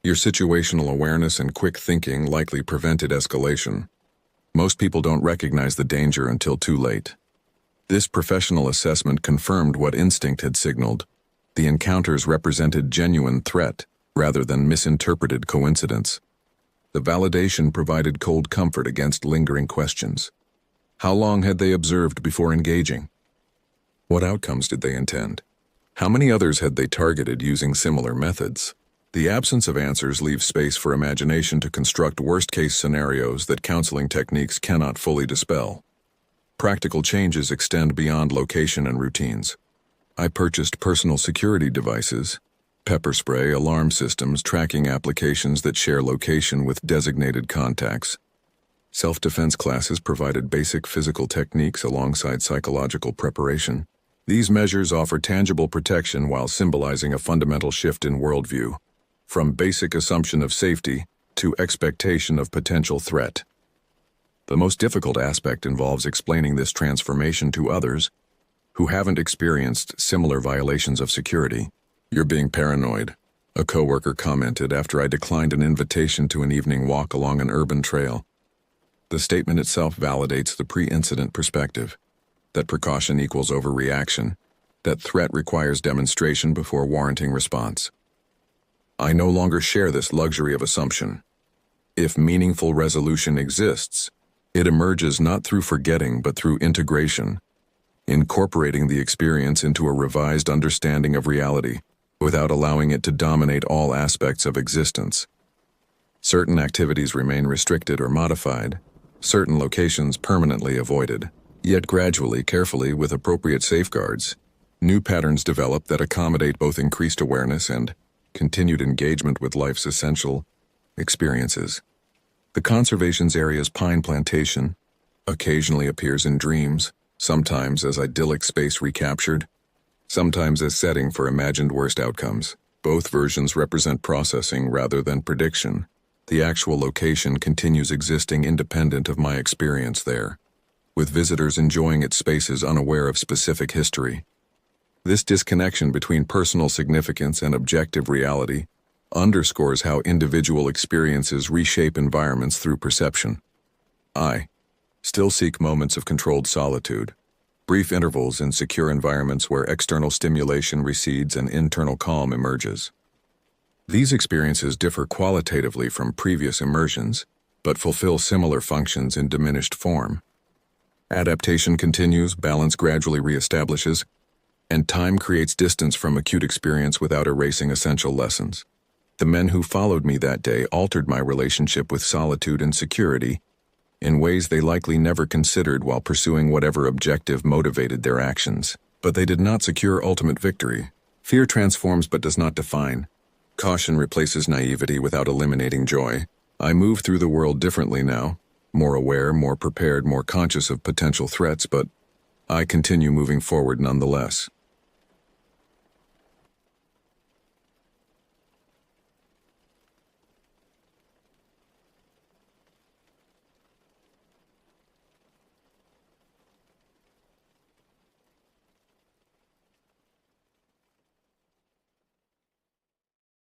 Your situational awareness and quick thinking likely prevented escalation. Most people don't recognize the danger until too late. This professional assessment confirmed what instinct had signaled. The encounters represented genuine threat rather than misinterpreted coincidence. The validation provided cold comfort against lingering questions. How long had they observed before engaging? What outcomes did they intend? How many others had they targeted using similar methods? The absence of answers leaves space for imagination to construct worst-case scenarios that counseling techniques cannot fully dispel. Practical changes extend beyond location and routines. I purchased personal security devices, pepper spray, alarm systems, tracking applications that share location with designated contacts. Self-defense classes provided basic physical techniques alongside psychological preparation. These measures offer tangible protection while symbolizing a fundamental shift in worldview, from basic assumption of safety to expectation of potential threat. The most difficult aspect involves explaining this transformation to others who haven't experienced similar violations of security. "You're being paranoid," a coworker commented after I declined an invitation to an evening walk along an urban trail. The statement itself validates the pre-incident perspective, that precaution equals overreaction, that threat requires demonstration before warranting response. I no longer share this luxury of assumption. If meaningful resolution exists, it emerges not through forgetting but through integration, incorporating the experience into a revised understanding of reality without allowing it to dominate all aspects of existence. Certain activities remain restricted or modified, certain locations permanently avoided, yet gradually, carefully, with appropriate safeguards, new patterns develop that accommodate both increased awareness and continued engagement with life's essential experiences. The conservation's area's pine plantation occasionally appears in dreams, sometimes as idyllic space recaptured, sometimes as setting for imagined worst outcomes. Both versions represent processing rather than prediction. The actual location continues existing independent of my experience there, with visitors enjoying its spaces unaware of specific history. This disconnection between personal significance and objective reality underscores how individual experiences reshape environments through perception. I still seek moments of controlled solitude, brief intervals in secure environments where external stimulation recedes and internal calm emerges. These experiences differ qualitatively from previous immersions, but fulfill similar functions in diminished form. Adaptation continues, balance gradually reestablishes, and time creates distance from acute experience without erasing essential lessons. The men who followed me that day altered my relationship with solitude and security in ways they likely never considered while pursuing whatever objective motivated their actions. But they did not secure ultimate victory. Fear transforms but does not define. Caution replaces naivety without eliminating joy. I move through the world differently now, more aware, more prepared, more conscious of potential threats, but I continue moving forward nonetheless.